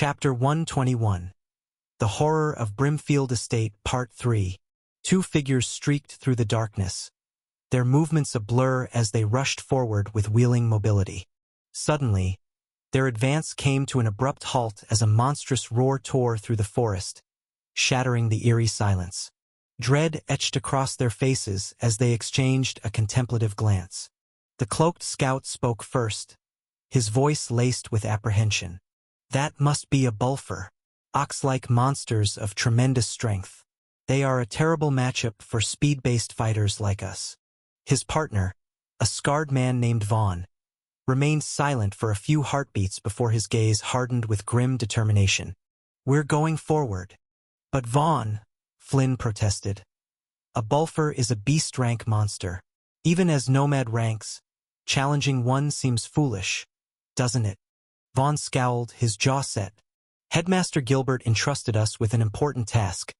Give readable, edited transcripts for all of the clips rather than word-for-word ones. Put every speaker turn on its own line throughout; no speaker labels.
Chapter 121. The Horror of Brimfield Estate, Part 3. Two figures streaked through the darkness, their movements a blur as they rushed forward with wheeling mobility. Suddenly, their advance came to an abrupt halt as a monstrous roar tore through the forest, shattering the eerie silence. Dread etched across their faces as they exchanged a contemplative glance. The cloaked scout spoke first, his voice laced with apprehension. "That must be a Bulfer. Ox-like monsters of tremendous strength. They are a terrible matchup for speed-based fighters like us." His partner, a scarred man named Vaughn, remained silent for a few heartbeats before his gaze hardened with grim determination. "We're going forward." "But Vaughn," Flynn protested. "A Bulfer is a beast-rank monster. Even as nomad ranks, challenging one seems foolish, doesn't it?" Vaughn scowled, his jaw set. "Headmaster Gilbert entrusted us with an important task,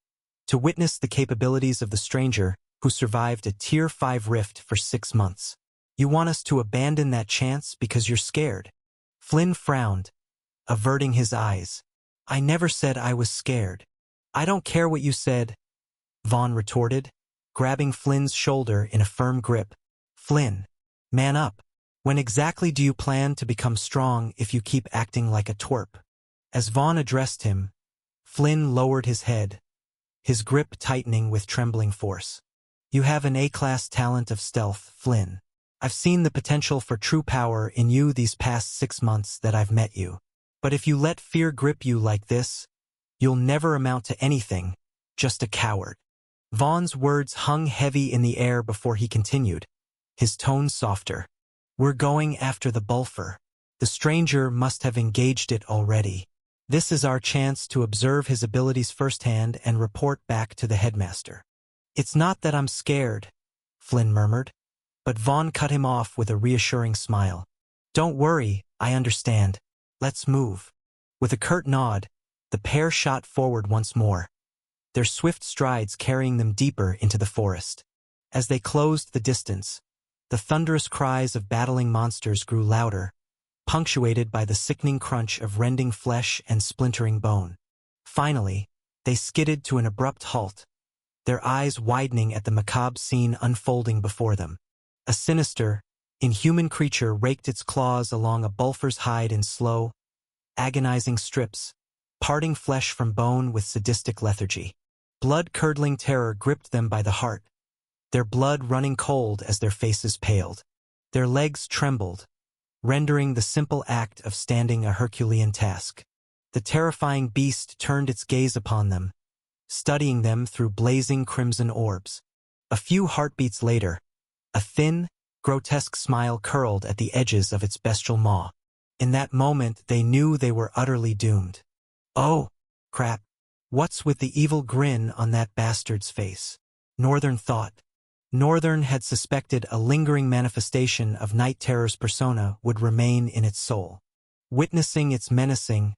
to witness the capabilities of the stranger who survived a Tier 5 rift for 6 months. You want us to abandon that chance because you're scared?" Flynn frowned, averting his eyes. "I never said I was scared." "I don't care what you said," Vaughn retorted, grabbing Flynn's shoulder in a firm grip. "Flynn, man up. When exactly do you plan to become strong if you keep acting like a twerp?" As Vaughn addressed him, Flynn lowered his head, his grip tightening with trembling force. "You have an A-class talent of stealth, Flynn. I've seen the potential for true power in you these past 6 months that I've met you. But if you let fear grip you like this, you'll never amount to anything, just a coward." Vaughn's words hung heavy in the air before he continued, his tone softer. "We're going after the Bulfer. The stranger must have engaged it already. This is our chance to observe his abilities firsthand and report back to the headmaster." "It's not that I'm scared," Flynn murmured, but Vaughn cut him off with a reassuring smile. "Don't worry, I understand. Let's move." With a curt nod, the pair shot forward once more, their swift strides carrying them deeper into the forest. As they closed the distance, the thunderous cries of battling monsters grew louder, punctuated by the sickening crunch of rending flesh and splintering bone. Finally, they skidded to an abrupt halt, their eyes widening at the macabre scene unfolding before them. A sinister, inhuman creature raked its claws along a Bulfer's hide in slow, agonizing strips, parting flesh from bone with sadistic lethargy. Blood-curdling terror gripped them by the heart, their blood running cold as their faces paled. Their legs trembled, rendering the simple act of standing a Herculean task. The terrifying beast turned its gaze upon them, studying them through blazing crimson orbs. A few heartbeats later, a thin, grotesque smile curled at the edges of its bestial maw. In that moment, they knew they were utterly doomed. "Oh, crap. What's with the evil grin on that bastard's face?" Northern thought. Northern had suspected a lingering manifestation of Night Terror's persona would remain in its soul. Witnessing its menacing,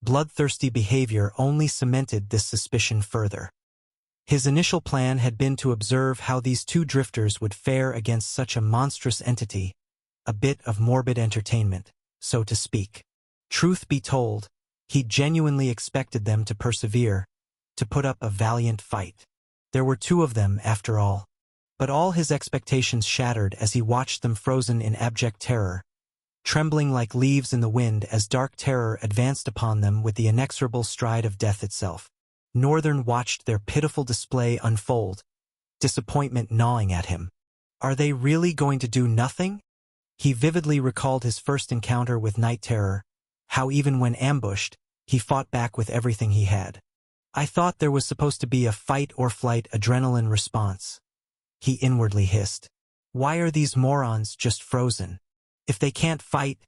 bloodthirsty behavior only cemented this suspicion further. His initial plan had been to observe how these two drifters would fare against such a monstrous entity, a bit of morbid entertainment, so to speak. Truth be told, he genuinely expected them to persevere, to put up a valiant fight. There were 2 of them, after all. But all his expectations shattered as he watched them frozen in abject terror, trembling like leaves in the wind as dark terror advanced upon them with the inexorable stride of death itself. Northern watched their pitiful display unfold, disappointment gnawing at him. Are they really going to do nothing? He vividly recalled his first encounter with Night Terror, how even when ambushed, he fought back with everything he had. "I thought there was supposed to be a fight-or-flight adrenaline response," he inwardly hissed. "Why are these morons just frozen? If they can't fight,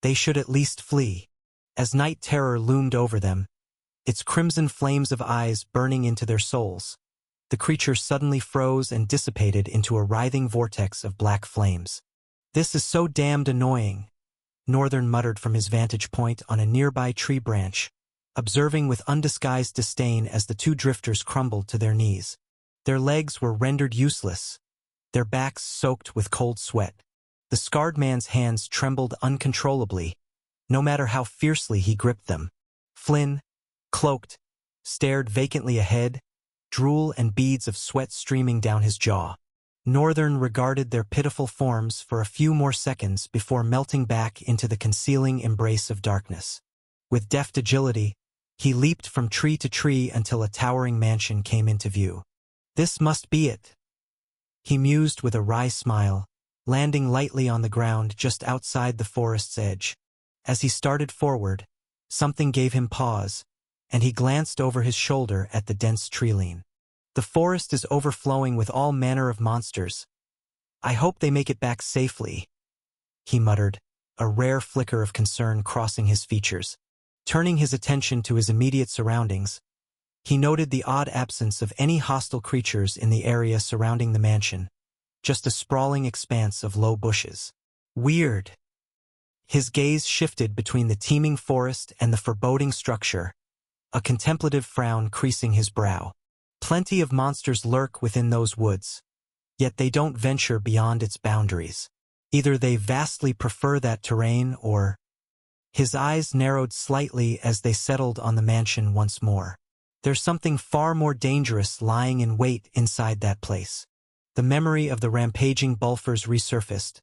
they should at least flee." As Night Terror loomed over them, its crimson flames of eyes burning into their souls, the creature suddenly froze and dissipated into a writhing vortex of black flames. "This is so damned annoying," Northern muttered from his vantage point on a nearby tree branch, observing with undisguised disdain as the 2 drifters crumbled to their knees. Their legs were rendered useless, their backs soaked with cold sweat. The scarred man's hands trembled uncontrollably, no matter how fiercely he gripped them. Flynn, cloaked, stared vacantly ahead, drool and beads of sweat streaming down his jaw. Northern regarded their pitiful forms for a few more seconds before melting back into the concealing embrace of darkness. With deft agility, he leaped from tree to tree until a towering mansion came into view. This must be it, he mused with a wry smile, landing lightly on the ground just outside the forest's edge. As he started forward, something gave him pause, and he glanced over his shoulder at the dense tree-line. The forest is overflowing with all manner of monsters. I hope they make it back safely, he muttered, a rare flicker of concern crossing his features. Turning his attention to his immediate surroundings, he noted the odd absence of any hostile creatures in the area surrounding the mansion, just a sprawling expanse of low bushes. Weird. His gaze shifted between the teeming forest and the foreboding structure, a contemplative frown creasing his brow. Plenty of monsters lurk within those woods, yet they don't venture beyond its boundaries. Either they vastly prefer that terrain or... His eyes narrowed slightly as they settled on the mansion once more. There's something far more dangerous lying in wait inside that place. The memory of the rampaging Bulfers resurfaced,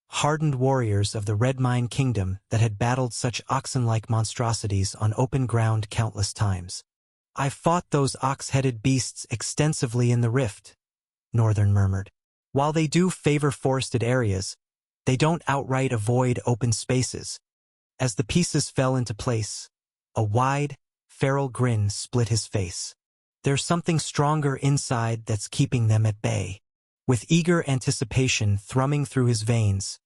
hardened warriors of the Redmine Kingdom that had battled such oxen-like monstrosities on open ground countless times. I've fought those ox-headed beasts extensively in the Rift, Northern murmured. While they do favor forested areas, they don't outright avoid open spaces. As the pieces fell into place, a wide, feral grin split his face. There's something stronger inside that's keeping them at bay. With eager anticipation thrumming through his veins,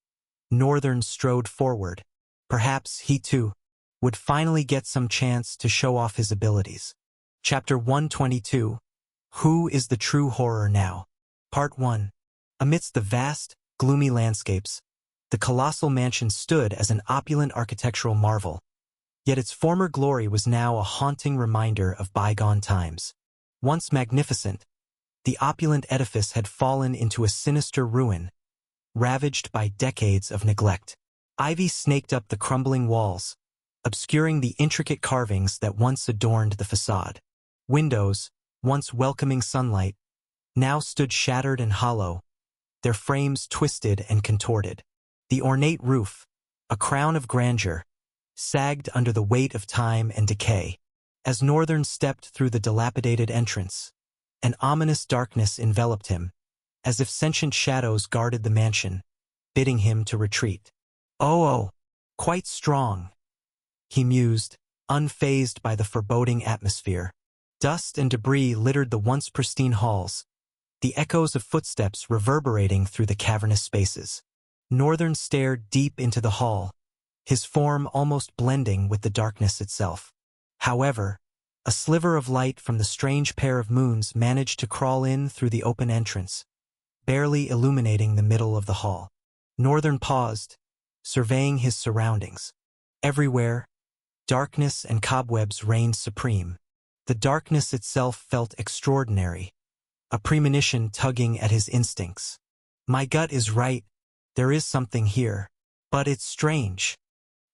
Northern strode forward. Perhaps he, too, would finally get some chance to show off his abilities. Chapter 122, Who is the True Horror Now? Part 1. Amidst the vast, gloomy landscapes, the colossal mansion stood as an opulent architectural marvel, yet its former glory was now a haunting reminder of bygone times. Once magnificent, the opulent edifice had fallen into a sinister ruin, ravaged by decades of neglect. Ivy snaked up the crumbling walls, obscuring the intricate carvings that once adorned the facade. Windows, once welcoming sunlight, now stood shattered and hollow, their frames twisted and contorted. The ornate roof, a crown of grandeur, sagged under the weight of time and decay. As Northern stepped through the dilapidated entrance, an ominous darkness enveloped him, as if sentient shadows guarded the mansion, bidding him to retreat. Oh, quite strong, he mused, unfazed by the foreboding atmosphere. Dust and debris littered the once pristine halls, the echoes of footsteps reverberating through the cavernous spaces. Northern stared deep into the hall, his form almost blending with the darkness itself. However, a sliver of light from the strange pair of moons managed to crawl in through the open entrance, barely illuminating the middle of the hall. Northern paused, surveying his surroundings. Everywhere, darkness and cobwebs reigned supreme. The darkness itself felt extraordinary, a premonition tugging at his instincts. My gut is right, there is something here, but it's strange.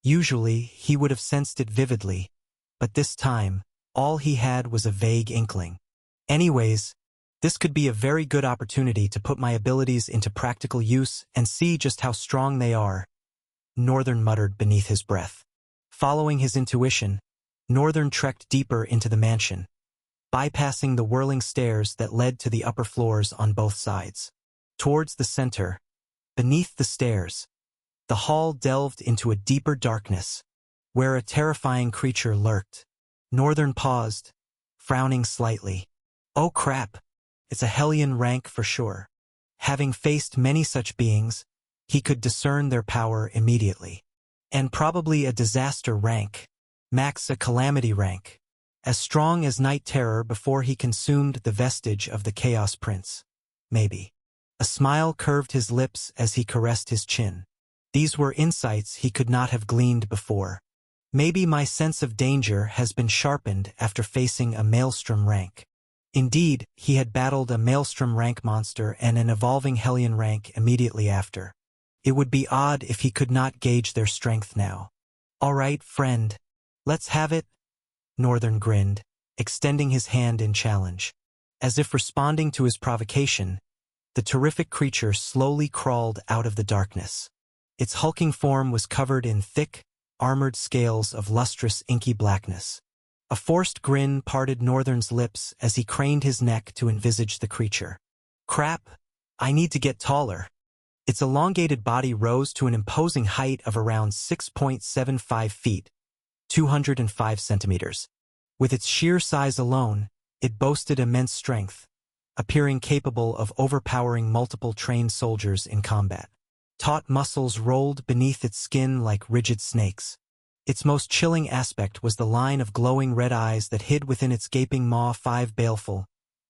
Usually, he would have sensed it vividly, but this time, all he had was a vague inkling. Anyways, this could be a very good opportunity to put my abilities into practical use and see just how strong they are, Northern muttered beneath his breath. Following his intuition, Northern trekked deeper into the mansion, bypassing the whirling stairs that led to the upper floors on both sides. Towards the center, beneath the stairs, the hall delved into a deeper darkness, where a terrifying creature lurked. Northern paused, frowning slightly. Oh crap, it's a Hellion rank for sure. Having faced many such beings, he could discern their power immediately. And probably a disaster rank, max a calamity rank, as strong as Night Terror before he consumed the vestige of the Chaos Prince. Maybe. A smile curved his lips as he caressed his chin. These were insights he could not have gleaned before. Maybe my sense of danger has been sharpened after facing a Maelstrom rank. Indeed, he had battled a Maelstrom rank monster and an evolving Hellion rank immediately after. It would be odd if he could not gauge their strength now. All right, friend. Let's have it. Northern grinned, extending his hand in challenge. As if responding to his provocation, the terrific creature slowly crawled out of the darkness. Its hulking form was covered in thick, armored scales of lustrous, inky blackness. A forced grin parted Northern's lips as he craned his neck to envisage the creature. Crap, I need to get taller. Its elongated body rose to an imposing height of around 6.75 feet, 205 centimeters. With its sheer size alone, it boasted immense strength, appearing capable of overpowering multiple trained soldiers in combat. Taut muscles rolled beneath its skin like rigid snakes. Its most chilling aspect was the line of glowing red eyes that hid within its gaping maw. 5 baleful,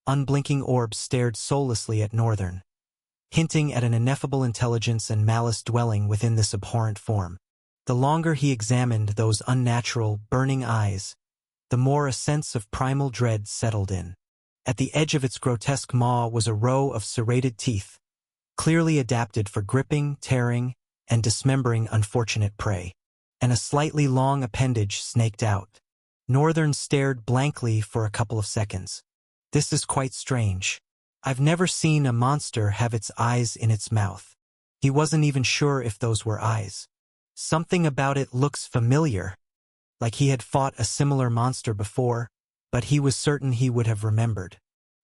unblinking orbs stared soullessly at Northern, hinting at an ineffable intelligence and malice dwelling within this abhorrent form. The longer he examined those unnatural, burning eyes, the more a sense of primal dread settled in. At the edge of its grotesque maw was a row of serrated teeth, clearly adapted for gripping, tearing, and dismembering unfortunate prey. And a slightly long appendage snaked out. Northern stared blankly for a couple of seconds. This is quite strange. I've never seen a monster have its eyes in its mouth. He wasn't even sure if those were eyes. Something about it looks familiar, like he had fought a similar monster before, but he was certain he would have remembered.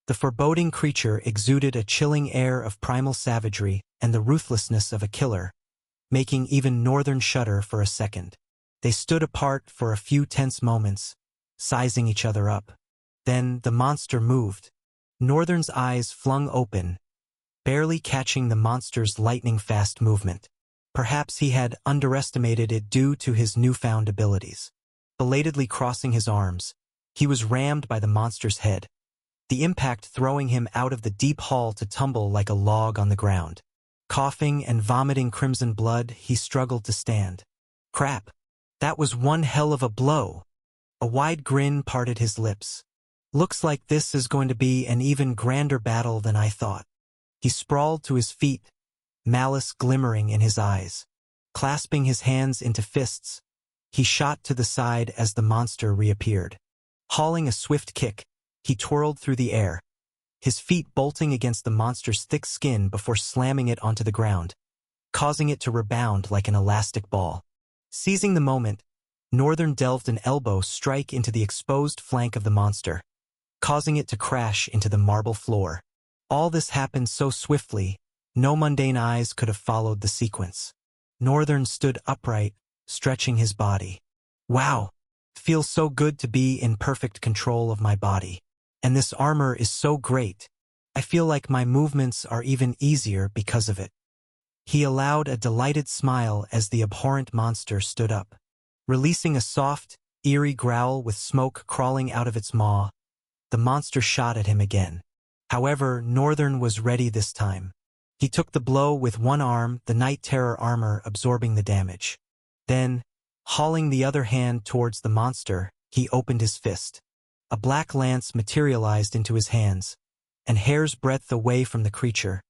The foreboding creature exuded a chilling air of primal savagery and the ruthlessness of a killer, making even Northern shudder for a second. They stood apart for a few tense moments, sizing each other up. Then the monster moved. Northern's eyes flung open, barely catching the monster's lightning-fast movement. Perhaps he had underestimated it due to his newfound abilities. Belatedly crossing his arms, he was rammed by the monster's head, the impact throwing him out of the deep hall to tumble like a log on the ground. Coughing and vomiting crimson blood, he struggled to stand. Crap! That was one hell of a blow! A wide grin parted his lips. Looks like this is going to be an even grander battle than I thought. He sprawled to his feet, malice glimmering in his eyes. Clasping his hands into fists, he shot to the side as the monster reappeared. Hauling a swift kick, he twirled through the air, his feet bolting against the monster's thick skin before slamming it onto the ground, causing it to rebound like an elastic ball. Seizing the moment, Northern delved an elbow strike into the exposed flank of the monster, causing it to crash into the marble floor. All this happened so swiftly, no mundane eyes could have followed the sequence. Northern stood upright, stretching his body. Wow! Feels so good to be in perfect control of my body. And this armor is so great. I feel like my movements are even easier because of it. He allowed a delighted smile as the abhorrent monster stood up. Releasing a soft, eerie growl with smoke crawling out of its maw, the monster shot at him again. However, Northern was ready this time. He took the blow with one arm, the Night Terror armor absorbing the damage. Then, hauling the other hand towards the monster, he opened his fist. A black lance materialized into his hands, an hair's breadth away from the creature,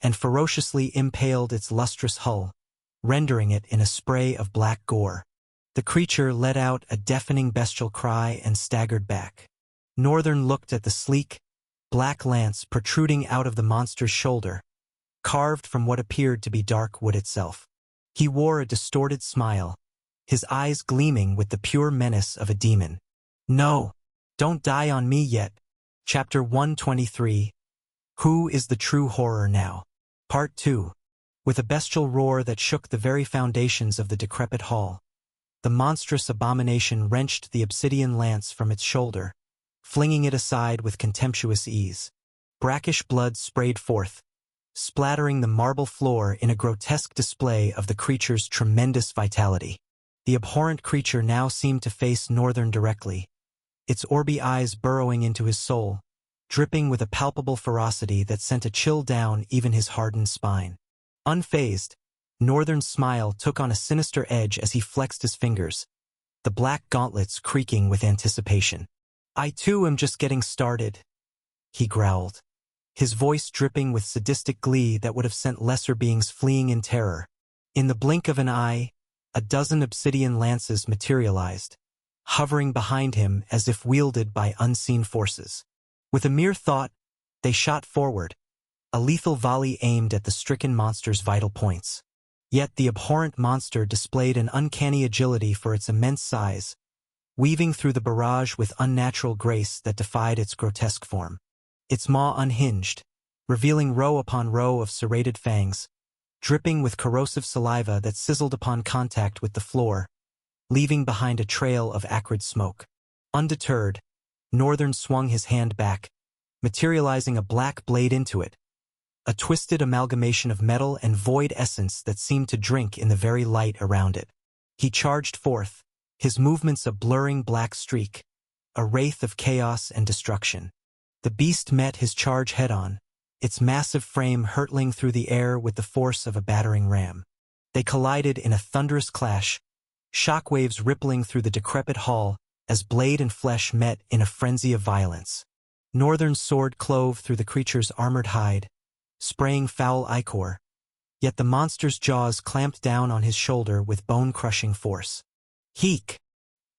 and ferociously impaled its lustrous hull, rendering it in a spray of black gore. The creature let out a deafening bestial cry and staggered back. Northern looked at the sleek, black lance protruding out of the monster's shoulder, carved from what appeared to be dark wood itself. He wore a distorted smile, his eyes gleaming with the pure menace of a demon. No! Don't die on me yet. Chapter 123. Who is the true horror now? Part 2. With a bestial roar that shook the very foundations of the decrepit hall, the monstrous abomination wrenched the obsidian lance from its shoulder, flinging it aside with contemptuous ease. Brackish blood sprayed forth, splattering the marble floor in a grotesque display of the creature's tremendous vitality. The abhorrent creature now seemed to face Northern directly, its orby eyes burrowing into his soul, dripping with a palpable ferocity that sent a chill down even his hardened spine. Unfazed, Northern's smile took on a sinister edge as he flexed his fingers, the black gauntlets creaking with anticipation. I too am just getting started, he growled, his voice dripping with sadistic glee that would have sent lesser beings fleeing in terror. In the blink of an eye, a dozen obsidian lances materialized, hovering behind him as if wielded by unseen forces. With a mere thought, they shot forward, a lethal volley aimed at the stricken monster's vital points. Yet the abhorrent monster displayed an uncanny agility for its immense size, weaving through the barrage with unnatural grace that defied its grotesque form. Its maw unhinged, revealing row upon row of serrated fangs, dripping with corrosive saliva that sizzled upon contact with the floor, leaving behind a trail of acrid smoke. Undeterred, Northern swung his hand back, materializing a black blade into it, a twisted amalgamation of metal and void essence that seemed to drink in the very light around it. He charged forth, his movements a blurring black streak, a wraith of chaos and destruction. The beast met his charge head-on, its massive frame hurtling through the air with the force of a battering ram. They collided in a thunderous clash, shockwaves rippling through the decrepit hall as blade and flesh met in a frenzy of violence. Northern's sword clove through the creature's armored hide, spraying foul ichor, yet the monster's jaws clamped down on his shoulder with bone-crushing force. Heek!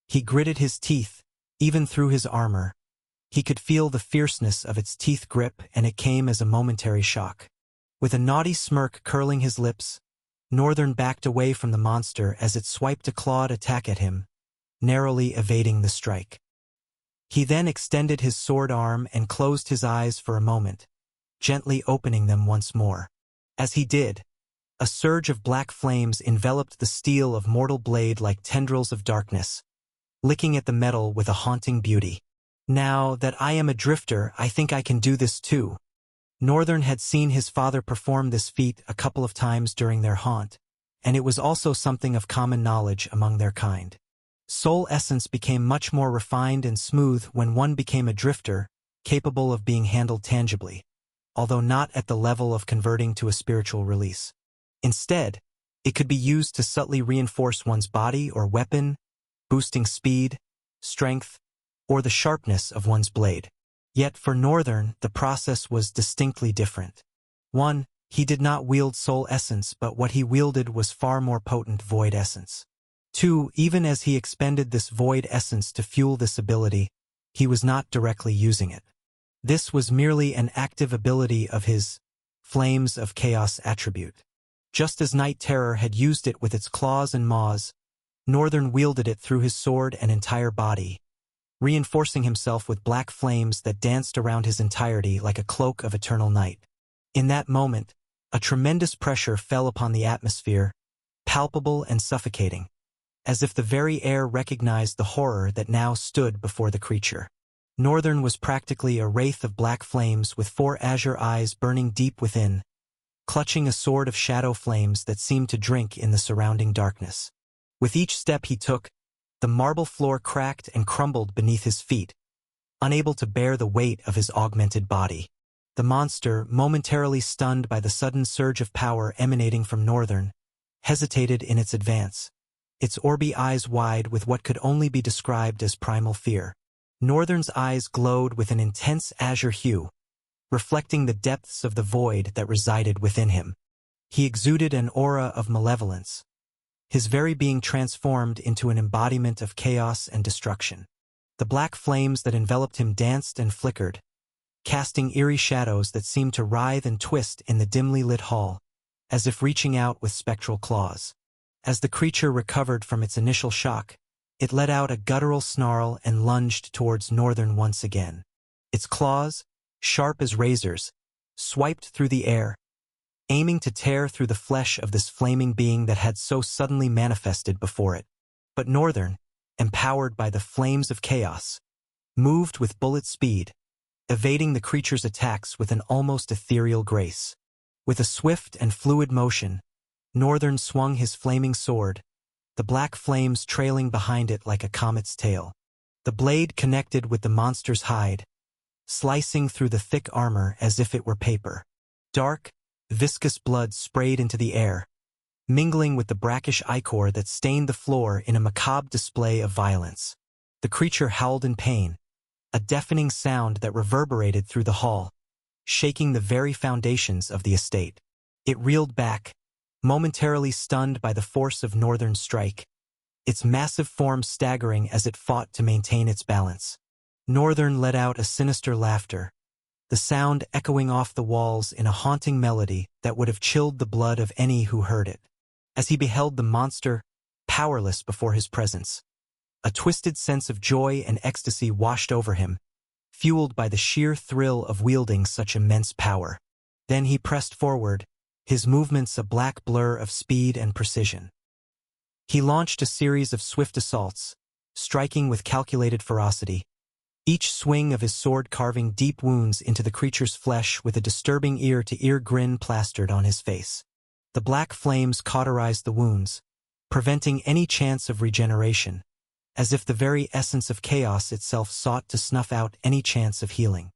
He gritted his teeth, even through his armor. He could feel the fierceness of its teeth grip, and it came as a momentary shock. With a naughty smirk curling his lips, Northern backed away from the monster as it swiped a clawed attack at him, narrowly evading the strike. He then extended his sword arm and closed his eyes for a moment, gently opening them once more. As he did, a surge of black flames enveloped the steel of mortal blade like tendrils of darkness, licking at the metal with a haunting beauty. Now that I am a drifter, I think I can do this too. Northern had seen his father perform this feat a couple of times during their haunt, and it was also something of common knowledge among their kind. Soul essence became much more refined and smooth when one became a drifter, capable of being handled tangibly, although not at the level of converting to a spiritual release. Instead, it could be used to subtly reinforce one's body or weapon, boosting speed, strength, or the sharpness of one's blade. Yet for Northern, the process was distinctly different. 1. He did not wield soul essence, but what he wielded was far more potent void essence. 2. Even as he expended this void essence to fuel this ability, he was not directly using it. This was merely an active ability of his Flames of Chaos attribute. Just as Night Terror had used it with its claws and maws, Northern wielded it through his sword and entire body, reinforcing himself with black flames that danced around his entirety like a cloak of eternal night. In that moment, a tremendous pressure fell upon the atmosphere, palpable and suffocating, as if the very air recognized the horror that now stood before the creature. Northern was practically a wraith of black flames with 4 azure eyes burning deep within, clutching a sword of shadow flames that seemed to drink in the surrounding darkness. With each step he took, the marble floor cracked and crumbled beneath his feet, unable to bear the weight of his augmented body. The monster, momentarily stunned by the sudden surge of power emanating from Northern, hesitated in its advance, its orby eyes wide with what could only be described as primal fear. Northern's eyes glowed with an intense azure hue, reflecting the depths of the void that resided within him. He exuded an aura of malevolence, his very being transformed into an embodiment of chaos and destruction. The black flames that enveloped him danced and flickered, casting eerie shadows that seemed to writhe and twist in the dimly lit hall, as if reaching out with spectral claws. As the creature recovered from its initial shock, it let out a guttural snarl and lunged towards Northern once again. Its claws, sharp as razors, swiped through the air, aiming to tear through the flesh of this flaming being that had so suddenly manifested before it. But Northern, empowered by the flames of chaos, moved with bullet speed, evading the creature's attacks with an almost ethereal grace. With a swift and fluid motion, Northern swung his flaming sword, the black flames trailing behind it like a comet's tail. The blade connected with the monster's hide, slicing through the thick armor as if it were paper. Dark, viscous blood sprayed into the air, mingling with the brackish ichor that stained the floor in a macabre display of violence. The creature howled in pain, a deafening sound that reverberated through the hall, shaking the very foundations of the estate. It reeled back, momentarily stunned by the force of Northern's strike, its massive form staggering as it fought to maintain its balance. Northern let out a sinister laughter, the sound echoing off the walls in a haunting melody that would have chilled the blood of any who heard it. As he beheld the monster, powerless before his presence, a twisted sense of joy and ecstasy washed over him, fueled by the sheer thrill of wielding such immense power. Then he pressed forward, his movements a black blur of speed and precision. He launched a series of swift assaults, striking with calculated ferocity, each swing of his sword carving deep wounds into the creature's flesh with a disturbing ear-to-ear grin plastered on his face. The black flames cauterized the wounds, preventing any chance of regeneration, as if the very essence of chaos itself sought to snuff out any chance of healing.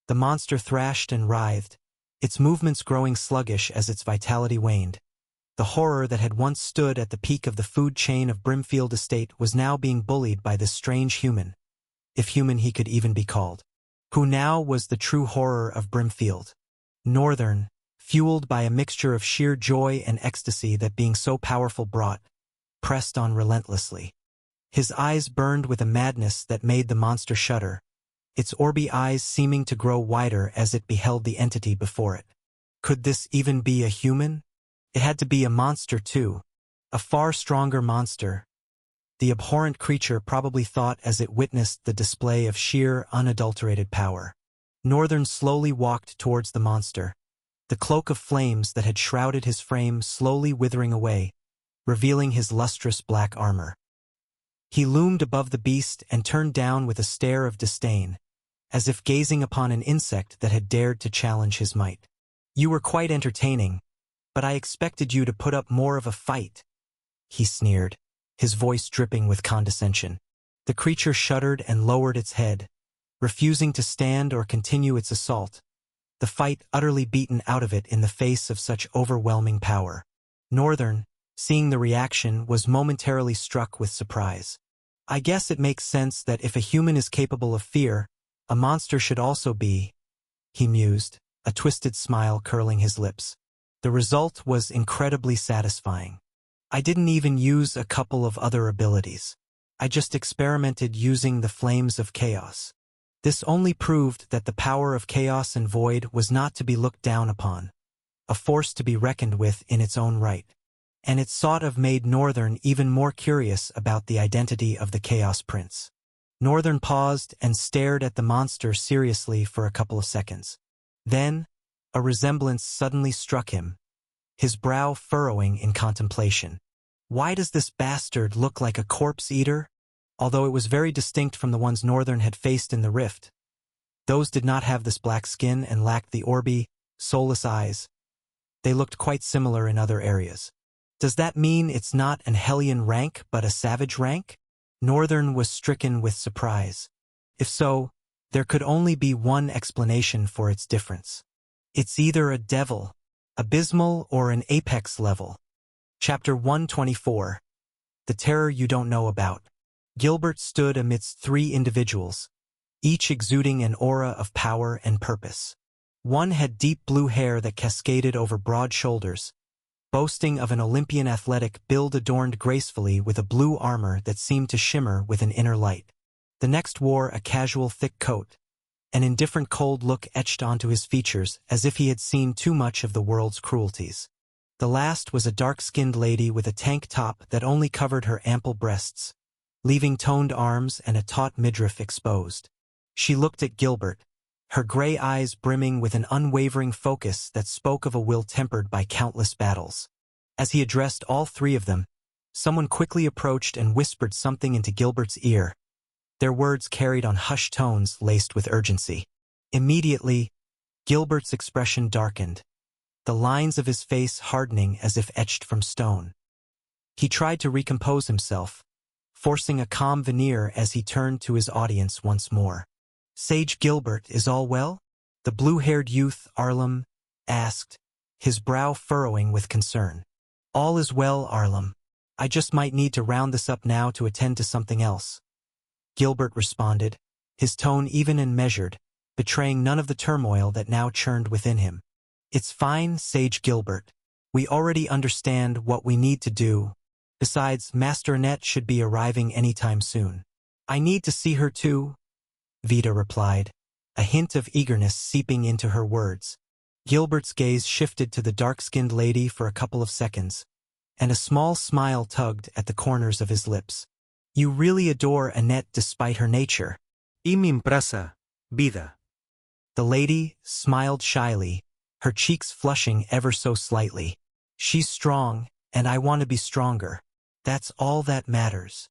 The monster thrashed and writhed, its movements growing sluggish as its vitality waned. The horror that had once stood at the peak of the food chain of Brimfield Estate was now being bullied by this strange human, if human he could even be called, who now was the true horror of Brimfield. Northern, fueled by a mixture of sheer joy and ecstasy that being so powerful brought, pressed on relentlessly. His eyes burned with a madness that made the monster shudder, its orby eyes seeming to grow wider as it beheld the entity before it. Could this even be a human? It had to be a monster too, a far stronger monster. The abhorrent creature probably thought as it witnessed the display of sheer, unadulterated power. Northern slowly walked towards the monster, the cloak of flames that had shrouded his frame slowly withering away, revealing his lustrous black armor. He loomed above the beast and turned down with a stare of disdain, as if gazing upon an insect that had dared to challenge his might. "You were quite entertaining, but I expected you to put up more of a fight," he sneered, his voice dripping with condescension. The creature shuddered and lowered its head, refusing to stand or continue its assault, the fight utterly beaten out of it in the face of such overwhelming power. Northern, seeing the reaction, was momentarily struck with surprise. "I guess it makes sense that if a human is capable of fear, a monster should also be," he mused, a twisted smile curling his lips. The result was incredibly satisfying. "I didn't even use a couple of other abilities. I just experimented using the flames of chaos. This only proved that the power of chaos and void was not to be looked down upon, a force to be reckoned with in its own right. And it sort of made Northern even more curious about the identity of the Chaos Prince." Northern paused and stared at the monster seriously for a couple of seconds. Then, a resemblance suddenly struck him, his brow furrowing in contemplation. Why does this bastard look like a corpse-eater? Although it was very distinct from the ones Northern had faced in the rift, those did not have this black skin and lacked the orby, soulless eyes. They looked quite similar in other areas. Does that mean it's not an Hellion rank but a savage rank? Northern was stricken with surprise. If so, there could only be one explanation for its difference. It's either a devil, abysmal, or an apex level. Chapter 124. The Terror You Don't Know About. Gilbert stood amidst three individuals, each exuding an aura of power and purpose. One had deep blue hair that cascaded over broad shoulders, boasting of an Olympian athletic build adorned gracefully with a blue armor that seemed to shimmer with an inner light. The next wore a casual thick coat, an indifferent cold look etched onto his features as if he had seen too much of the world's cruelties. The last was a dark-skinned lady with a tank top that only covered her ample breasts, leaving toned arms and a taut midriff exposed. She looked at Gilbert, her gray eyes brimming with an unwavering focus that spoke of a will tempered by countless battles. As he addressed all three of them, someone quickly approached and whispered something into Gilbert's ear. Their words carried on hushed tones laced with urgency. Immediately, Gilbert's expression darkened, the lines of his face hardening as if etched from stone. He tried to recompose himself, forcing a calm veneer as he turned to his audience once more. "Sage Gilbert, is all well?" the blue-haired youth, Arlem, asked, his brow furrowing with concern. "All is well, Arlem. I just might need to round this up now to attend to something else," Gilbert responded, his tone even and measured, betraying none of the turmoil that now churned within him. "It's fine, Sage Gilbert. We already understand what we need to do. Besides, Master Annette should be arriving anytime soon. I need to see her too, Vita replied, a hint of eagerness seeping into her words. Gilbert's gaze shifted to the dark-skinned lady for a couple of seconds, and a small smile tugged at the corners of his lips. You really adore Annette despite her nature.
Y me impresa, vida.
The lady smiled shyly, her cheeks flushing ever so slightly. She's strong, and I want to be stronger. That's all that matters.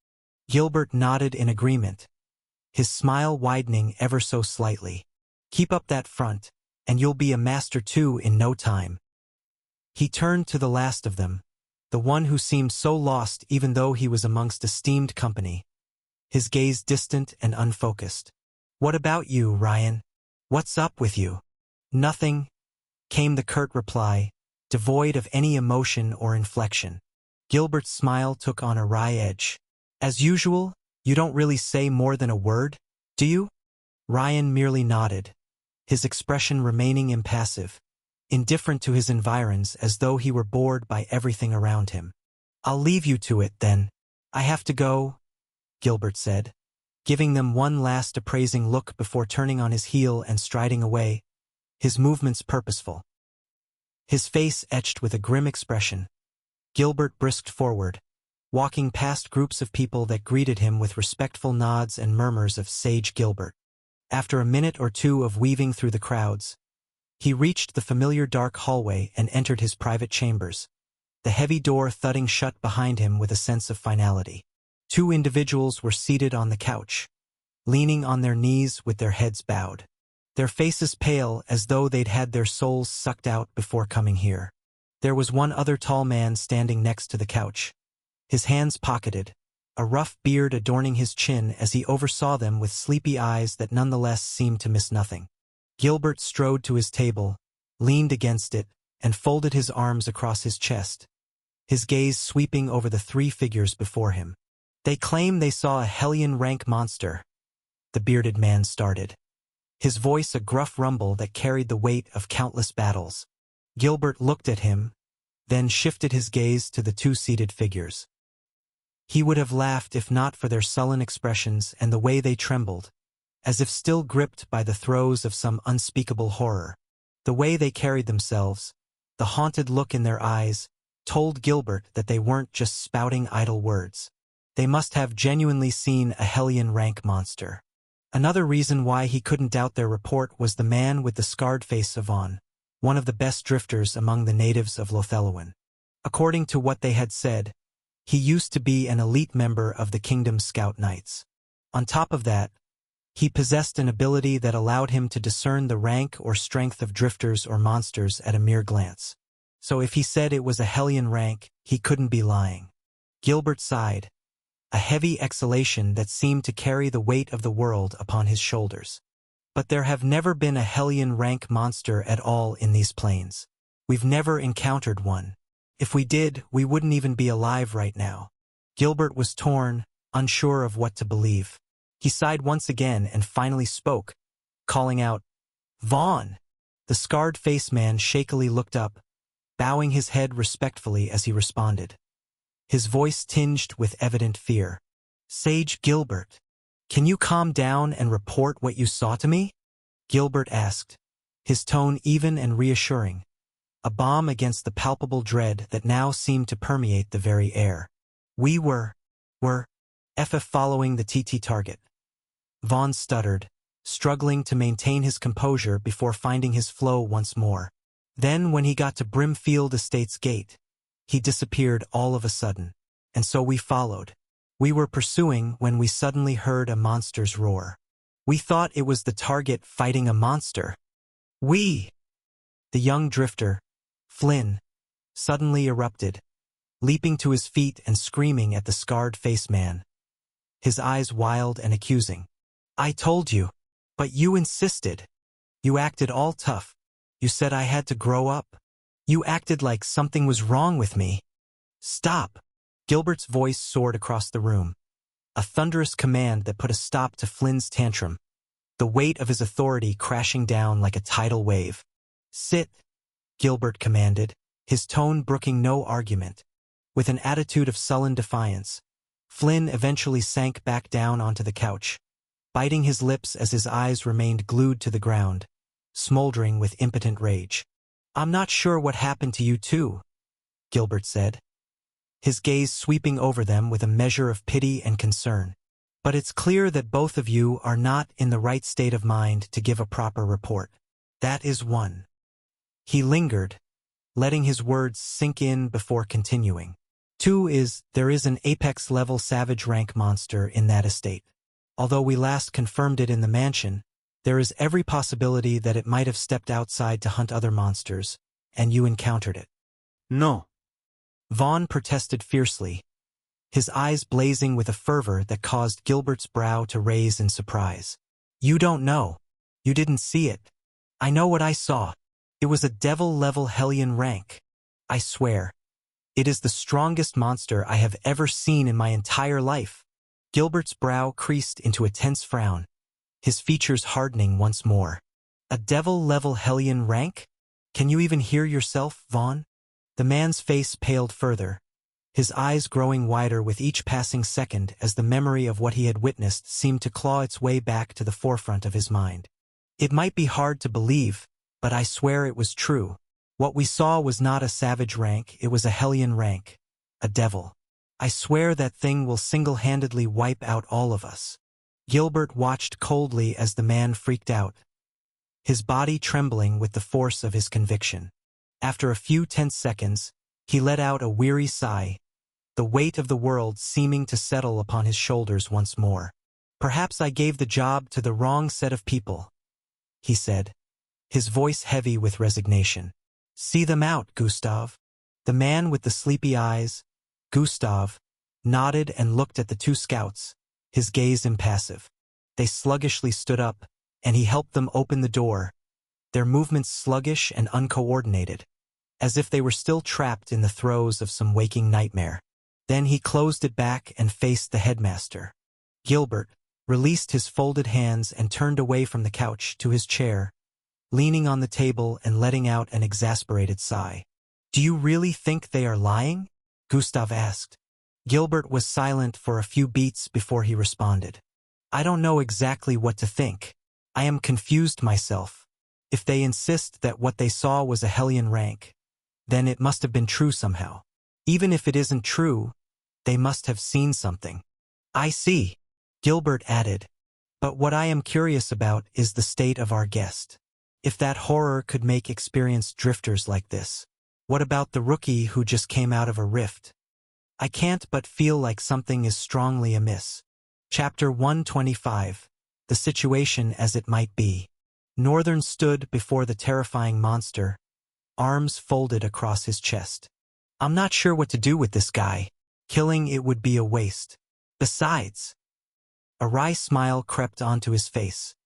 Gilbert nodded in agreement, his smile widening ever so slightly. Keep up that front, and you'll be a master too in no time. He turned to the last of them, the one who seemed so lost even though he was amongst esteemed company, his gaze distant and unfocused. What about you, Ryan? What's up with you? Nothing, came the curt reply, devoid of any emotion or inflection. Gilbert's smile took on a wry edge. As usual, you don't really say more than a word, do you? Ryan merely nodded, his expression remaining impassive, indifferent to his environs as though he were bored by everything around him. I'll leave you to it, then. I have to go, Gilbert said, giving them one last appraising look before turning on his heel and striding away, his movements purposeful. His face etched with a grim expression. Gilbert brisked forward, walking past groups of people that greeted him with respectful nods and murmurs of Sage Gilbert. After a minute or two of weaving through the crowds, he reached the familiar dark hallway and entered his private chambers, the heavy door thudding shut behind him with a sense of finality. Two individuals were seated on the couch, leaning on their knees with their heads bowed, their faces pale as though they'd had their souls sucked out before coming here. There was one other tall man standing next to the couch, his hands pocketed, a rough beard adorning his chin as he oversaw them with sleepy eyes that nonetheless seemed to miss nothing. Gilbert strode to his table, leaned against it, and folded his arms across his chest, his gaze sweeping over the three figures before him. They claim they saw a Hellion rank monster, the bearded man started, his voice a gruff rumble that carried the weight of countless battles. Gilbert looked at him, then shifted his gaze to the two seated figures. He would have laughed if not for their sullen expressions and the way they trembled, as if still gripped by the throes of some unspeakable horror. The way they carried themselves, the haunted look in their eyes, told Gilbert that they weren't just spouting idle words. They must have genuinely seen a Hellion rank monster. Another reason why he couldn't doubt their report was the man with the scarred face of Vaughn, one of the best drifters among the natives of Lothellowen. According to what they had said, he used to be an elite member of the Kingdom's Scout Knights. On top of that, he possessed an ability that allowed him to discern the rank or strength of drifters or monsters at a mere glance. So if he said it was a Hellion rank, he couldn't be lying. Gilbert sighed, a heavy exhalation that seemed to carry the weight of the world upon his shoulders. But there have never been a Hellion rank monster at all in these plains. We've never encountered one. If we did, we wouldn't even be alive right now. Gilbert was torn, unsure of what to believe. He sighed once again and finally spoke, calling out, "Vaughn!" The scarred-faced man shakily looked up, bowing his head respectfully as he responded, his voice tinged with evident fear. "Sage Gilbert, can you calm down and report what you saw to me?" Gilbert asked, his tone even and reassuring, a balm against the palpable dread that now seemed to permeate the very air. "We were following the TT target." Vaughn stuttered, struggling to maintain his composure before finding his flow once more. Then when he got to Brimfield Estates gate, he disappeared all of a sudden, and so we followed. We were pursuing when we suddenly heard a monster's roar. We thought it was the target fighting a monster. The young drifter, Flynn, suddenly erupted, leaping to his feet and screaming at the scarred-faced man, his eyes wild and accusing. "I told you, but you insisted. You acted all tough. You said I had to grow up. You acted like something was wrong with me. Stop!" Gilbert's voice soared across the room, a thunderous command that put a stop to Flynn's tantrum, the weight of his authority crashing down like a tidal wave. "Sit," Gilbert commanded, his tone brooking no argument. With an attitude of sullen defiance, Flynn eventually sank back down onto the couch, biting his lips as his eyes remained glued to the ground, smoldering with impotent rage. "I'm not sure what happened to you too," Gilbert said, his gaze sweeping over them with a measure of pity and concern. "But it's clear that both of you are not in the right state of mind to give a proper report. That is one." He lingered, letting his words sink in before continuing. "Two is, there is an apex-level savage rank monster in that estate. Although we last confirmed it in the mansion, there is every possibility that it might have stepped outside to hunt other monsters, and you encountered it."
No.
Vaughn protested fiercely, his eyes blazing with a fervor that caused Gilbert's brow to raise in surprise. "You don't know. You didn't see it. I know what I saw. It was a devil-level Hellion rank. I swear. It is the strongest monster I have ever seen in my entire life." Gilbert's brow creased into a tense frown, his features hardening once more. "A devil-level Hellion rank? Can you even hear yourself, Vaughn?" The man's face paled further, his eyes growing wider with each passing second as the memory of what he had witnessed seemed to claw its way back to the forefront of his mind. "It might be hard to believe, but I swear it was true. What we saw was not a savage rank, it was a Hellion rank. A devil. I swear that thing will single-handedly wipe out all of us." Gilbert watched coldly as the man freaked out, his body trembling with the force of his conviction. After a few tense seconds, he let out a weary sigh, the weight of the world seeming to settle upon his shoulders once more. "Perhaps I gave the job to the wrong set of people," he said, his voice heavy with resignation. "See them out, Gustav." The man with the sleepy eyes, Gustav, nodded and looked at the two scouts, his gaze impassive. They sluggishly stood up, and he helped them open the door, their movements sluggish and uncoordinated, as if they were still trapped in the throes of some waking nightmare. Then he closed it back and faced the headmaster. Gilbert released his folded hands and turned away from the couch to his chair, leaning on the table and letting out an exasperated sigh. "Do you really think they are lying?" Gustav asked. Gilbert was silent for a few beats before he responded. "I don't know exactly what to think. I am confused myself. If they insist that what they saw was a Hellion rank, then it must have been true somehow. Even if it isn't true, they must have seen something." "I see," Gilbert added. "But what I am curious about is the state of our guest. If that horror could make experienced drifters like this, what about the rookie who just came out of a rift? I can't but feel like something is strongly amiss." Chapter 125. The Situation as It Might Be. Northern stood before the terrifying monster, arms folded across his chest. "I'm not sure what to do with this guy. Killing it would be a waste. Besides..." A wry smile crept onto his face.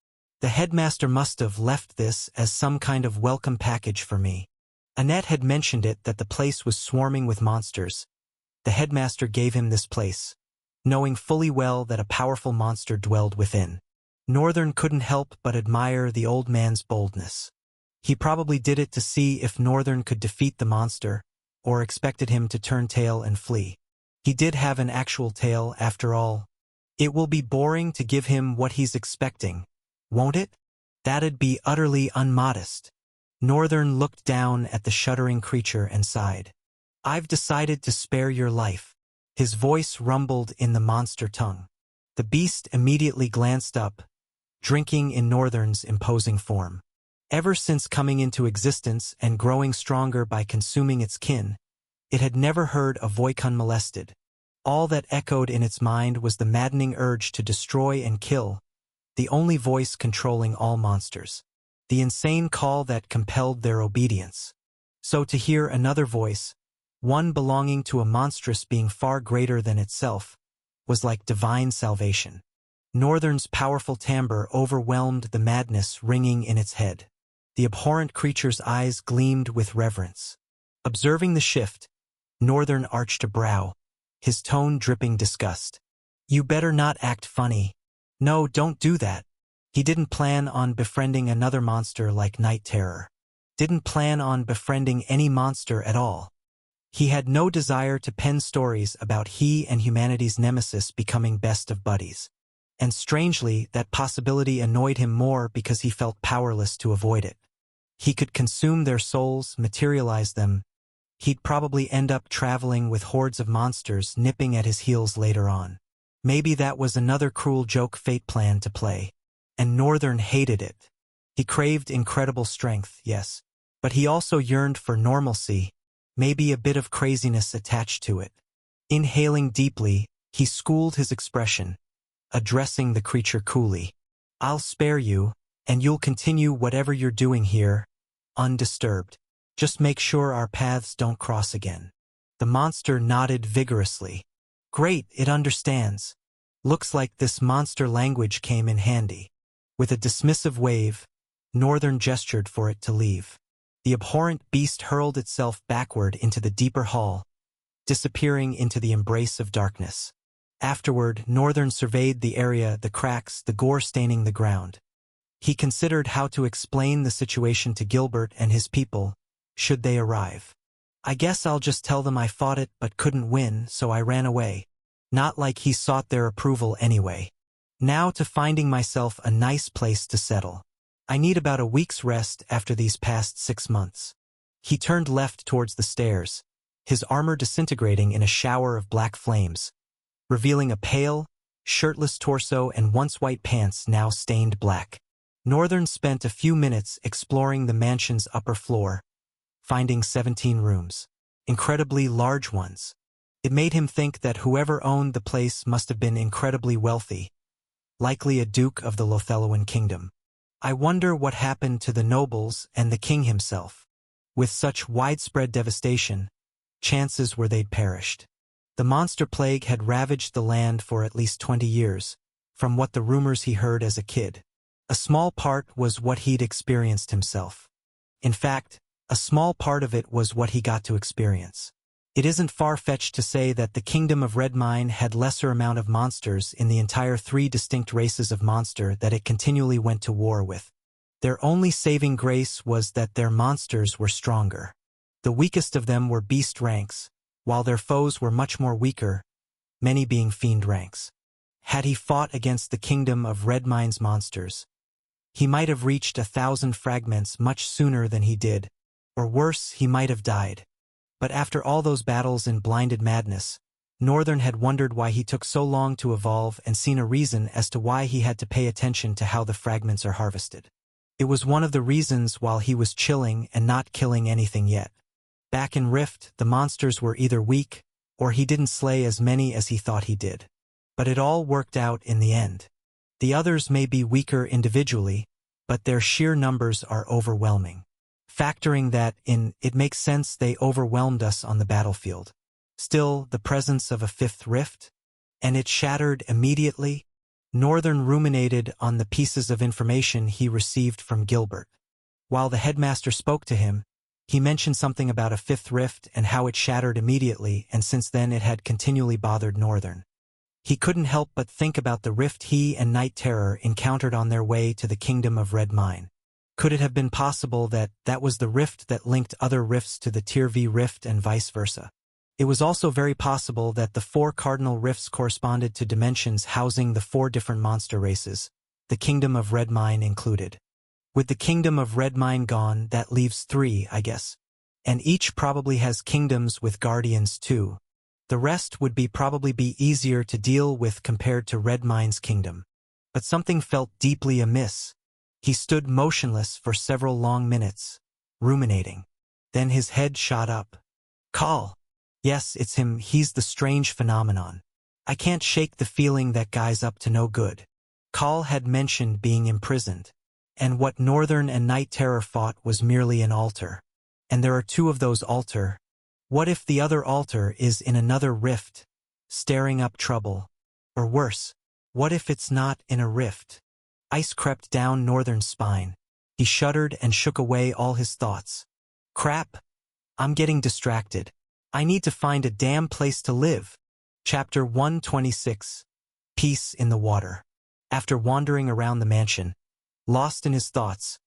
"The headmaster must have left this as some kind of welcome package for me. Annette had mentioned it that the place was swarming with monsters. The headmaster gave him this place, knowing fully well that a powerful monster dwelled within." Northern couldn't help but admire the old man's boldness. He probably did it to see if Northern could defeat the monster, or expected him to turn tail and flee. He did have an actual tail, after all. It will be boring to give him what he's expecting, won't it? That'd be utterly unmodest. Northern looked down at the shuddering creature and sighed. "I've decided to spare your life." His voice rumbled in the monster tongue. The beast immediately glanced up, drinking in Northern's imposing form. Ever since coming into existence and growing stronger by consuming its kin, it had never heard a Voikun molested. All that echoed in its mind was the maddening urge to destroy and kill, the only voice controlling all monsters, the insane call that compelled their obedience. So to hear another voice, one belonging to a monstrous being far greater than itself, was like divine salvation. Northern's powerful timbre overwhelmed the madness ringing in its head. The abhorrent creature's eyes gleamed with reverence. Observing the shift, Northern arched a brow, his tone dripping disgust. "You better not act funny. No, don't do that." He didn't plan on befriending another monster like Night Terror. Didn't plan on befriending any monster at all. He had no desire to pen stories about he and humanity's nemesis becoming best of buddies. And strangely, that possibility annoyed him more because he felt powerless to avoid it. He could consume their souls, materialize them. He'd probably end up traveling with hordes of monsters nipping at his heels later on. Maybe that was another cruel joke fate planned to play. And Northern hated it. He craved incredible strength, yes, but he also yearned for normalcy, maybe a bit of craziness attached to it. Inhaling deeply, he schooled his expression, addressing the creature coolly. "I'll spare you, and you'll continue whatever you're doing here, undisturbed. Just make sure our paths don't cross again." The monster nodded vigorously. "Great, it understands. Looks like this monster language came in handy." With a dismissive wave, Northern gestured for it to leave. The abhorrent beast hurled itself backward into the deeper hall, disappearing into the embrace of darkness. Afterward, Northern surveyed the area, the cracks, the gore staining the ground. He considered how to explain the situation to Gilbert and his people, should they arrive. "I guess I'll just tell them I fought it but couldn't win, so I ran away." Not like he sought their approval anyway. "Now to finding myself a nice place to settle. I need about a week's rest after these past 6 months." He turned left towards the stairs, his armor disintegrating in a shower of black flames, revealing a pale, shirtless torso and once white pants now stained black. Northern spent a few minutes exploring the mansion's upper floor, finding 17 rooms, incredibly large ones. It made him think that whoever owned the place must have been incredibly wealthy, likely a duke of the Lotheloan kingdom. I wonder what happened to the nobles and the king himself. With such widespread devastation, chances were they'd perished. The monster plague had ravaged the land for at least 20 years, from what the rumors he heard as a kid. A small part was what he'd experienced himself. In fact, a small part of it was what he got to experience. It isn't far-fetched to say that the Kingdom of Redmine had lesser amount of monsters in the entire 3 distinct races of monster that it continually went to war with. Their only saving grace was that their monsters were stronger. The weakest of them were beast ranks, while their foes were much more weaker, many being fiend ranks. Had he fought against the Kingdom of Redmine's monsters, he might have reached 1,000 fragments much sooner than he did, or worse, he might have died. But after all those battles in blinded madness, Northern had wondered why he took so long to evolve and seen a reason as to why he had to pay attention to how the fragments are harvested. It was one of the reasons while he was chilling and not killing anything yet. Back in Rift, the monsters were either weak, or he didn't slay as many as he thought he did. But it all worked out in the end. The others may be weaker individually, but their sheer numbers are overwhelming. Factoring that in, it makes sense they overwhelmed us on the battlefield. Still, the presence of a 5th rift? And it shattered immediately? Northern ruminated on the pieces of information he received from Gilbert. While the headmaster spoke to him, he mentioned something about a 5th rift and how it shattered immediately, and since then it had continually bothered Northern. He couldn't help but think about the rift he and Night Terror encountered on their way to the Kingdom of Redmine. Could it have been possible that that was the rift that linked other rifts to the Tier V rift and vice versa? It was also very possible that the 4 cardinal rifts corresponded to dimensions housing the 4 different monster races, the Kingdom of Redmine included. With the Kingdom of Redmine gone, that leaves 3, I guess. And each probably has kingdoms with guardians too. The rest would probably be easier to deal with compared to Redmine's kingdom. But something felt deeply amiss. He stood motionless for several long minutes, ruminating. Then his head shot up. "Call. Yes, it's him, he's the strange phenomenon. I can't shake the feeling that guy's up to no good." Call had mentioned being imprisoned, and what Northern and Night Terror fought was merely an altar. And there are 2 of those altar. What if the other altar is in another rift, stirring up trouble? Or worse, what if it's not in a rift? Ice crept down Northern's spine. He shuddered and shook away all his thoughts. Crap! I'm getting distracted. I need to find a damn place to live. Chapter 126. Peace in the Water. After wandering around the mansion, lost in his thoughts,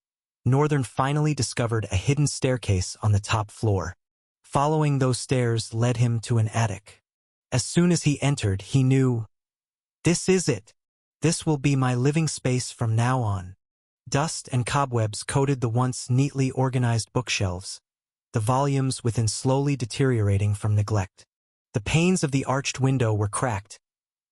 Northern finally discovered a hidden staircase on the top floor. Following those stairs led him to an attic. As soon as he entered, he knew, "This is it. This will be my living space from now on." Dust and cobwebs coated the once neatly organized bookshelves, the volumes within slowly deteriorating from neglect. The panes of the arched window were cracked,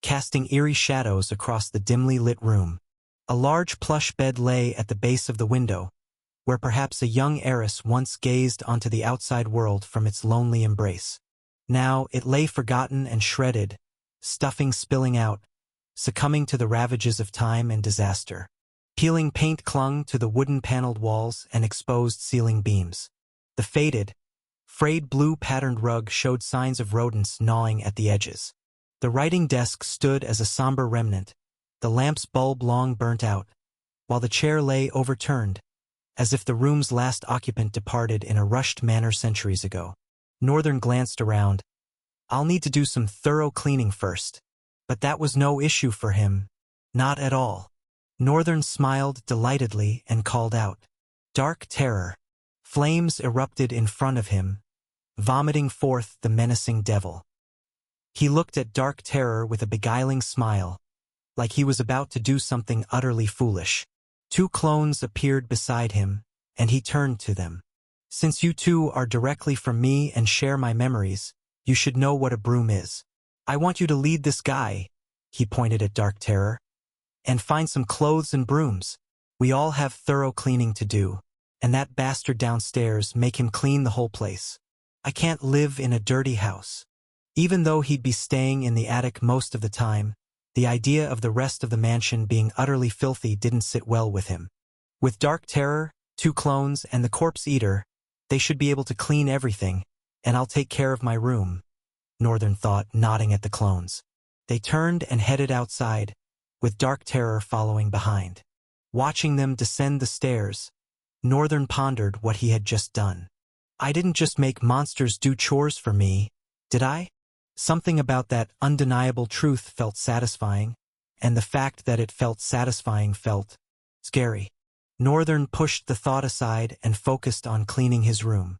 casting eerie shadows across the dimly lit room. A large plush bed lay at the base of the window, where perhaps a young heiress once gazed onto the outside world from its lonely embrace. Now it lay forgotten and shredded, stuffing spilling out, succumbing to the ravages of time and disaster. Peeling paint clung to the wooden-paneled walls and exposed ceiling beams. The faded, frayed blue-patterned rug showed signs of rodents gnawing at the edges. The writing desk stood as a somber remnant, the lamp's bulb long burnt out, while the chair lay overturned, as if the room's last occupant departed in a rushed manner centuries ago. Northern glanced around. "I'll need to do some thorough cleaning first." But that was no issue for him. Not at all. Northern smiled delightedly and called out, "Dark terror." Flames erupted in front of him, vomiting forth the menacing devil. He looked at Dark Terror with a beguiling smile, like he was about to do something utterly foolish. Two clones appeared beside him, and he turned to them. "Since you two are directly from me and share my memories, you should know what a broom is. I want you to lead this guy," he pointed at Dark Terror, "and find some clothes and brooms. We all have thorough cleaning to do, and that bastard downstairs, make him clean the whole place. I can't live in a dirty house." Even though he'd be staying in the attic most of the time, the idea of the rest of the mansion being utterly filthy didn't sit well with him. With Dark Terror, two clones, and the Corpse Eater, they should be able to clean everything, and I'll take care of my room, Northern thought, nodding at the clones. They turned and headed outside, with Dark Terror following behind. Watching them descend the stairs, Northern pondered what he had just done. "I didn't just make monsters do chores for me, did I?" Something about that undeniable truth felt satisfying, and the fact that it felt satisfying felt scary. Northern pushed the thought aside and focused on cleaning his room.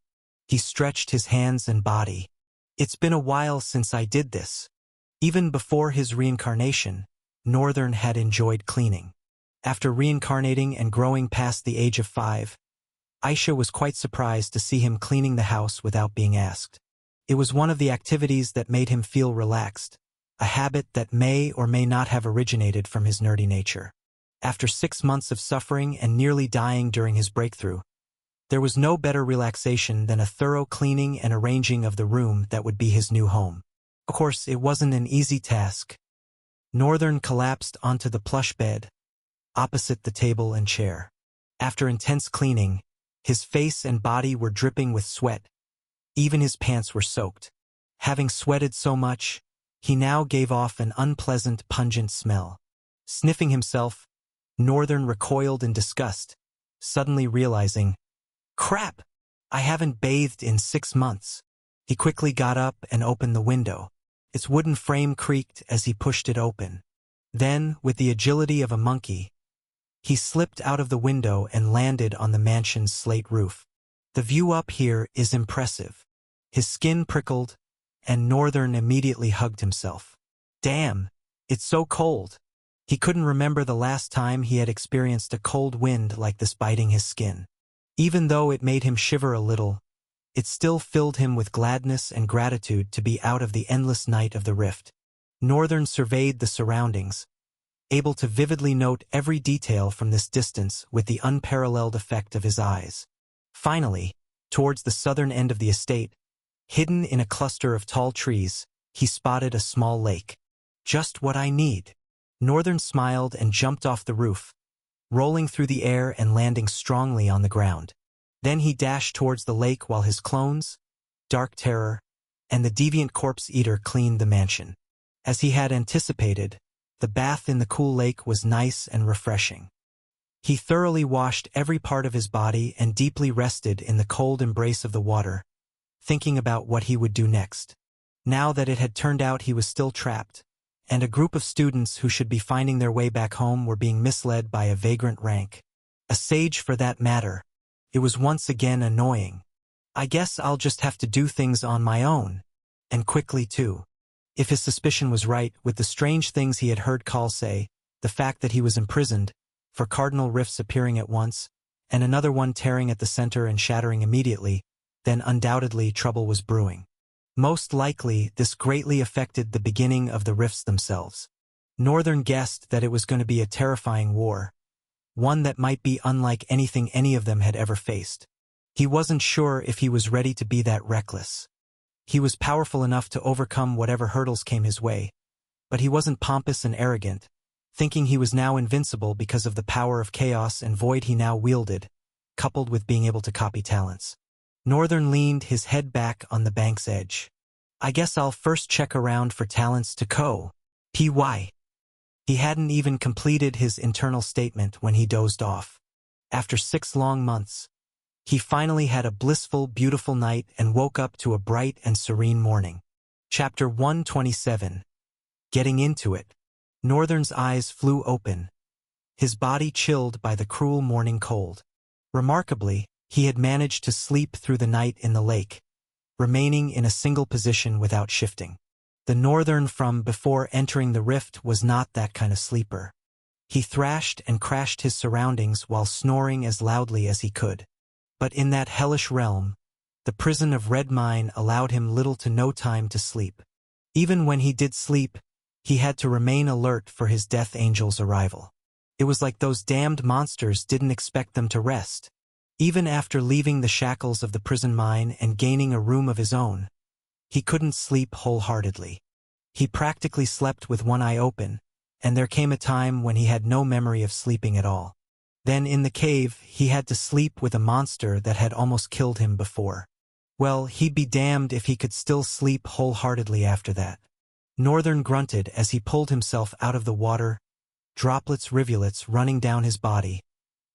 He stretched his hands and body. "It's been a while since I did this." Even before his reincarnation, Northern had enjoyed cleaning. After reincarnating and growing past the age of 5, Aisha was quite surprised to see him cleaning the house without being asked. It was one of the activities that made him feel relaxed, a habit that may or may not have originated from his nerdy nature. After 6 months of suffering and nearly dying during his breakthrough, there was no better relaxation than a thorough cleaning and arranging of the room that would be his new home. Of course, it wasn't an easy task. Northern collapsed onto the plush bed, opposite the table and chair. After intense cleaning, his face and body were dripping with sweat. Even his pants were soaked. Having sweated so much, he now gave off an unpleasant, pungent smell. Sniffing himself, Northern recoiled in disgust, suddenly realizing, "Crap! I haven't bathed in 6 months." He quickly got up and opened the window. Its wooden frame creaked as he pushed it open. Then, with the agility of a monkey, he slipped out of the window and landed on the mansion's slate roof. The view up here is impressive. His skin prickled, and Northern immediately hugged himself. Damn, it's so cold. He couldn't remember the last time he had experienced a cold wind like this biting his skin. Even though it made him shiver a little, it still filled him with gladness and gratitude to be out of the endless night of the rift. Northern surveyed the surroundings, able to vividly note every detail from this distance with the unparalleled effect of his eyes. Finally, towards the southern end of the estate, hidden in a cluster of tall trees, he spotted a small lake. Just what I need. Northern smiled and jumped off the roof, rolling through the air and landing strongly on the ground. Then he dashed towards the lake while his clones, Dark Terror, and the deviant Corpse Eater cleaned the mansion. As he had anticipated, the bath in the cool lake was nice and refreshing. He thoroughly washed every part of his body and deeply rested in the cold embrace of the water, thinking about what he would do next. Now that it had turned out he was still trapped, and a group of students who should be finding their way back home were being misled by a vagrant rank. A sage for that matter. It was once again annoying. I guess I'll just have to do things on my own. And quickly, too. If his suspicion was right, with the strange things he had heard Call say, the fact that he was imprisoned, for cardinal rifts appearing at once, and another one tearing at the center and shattering immediately, then undoubtedly trouble was brewing. Most likely, this greatly affected the beginning of the rifts themselves. Northern guessed that it was going to be a terrifying war, one that might be unlike anything any of them had ever faced. He wasn't sure if he was ready to be that reckless. He was powerful enough to overcome whatever hurdles came his way, but he wasn't pompous and arrogant, thinking he was now invincible because of the power of chaos and void he now wielded, coupled with being able to copy talents. Northern leaned his head back on the bank's edge. I guess I'll first check around for talents to P.Y. He hadn't even completed his internal statement when he dozed off. After 6 long months, he finally had a blissful, beautiful night and woke up to a bright and serene morning. Chapter 127. Getting into it. Northern's eyes flew open, his body chilled by the cruel morning cold. Remarkably, he had managed to sleep through the night in the lake, remaining in a single position without shifting. The Northern from before entering the rift was not that kind of sleeper. He thrashed and crashed his surroundings while snoring as loudly as he could. But in that hellish realm, the prison of Red Mine allowed him little to no time to sleep. Even when he did sleep, he had to remain alert for his death angel's arrival. It was like those damned monsters didn't expect them to rest. Even after leaving the shackles of the prison mine and gaining a room of his own, he couldn't sleep wholeheartedly. He practically slept with one eye open, and there came a time when he had no memory of sleeping at all. Then in the cave, he had to sleep with a monster that had almost killed him before. Well, he'd be damned if he could still sleep wholeheartedly after that. Northern grunted as he pulled himself out of the water, rivulets running down his body,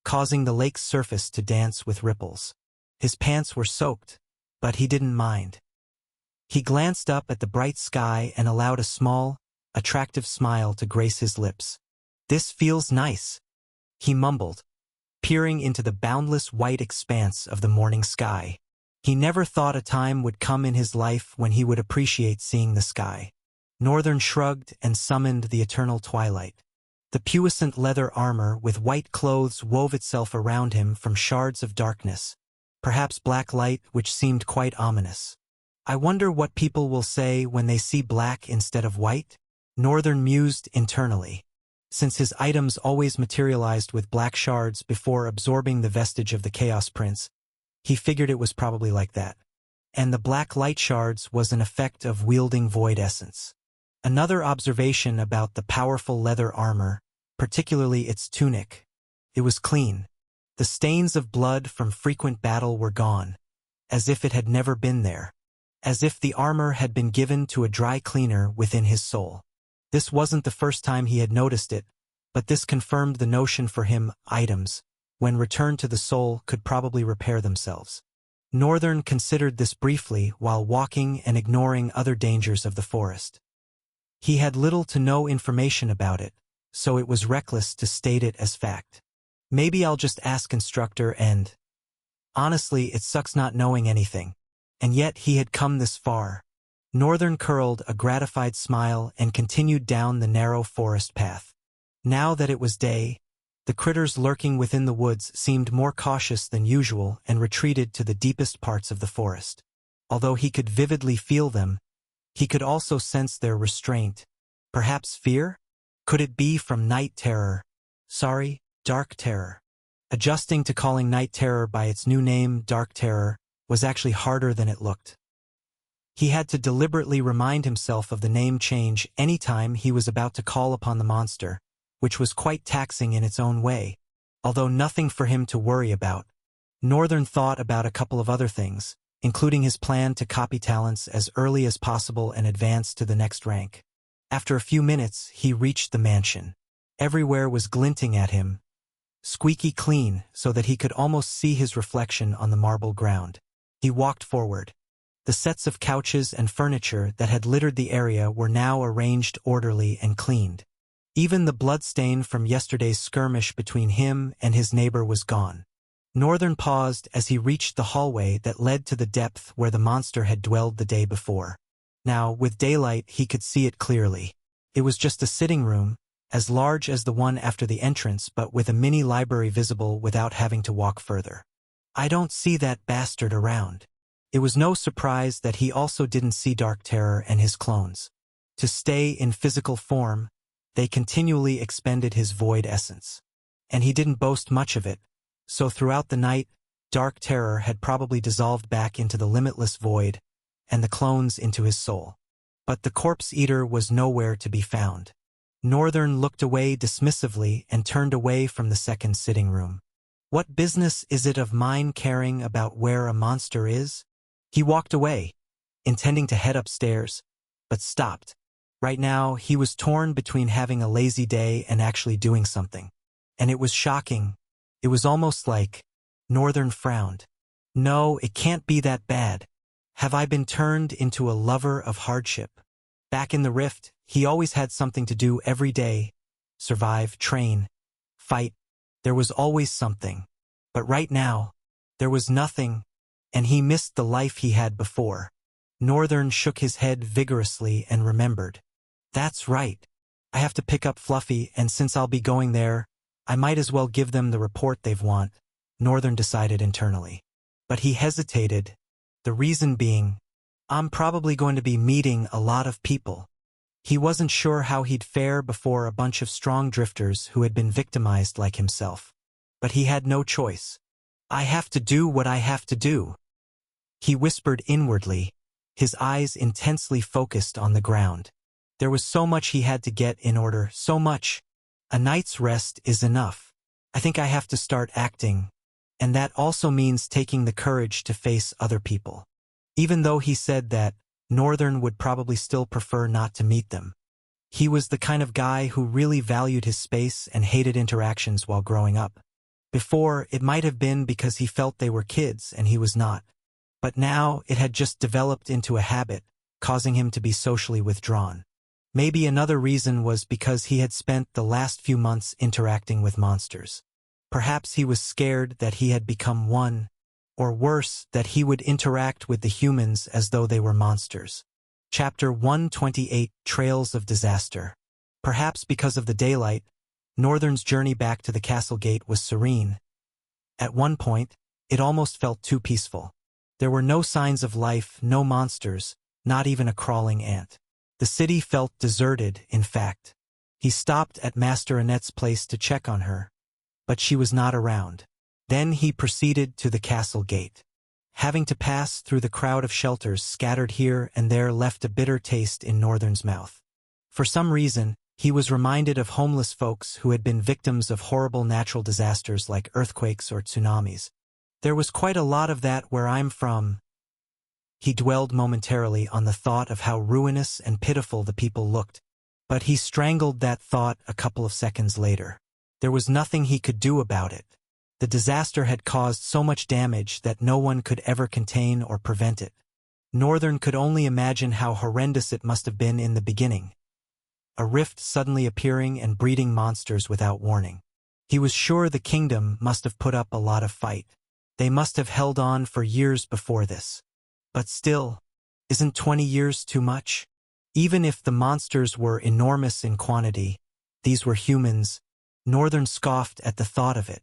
causing the lake's surface to dance with ripples. His pants were soaked, but he didn't mind. He glanced up at the bright sky and allowed a small, attractive smile to grace his lips. "This feels nice," he mumbled, peering into the boundless white expanse of the morning sky. He never thought a time would come in his life when he would appreciate seeing the sky. Northern shrugged and summoned the eternal twilight. The puissant leather armor with white clothes wove itself around him from shards of darkness, perhaps black light which seemed quite ominous. I wonder what people will say when they see black instead of white? Northern mused internally. Since his items always materialized with black shards before absorbing the vestige of the Chaos Prince, he figured it was probably like that. And the black light shards was an effect of wielding void essence. Another observation about the powerful leather armor, particularly its tunic. It was clean. The stains of blood from frequent battle were gone, as if it had never been there. As if the armor had been given to a dry cleaner within his soul. This wasn't the first time he had noticed it, but this confirmed the notion for him: items, when returned to the soul, could probably repair themselves. Northern considered this briefly while walking and ignoring other dangers of the forest. He had little to no information about it, so it was reckless to state it as fact. Maybe I'll just ask instructor and... Honestly, it sucks not knowing anything. And yet he had come this far. Northern curled a gratified smile and continued down the narrow forest path. Now that it was day, the critters lurking within the woods seemed more cautious than usual and retreated to the deepest parts of the forest. Although he could vividly feel them, he could also sense their restraint. Perhaps fear? Could it be from night terror? Dark terror. Adjusting to calling night terror by its new name, dark terror, was actually harder than it looked. He had to deliberately remind himself of the name change any time he was about to call upon the monster, which was quite taxing in its own way, although nothing for him to worry about. Northern thought about a couple of other things, including his plan to copy talents as early as possible and advance to the next rank. After a few minutes, he reached the mansion. Everywhere was glinting at him, squeaky clean so that he could almost see his reflection on the marble ground. He walked forward. The sets of couches and furniture that had littered the area were now arranged orderly and cleaned. Even the bloodstain from yesterday's skirmish between him and his neighbor was gone. Northern paused as he reached the hallway that led to the depth where the monster had dwelled the day before. Now, with daylight, he could see it clearly. It was just a sitting room, as large as the one after the entrance but with a mini library visible without having to walk further. "I don't see that bastard around." It was no surprise that he also didn't see Dark Terror and his clones. To stay in physical form, they continually expended his void essence. And he didn't boast much of it, so throughout the night, Dark Terror had probably dissolved back into the limitless void, and the clones into his soul. But the corpse eater was nowhere to be found. Northern looked away dismissively and turned away from the second sitting room. "What business is it of mine caring about where a monster is?" He walked away, intending to head upstairs, but stopped. Right now, he was torn between having a lazy day and actually doing something. And it was shocking. It was almost like Northern frowned. "No, it can't be that bad. Have I been turned into a lover of hardship?" Back in the Rift, he always had something to do every day. Survive, train, fight. There was always something. But right now, there was nothing, and he missed the life he had before. Northern shook his head vigorously and remembered. "That's right. I have to pick up Fluffy, and since I'll be going there, I might as well give them the report they've want," Northern decided internally. But he hesitated, the reason being, "I'm probably going to be meeting a lot of people." He wasn't sure how he'd fare before a bunch of strong drifters who had been victimized like himself. But he had no choice. "I have to do what I have to do," he whispered inwardly, his eyes intensely focused on the ground. There was so much he had to get in order, so much. A night's rest is enough. I think I have to start acting, and that also means taking the courage to face other people. Even though he said that, Northern would probably still prefer not to meet them. He was the kind of guy who really valued his space and hated interactions while growing up. Before, it might have been because he felt they were kids and he was not. But now, it had just developed into a habit, causing him to be socially withdrawn. Maybe another reason was because he had spent the last few months interacting with monsters. Perhaps he was scared that he had become one, or worse, that he would interact with the humans as though they were monsters. Chapter 128, Trails of Disaster. Perhaps because of the daylight, Northern's journey back to the castle gate was serene. At one point, it almost felt too peaceful. There were no signs of life, no monsters, not even a crawling ant. The city felt deserted, in fact. He stopped at Master Annette's place to check on her, but she was not around. Then he proceeded to the castle gate. Having to pass through the crowd of shelters scattered here and there left a bitter taste in Northern's mouth. For some reason, he was reminded of homeless folks who had been victims of horrible natural disasters like earthquakes or tsunamis. "There was quite a lot of that where I'm from." He dwelled momentarily on the thought of how ruinous and pitiful the people looked, but he strangled that thought a couple of seconds later. There was nothing he could do about it. The disaster had caused so much damage that no one could ever contain or prevent it. Northern could only imagine how horrendous it must have been in the beginning. A rift suddenly appearing and breeding monsters without warning. He was sure the kingdom must have put up a lot of fight. They must have held on for years before this. But still, isn't 20 years too much? Even if the monsters were enormous in quantity, these were humans. Northern scoffed at the thought of it.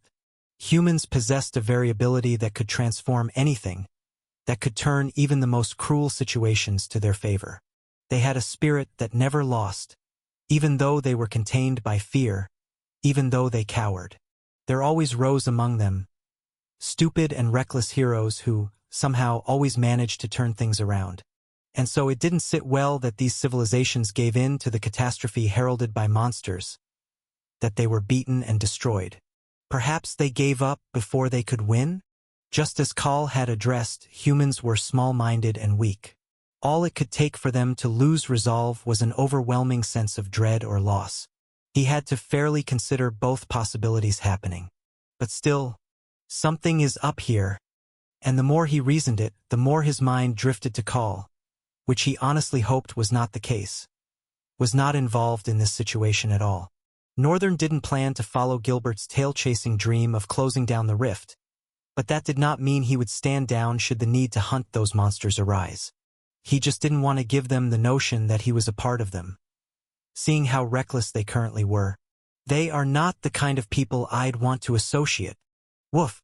Humans possessed a variability that could transform anything, that could turn even the most cruel situations to their favor. They had a spirit that never lost, even though they were contained by fear, even though they cowered. There always rose among them stupid and reckless heroes who, somehow, always managed to turn things around. And so it didn't sit well that these civilizations gave in to the catastrophe heralded by monsters, that they were beaten and destroyed. Perhaps they gave up before they could win? Just as Kahl had addressed, humans were small-minded and weak. All it could take for them to lose resolve was an overwhelming sense of dread or loss. He had to fairly consider both possibilities happening. But still, something is up here. And the more he reasoned it, the more his mind drifted to Kahl, which he honestly hoped was not the case, was not involved in this situation at all. Northern didn't plan to follow Gilbert's tail-chasing dream of closing down the rift. But that did not mean he would stand down should the need to hunt those monsters arise. He just didn't want to give them the notion that he was a part of them. Seeing how reckless they currently were, they are not the kind of people I'd want to associate. Woof!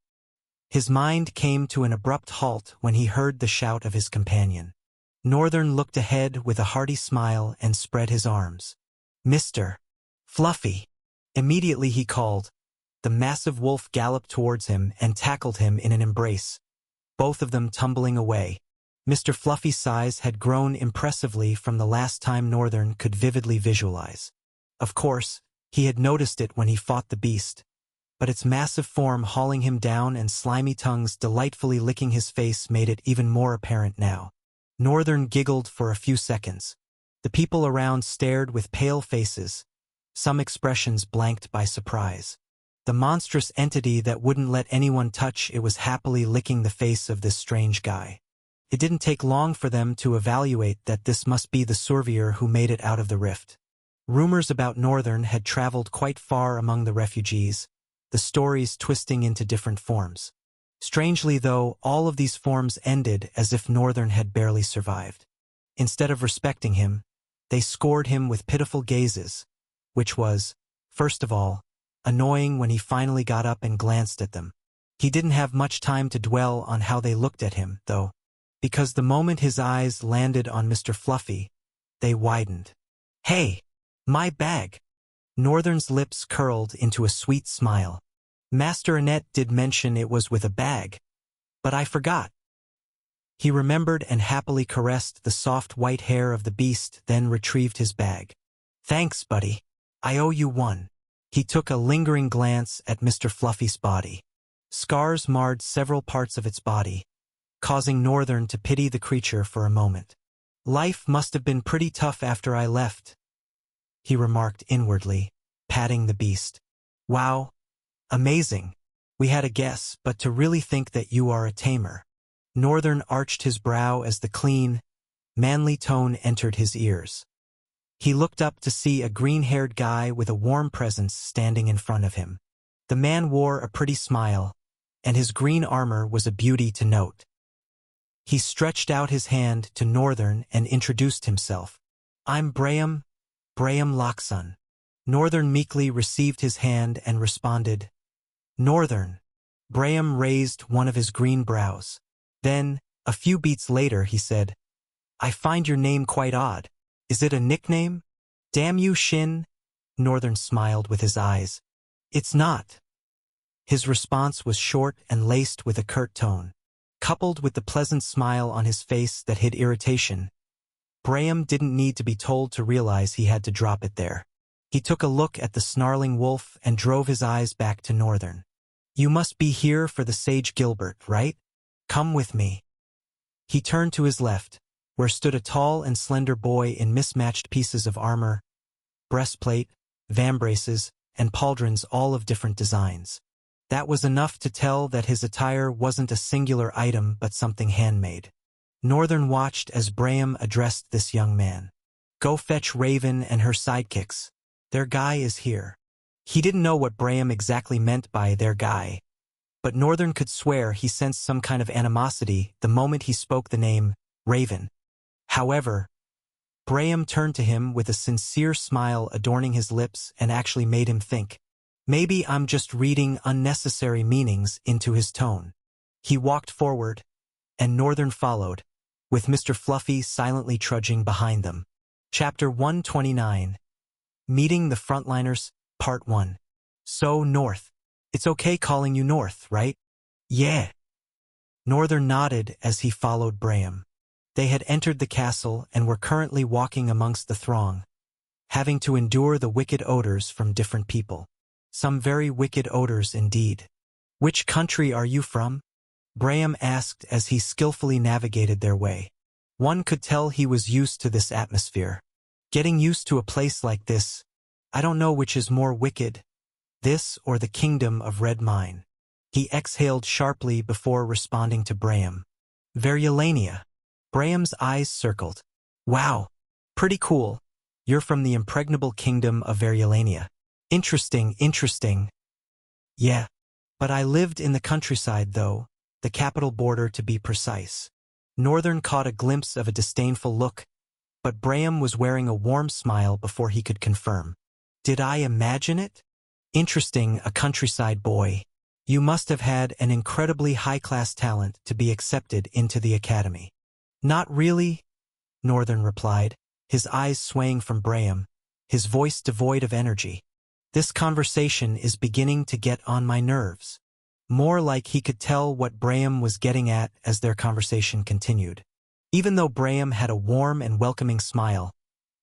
His mind came to an abrupt halt when he heard the shout of his companion. Northern looked ahead with a hearty smile and spread his arms. "Mr. Fluffy!" Immediately he called. The massive wolf galloped towards him and tackled him in an embrace, both of them tumbling away. Mr. Fluffy's size had grown impressively from the last time Northern could vividly visualize. Of course, he had noticed it when he fought the beast, but its massive form hauling him down and slimy tongues delightfully licking his face made it even more apparent now. Northern giggled for a few seconds. The people around stared with pale faces, some expressions blanked by surprise. The monstrous entity that wouldn't let anyone touch it was happily licking the face of this strange guy. It didn't take long for them to evaluate that this must be the surveyor who made it out of the rift. Rumors about Northern had traveled quite far among the refugees, the stories twisting into different forms. Strangely though, all of these forms ended as if Northern had barely survived. Instead of respecting him, they scored him with pitiful gazes, which was, first of all, annoying when he finally got up and glanced at them. He didn't have much time to dwell on how they looked at him, though, because the moment his eyes landed on Mr. Fluffy, they widened. "Hey! My bag!" Northern's lips curled into a sweet smile. "Master Annette did mention it was with a bag, but I forgot." He remembered and happily caressed the soft white hair of the beast, then retrieved his bag. "Thanks, buddy. I owe you one." He took a lingering glance at Mr. Fluffy's body. Scars marred several parts of its body, causing Northern to pity the creature for a moment. "Life must have been pretty tough after I left," he remarked inwardly, patting the beast. "Wow. Amazing. We had a guess, but to really think that you are a tamer." Northern arched his brow as the clean, manly tone entered his ears. He looked up to see a green-haired guy with a warm presence standing in front of him. The man wore a pretty smile, and his green armor was a beauty to note. He stretched out his hand to Northern and introduced himself. "I'm Braham Loxon." Northern meekly received his hand and responded, "Northern." Braham raised one of his green brows. Then, a few beats later, he said, "I find your name quite odd. Is it a nickname?" "Damn you, Shin." Northern smiled with his eyes. "It's not." His response was short and laced with a curt tone. Coupled with the pleasant smile on his face that hid irritation, Braham didn't need to be told to realize he had to drop it there. He took a look at the snarling wolf and drove his eyes back to Northern. "You must be here for the Sage Gilbert, right? Come with me." He turned to his left, where stood a tall and slender boy in mismatched pieces of armor, breastplate, vambraces, and pauldrons all of different designs. That was enough to tell that his attire wasn't a singular item but something handmade. Northern watched as Braham addressed this young man. "Go fetch Raven and her sidekicks. Their guy is here." He didn't know what Braham exactly meant by their guy, but Northern could swear he sensed some kind of animosity the moment he spoke the name Raven. However, Braham turned to him with a sincere smile adorning his lips and actually made him think. Maybe I'm just reading unnecessary meanings into his tone. He walked forward, and Northern followed, with Mr. Fluffy silently trudging behind them. Chapter 129. Meeting the Frontliners, Part 1. "So, North. It's okay calling you North, right?" "Yeah." Northern nodded as he followed Braham. They had entered the castle and were currently walking amongst the throng, having to endure the wicked odors from different people. Some very wicked odors indeed. "Which country are you from?" Braham asked as he skillfully navigated their way. One could tell he was used to this atmosphere. Getting used to a place like this, I don't know which is more wicked, this or the kingdom of Red Mine. He exhaled sharply before responding to Braham. "Verulania." Braham's eyes circled. "Wow. Pretty cool. You're from the impregnable kingdom of Verulania. Interesting. Yeah." But I lived in the countryside, though, the capital border to be precise. Northern caught a glimpse of a disdainful look, but Braham was wearing a warm smile before he could confirm. Did I imagine it? Interesting, a countryside boy. You must have had an incredibly high-class talent to be accepted into the academy. Not really, Northern replied, his eyes swaying from Braham, his voice devoid of energy. This conversation is beginning to get on my nerves. More like he could tell what Braham was getting at as their conversation continued. Even though Braham had a warm and welcoming smile,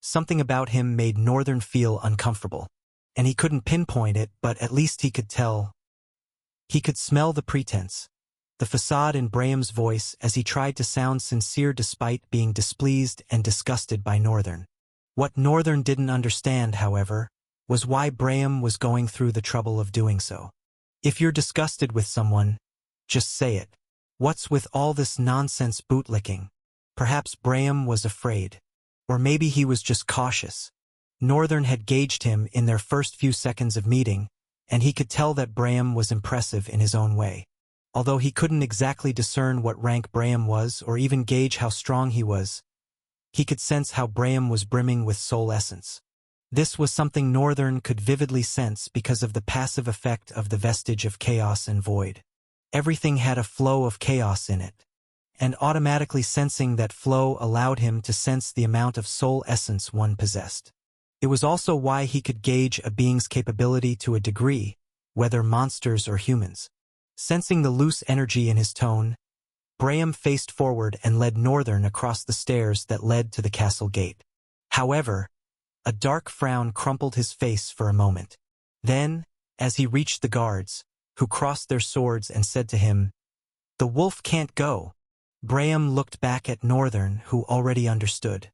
something about him made Northern feel uncomfortable. And he couldn't pinpoint it, but at least he could tell. He could smell the pretense, the facade in Braham's voice as he tried to sound sincere despite being displeased and disgusted by Northern. What Northern didn't understand, however, was why Braham was going through the trouble of doing so. If you're disgusted with someone, just say it. What's with all this nonsense bootlicking? Perhaps Braham was afraid. Or maybe he was just cautious. Northern had gauged him in their first few seconds of meeting, and he could tell that Braham was impressive in his own way. Although he couldn't exactly discern what rank Braham was or even gauge how strong he was, he could sense how Braham was brimming with soul essence. This was something Northern could vividly sense because of the passive effect of the vestige of chaos and void. Everything had a flow of chaos in it, and automatically sensing that flow allowed him to sense the amount of soul essence one possessed. It was also why he could gauge a being's capability to a degree, whether monsters or humans. Sensing the loose energy in his tone, Braham faced forward and led Northern across the stairs that led to the castle gate. However, a dark frown crumpled his face for a moment. Then, as he reached the guards, who crossed their swords and said to him, "The wolf can't go," Braham looked back at Northern, who already understood.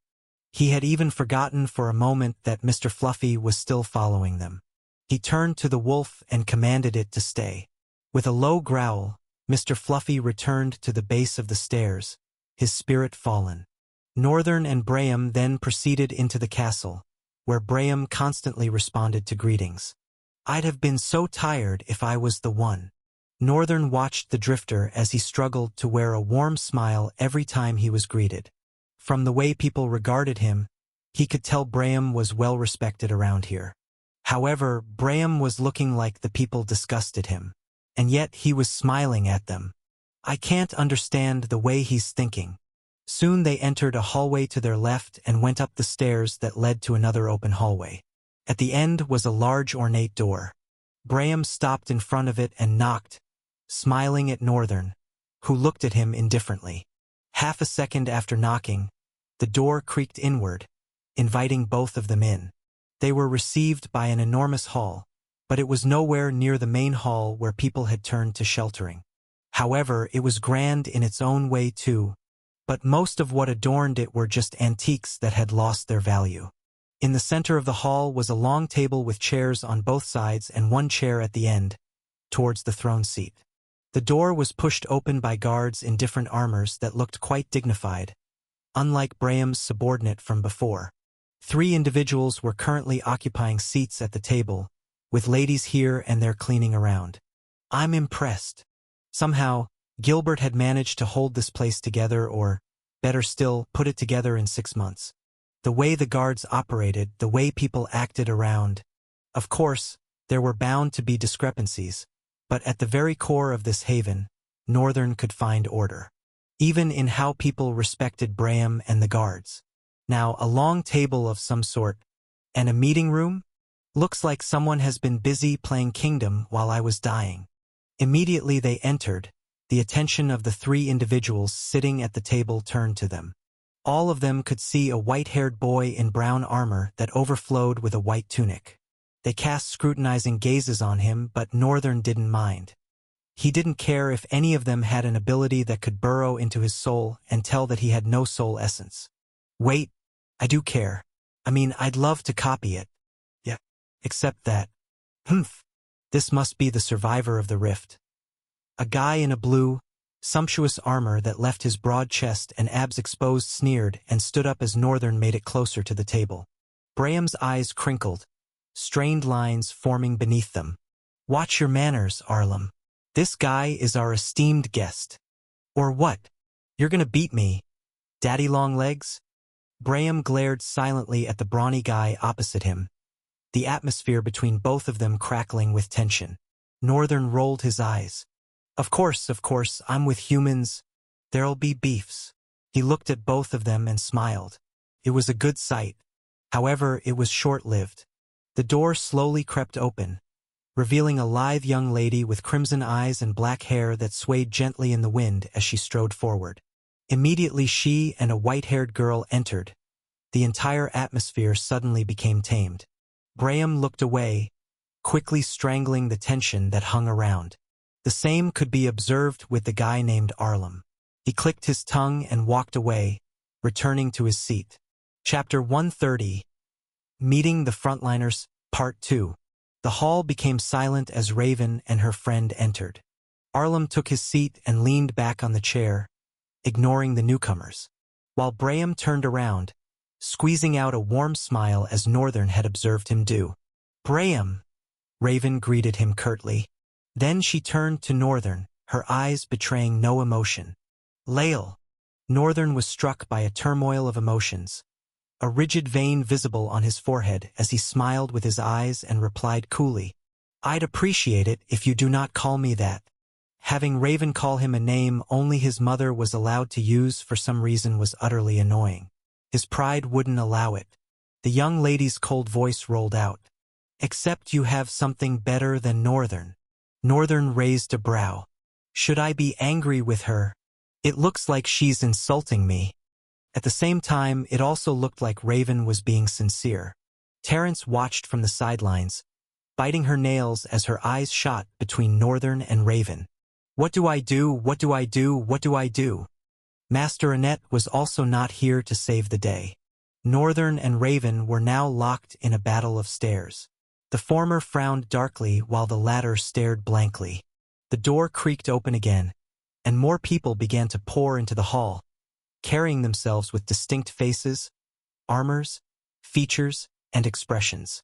He had even forgotten for a moment that Mr. Fluffy was still following them. He turned to the wolf and commanded it to stay. With a low growl, Mr. Fluffy returned to the base of the stairs, his spirit fallen. Northern and Braham then proceeded into the castle, where Braham constantly responded to greetings. "I'd have been so tired if I was the one." Northern watched the drifter as he struggled to wear a warm smile every time he was greeted. From the way people regarded him, he could tell Braham was well respected around here. However, Braham was looking like the people disgusted him, and yet he was smiling at them. "I can't understand the way he's thinking." Soon they entered a hallway to their left and went up the stairs that led to another open hallway. At the end was a large ornate door. Braham stopped in front of it and knocked, smiling at Northern, who looked at him indifferently. Half a second after knocking, the door creaked inward, inviting both of them in. They were received by an enormous hall, but it was nowhere near the main hall where people had turned to sheltering. However, it was grand in its own way too, but most of what adorned it were just antiques that had lost their value. In the center of the hall was a long table with chairs on both sides and one chair at the end, towards the throne seat. The door was pushed open by guards in different armors that looked quite dignified, unlike Braham's subordinate from before. 3 individuals were currently occupying seats at the table, with ladies here and there cleaning around. I'm impressed. Somehow, Gilbert had managed to hold this place together or, better still, put it together in 6 months. The way the guards operated, the way people acted around. Of course, there were bound to be discrepancies, but at the very core of this haven, Northern could find order. Even in how people respected Braham and the guards. Now, a long table of some sort, and a meeting room? Looks like someone has been busy playing Kingdom while I was dying. Immediately they entered, the attention of the 3 individuals sitting at the table turned to them. All of them could see a white-haired boy in brown armor that overflowed with a white tunic. They cast scrutinizing gazes on him, but Northern didn't mind. He didn't care if any of them had an ability that could burrow into his soul and tell that he had no soul essence. Wait, I do care. I mean, I'd love to copy it. Yeah, except that. This must be the survivor of the rift. A guy in a blue, sumptuous armor that left his broad chest and abs exposed sneered and stood up as Northern made it closer to the table. Braham's eyes crinkled, strained lines forming beneath them. Watch your manners, Arlam. This guy is our esteemed guest. Or what? You're gonna beat me, Daddy Longlegs? Braham glared silently at the brawny guy opposite him, the atmosphere between both of them crackling with tension. Northern rolled his eyes. Of course, I'm with humans. There'll be beefs. He looked at both of them and smiled. It was a good sight. However, it was short-lived. The door slowly crept open, revealing a lithe young lady with crimson eyes and black hair that swayed gently in the wind as she strode forward. Immediately she and a white-haired girl entered. The entire atmosphere suddenly became tamed. Braham looked away, quickly strangling the tension that hung around. The same could be observed with the guy named Arlem. He clicked his tongue and walked away, returning to his seat. Chapter 130. Meeting the Frontliners, Part 2. The hall became silent as Raven and her friend entered. Arlem took his seat and leaned back on the chair, ignoring the newcomers, while Braham turned around, squeezing out a warm smile as Northern had observed him do. "Braham," Raven greeted him curtly. Then she turned to Northern, her eyes betraying no emotion. "Lael." Northern was struck by a turmoil of emotions, a rigid vein visible on his forehead as he smiled with his eyes and replied coolly, "I'd appreciate it if you do not call me that." Having Raven call him a name only his mother was allowed to use for some reason was utterly annoying. His pride wouldn't allow it. The young lady's cold voice rolled out. "Except you have something better than Northern." Northern raised a brow. "Should I be angry with her? It looks like she's insulting me." At the same time, it also looked like Raven was being sincere. Terence watched from the sidelines, biting her nails as her eyes shot between Northern and Raven. "What do I do? What do I do? What do I do?" Master Annette was also not here to save the day. Northern and Raven were now locked in a battle of stares. The former frowned darkly while the latter stared blankly. The door creaked open again, and more people began to pour into the hall, carrying themselves with distinct faces, armors, features, and expressions,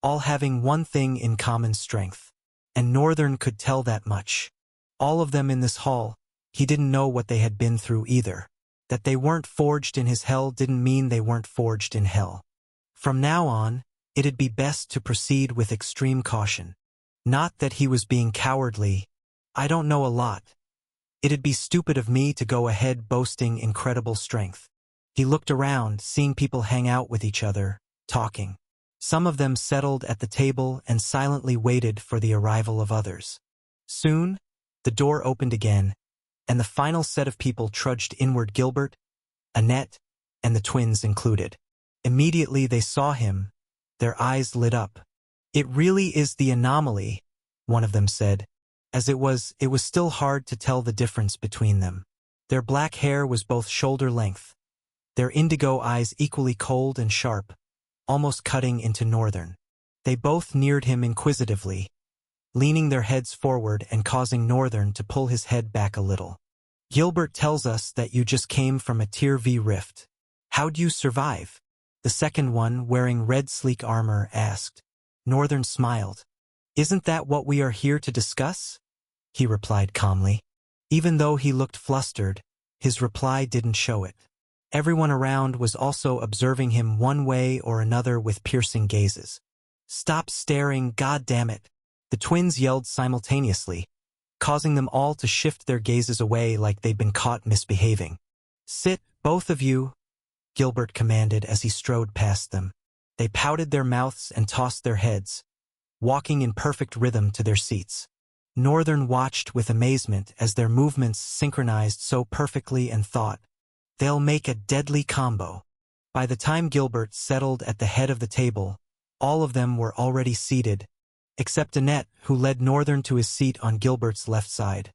all having one thing in common: strength. And Northern could tell that much. All of them in this hall, he didn't know what they had been through either. That they weren't forged in his hell didn't mean they weren't forged in hell. From now on, it'd be best to proceed with extreme caution. Not that he was being cowardly. "I don't know a lot. It'd be stupid of me to go ahead boasting incredible strength." He looked around, seeing people hang out with each other, talking. Some of them settled at the table and silently waited for the arrival of others. Soon, the door opened again, and the final set of people trudged inward, Gilbert, Annette, and the twins included. Immediately they saw him. Their eyes lit up. "It really is the anomaly," one of them said, as it was still hard to tell the difference between them. Their black hair was both shoulder length, their indigo eyes equally cold and sharp, almost cutting into Northern. They both neared him inquisitively, leaning their heads forward and causing Northern to pull his head back a little. "Gilbert tells us that you just came from a Tier V rift. How'd you survive?" The second one, wearing red sleek armor, asked. Northern smiled. "Isn't that what we are here to discuss?" he replied calmly. Even though he looked flustered, his reply didn't show it. Everyone around was also observing him one way or another with piercing gazes. "Stop staring, goddammit!" The twins yelled simultaneously, causing them all to shift their gazes away like they'd been caught misbehaving. "Sit, both of you," Gilbert commanded as he strode past them. They pouted their mouths and tossed their heads, walking in perfect rhythm to their seats. Northern watched with amazement as their movements synchronized so perfectly and thought, "They'll make a deadly combo." By the time Gilbert settled at the head of the table, all of them were already seated, except Annette, who led Northern to his seat on Gilbert's left side,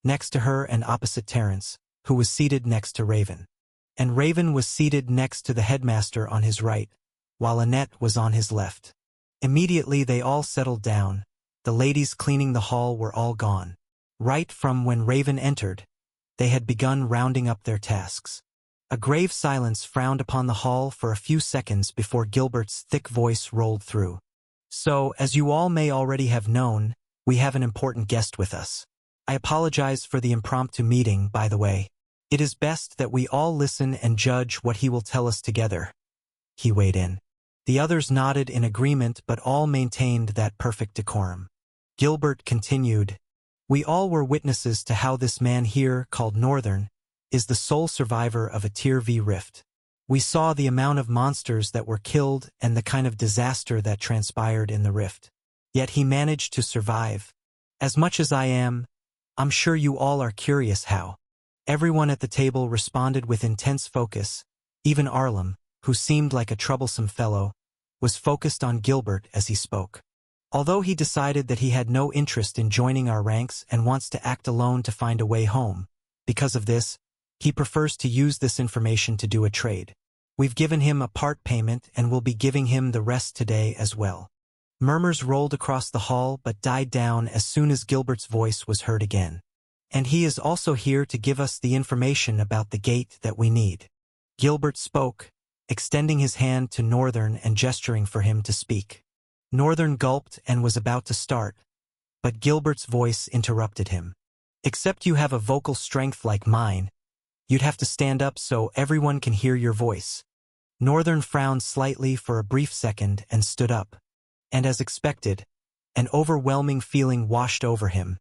next to her and opposite Terence, who was seated next to Raven. And Raven was seated next to the headmaster on his right, while Annette was on his left. Immediately they all settled down. The ladies cleaning the hall were all gone. Right from when Raven entered, they had begun rounding up their tasks. A grave silence frowned upon the hall for a few seconds before Gilbert's thick voice rolled through. "So, as you all may already have known, we have an important guest with us." I apologize for the impromptu meeting, by the way. It is best that we all listen and judge what he will tell us together. He weighed in. The others nodded in agreement, but all maintained that perfect decorum. Gilbert continued, "We all were witnesses to how this man here, called Northern, is the sole survivor of a Tier V rift. We saw the amount of monsters that were killed and the kind of disaster that transpired in the rift. Yet he managed to survive. As much as I'm sure you all are curious how." Everyone at the table responded with intense focus. Even Arlam, who seemed like a troublesome fellow, was focused on Gilbert as he spoke. Although he decided that he had no interest in joining our ranks and wants to act alone to find a way home, because of this, he prefers to use this information to do a trade. We've given him a part payment and will be giving him the rest today as well. Murmurs rolled across the hall but died down as soon as Gilbert's voice was heard again. "And he is also here to give us the information about the gate that we need." Gilbert spoke, extending his hand to Northern and gesturing for him to speak. Northern gulped and was about to start, but Gilbert's voice interrupted him. "Except you have a vocal strength like mine, you'd have to stand up so everyone can hear your voice." Northern frowned slightly for a brief second and stood up. And as expected, an overwhelming feeling washed over him,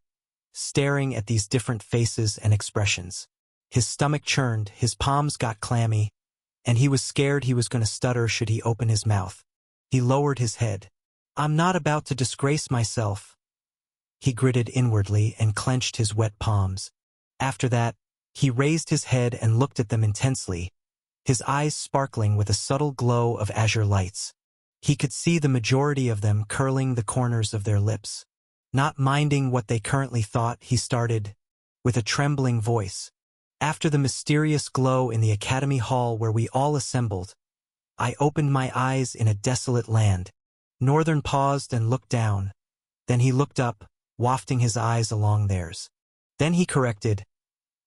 staring at these different faces and expressions. His stomach churned, his palms got clammy, and he was scared he was going to stutter should he open his mouth. He lowered his head. "I'm not about to disgrace myself," he gritted inwardly and clenched his wet palms. After that, he raised his head and looked at them intensely, his eyes sparkling with a subtle glow of azure lights. He could see the majority of them curling the corners of their lips. Not minding what they currently thought, he started, with a trembling voice. "After the mysterious glow in the Academy Hall where we all assembled, I opened my eyes in a desolate land." Northern paused and looked down. Then he looked up, wafting his eyes along theirs. Then he corrected,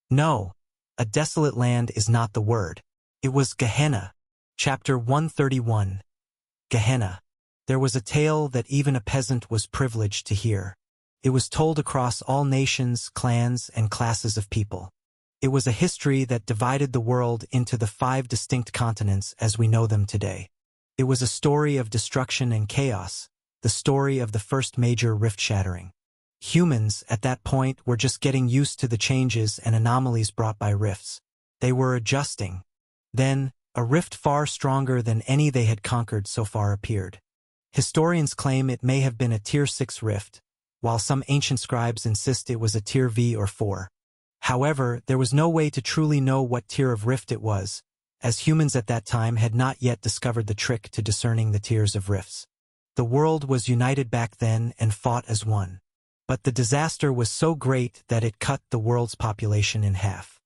"No, a desolate land is not the word. It was Gehenna." Chapter 131. Gehenna. There was a tale that even a peasant was privileged to hear. It was told across all nations, clans, and classes of people. It was a history that divided the world into the 5 distinct continents as we know them today. It was a story of destruction and chaos, the story of the first major rift shattering. Humans, at that point, were just getting used to the changes and anomalies brought by rifts. They were adjusting. Then, a rift far stronger than any they had conquered so far appeared. Historians claim it may have been a Tier 6 rift, while some ancient scribes insist it was a Tier V or 4. However, there was no way to truly know what tier of rift it was, as humans at that time had not yet discovered the trick to discerning the tiers of rifts. The world was united back then and fought as one. But the disaster was so great that it cut the world's population in half.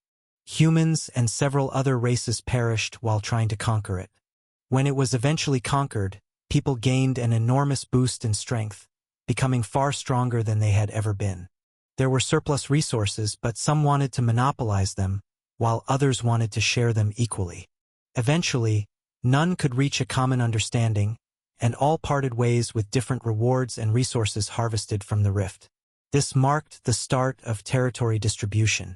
Humans and several other races perished while trying to conquer it. When it was eventually conquered, people gained an enormous boost in strength, becoming far stronger than they had ever been. There were surplus resources, but some wanted to monopolize them, while others wanted to share them equally. Eventually, none could reach a common understanding, and all parted ways with different rewards and resources harvested from the rift. This marked the start of territory distribution.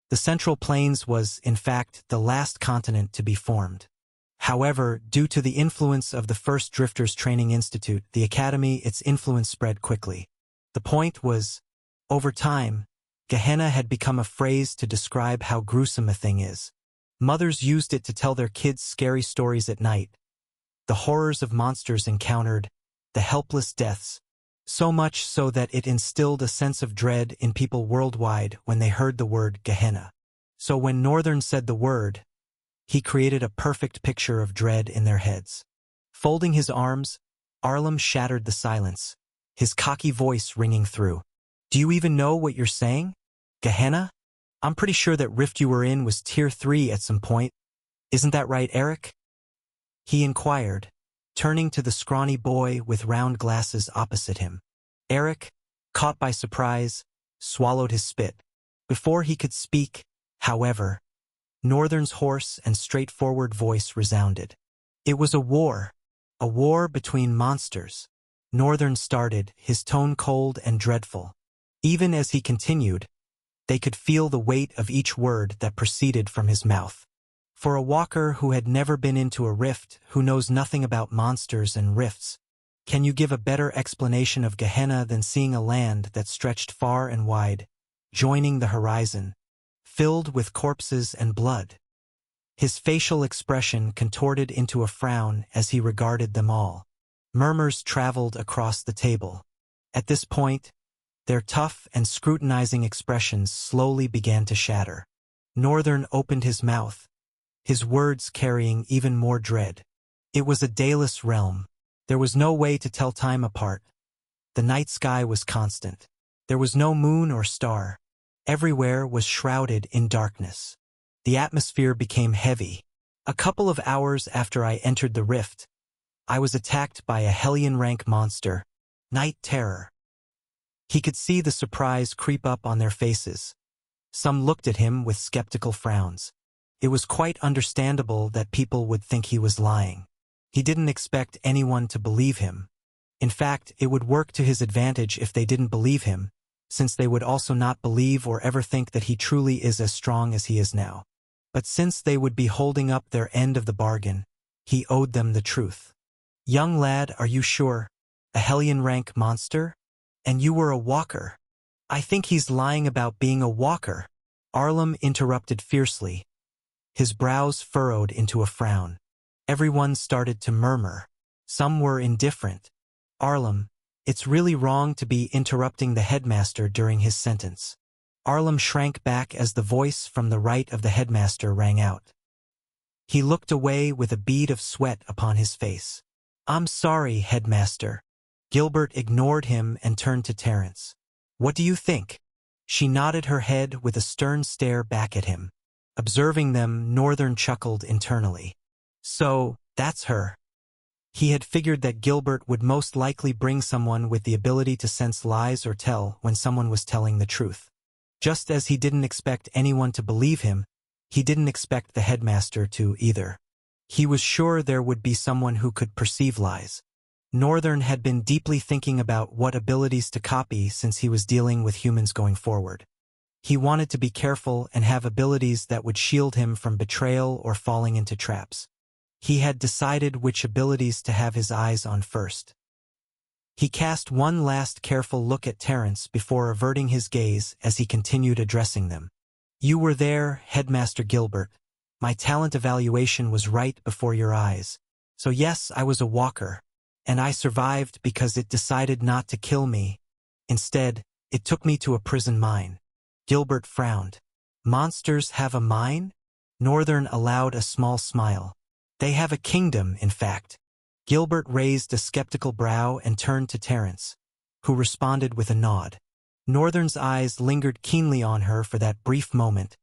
The Central Plains was, in fact, the last continent to be formed. However, due to the influence of the first Drifters Training Institute, the Academy, its influence spread quickly. The point was, over time, Gehenna had become a phrase to describe how gruesome a thing is. Mothers used it to tell their kids scary stories at night. The horrors of monsters encountered, the helpless deaths, so much so that it instilled a sense of dread in people worldwide when they heard the word Gehenna. So when Northern said the word, he created a perfect picture of dread in their heads. Folding his arms, Arlam shattered the silence, his cocky voice ringing through. "Do you even know what you're saying? Gehenna? I'm pretty sure that rift you were in was Tier 3 at some point. Isn't that right, Eric?" he inquired, turning to the scrawny boy with round glasses opposite him. Eric, caught by surprise, swallowed his spit. Before he could speak, however, Northern's hoarse and straightforward voice resounded. "It was a war between monsters." Northern started, his tone cold and dreadful. Even as he continued, They could feel the weight of each word that proceeded from his mouth. For a walker who had never been into a rift, who knows nothing about monsters and rifts, can you give a better explanation of Gehenna than seeing a land that stretched far and wide, joining the horizon, filled with corpses and blood? His facial expression contorted into a frown as he regarded them all. Murmurs traveled across the table. At this point, their tough and scrutinizing expressions slowly began to shatter. Northern opened his mouth, his words carrying even more dread. It was a dayless realm. There was no way to tell time apart. The night sky was constant. There was no moon or star. Everywhere was shrouded in darkness. The atmosphere became heavy. A couple of hours after I entered the rift, I was attacked by a Hellion-rank monster, Night Terror. He could see the surprise creep up on their faces. Some looked at him with skeptical frowns. It was quite understandable that people would think he was lying. He didn't expect anyone to believe him. In fact, it would work to his advantage if they didn't believe him, since they would also not believe or ever think that he truly is as strong as he is now. But since they would be holding up their end of the bargain, he owed them the truth. "Young lad, are you sure? A Hellion-rank monster? And you were a walker?" "I think he's lying about being a walker," Arlem interrupted fiercely. His brows furrowed into a frown. Everyone started to murmur. Some were indifferent. "Arlem, it's really wrong to be interrupting the headmaster during his sentence." Arlem shrank back as the voice from the right of the headmaster rang out. He looked away with a bead of sweat upon his face. "I'm sorry, headmaster." Gilbert ignored him and turned to Terence. "What do you think?" She nodded her head with a stern stare back at him. Observing them, Northern chuckled internally. "So, that's her." He had figured that Gilbert would most likely bring someone with the ability to sense lies or tell when someone was telling the truth. Just as he didn't expect anyone to believe him, he didn't expect the headmaster to either. He was sure there would be someone who could perceive lies. Northern had been deeply thinking about what abilities to copy since he was dealing with humans going forward. He wanted to be careful and have abilities that would shield him from betrayal or falling into traps. He had decided which abilities to have his eyes on first. He cast one last careful look at Terence before averting his gaze as he continued addressing them. "You were there, Headmaster Gilbert. My talent evaluation was right before your eyes. So yes, I was a walker. And I survived because it decided not to kill me. Instead, it took me to a prison mine." Gilbert frowned. "Monsters have a mine?" Northern allowed a small smile. "They have a kingdom, in fact." Gilbert raised a skeptical brow and turned to Terence, who responded with a nod. Northern's eyes lingered keenly on her for that brief moment,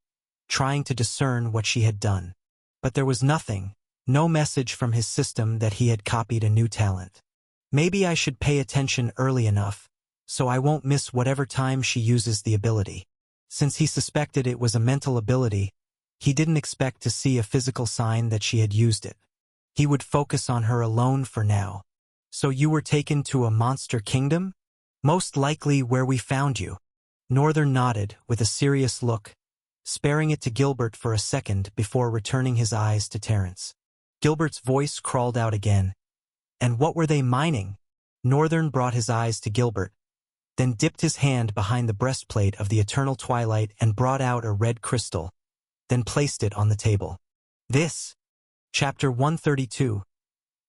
trying to discern what she had done. But there was nothing, no message from his system that he had copied a new talent. "Maybe I should pay attention early enough, so I won't miss whatever time she uses the ability." Since he suspected it was a mental ability, he didn't expect to see a physical sign that she had used it. He would focus on her alone for now. "So you were taken to a monster kingdom?" "Most likely where we found you." Northern nodded with a serious look, sparing it to Gilbert for a second before returning his eyes to Terence. Gilbert's voice crawled out again. "And what were they mining?" Northern brought his eyes to Gilbert, then dipped his hand behind the breastplate of the Eternal Twilight and brought out a red crystal, then placed it on the table. "This." Chapter 132.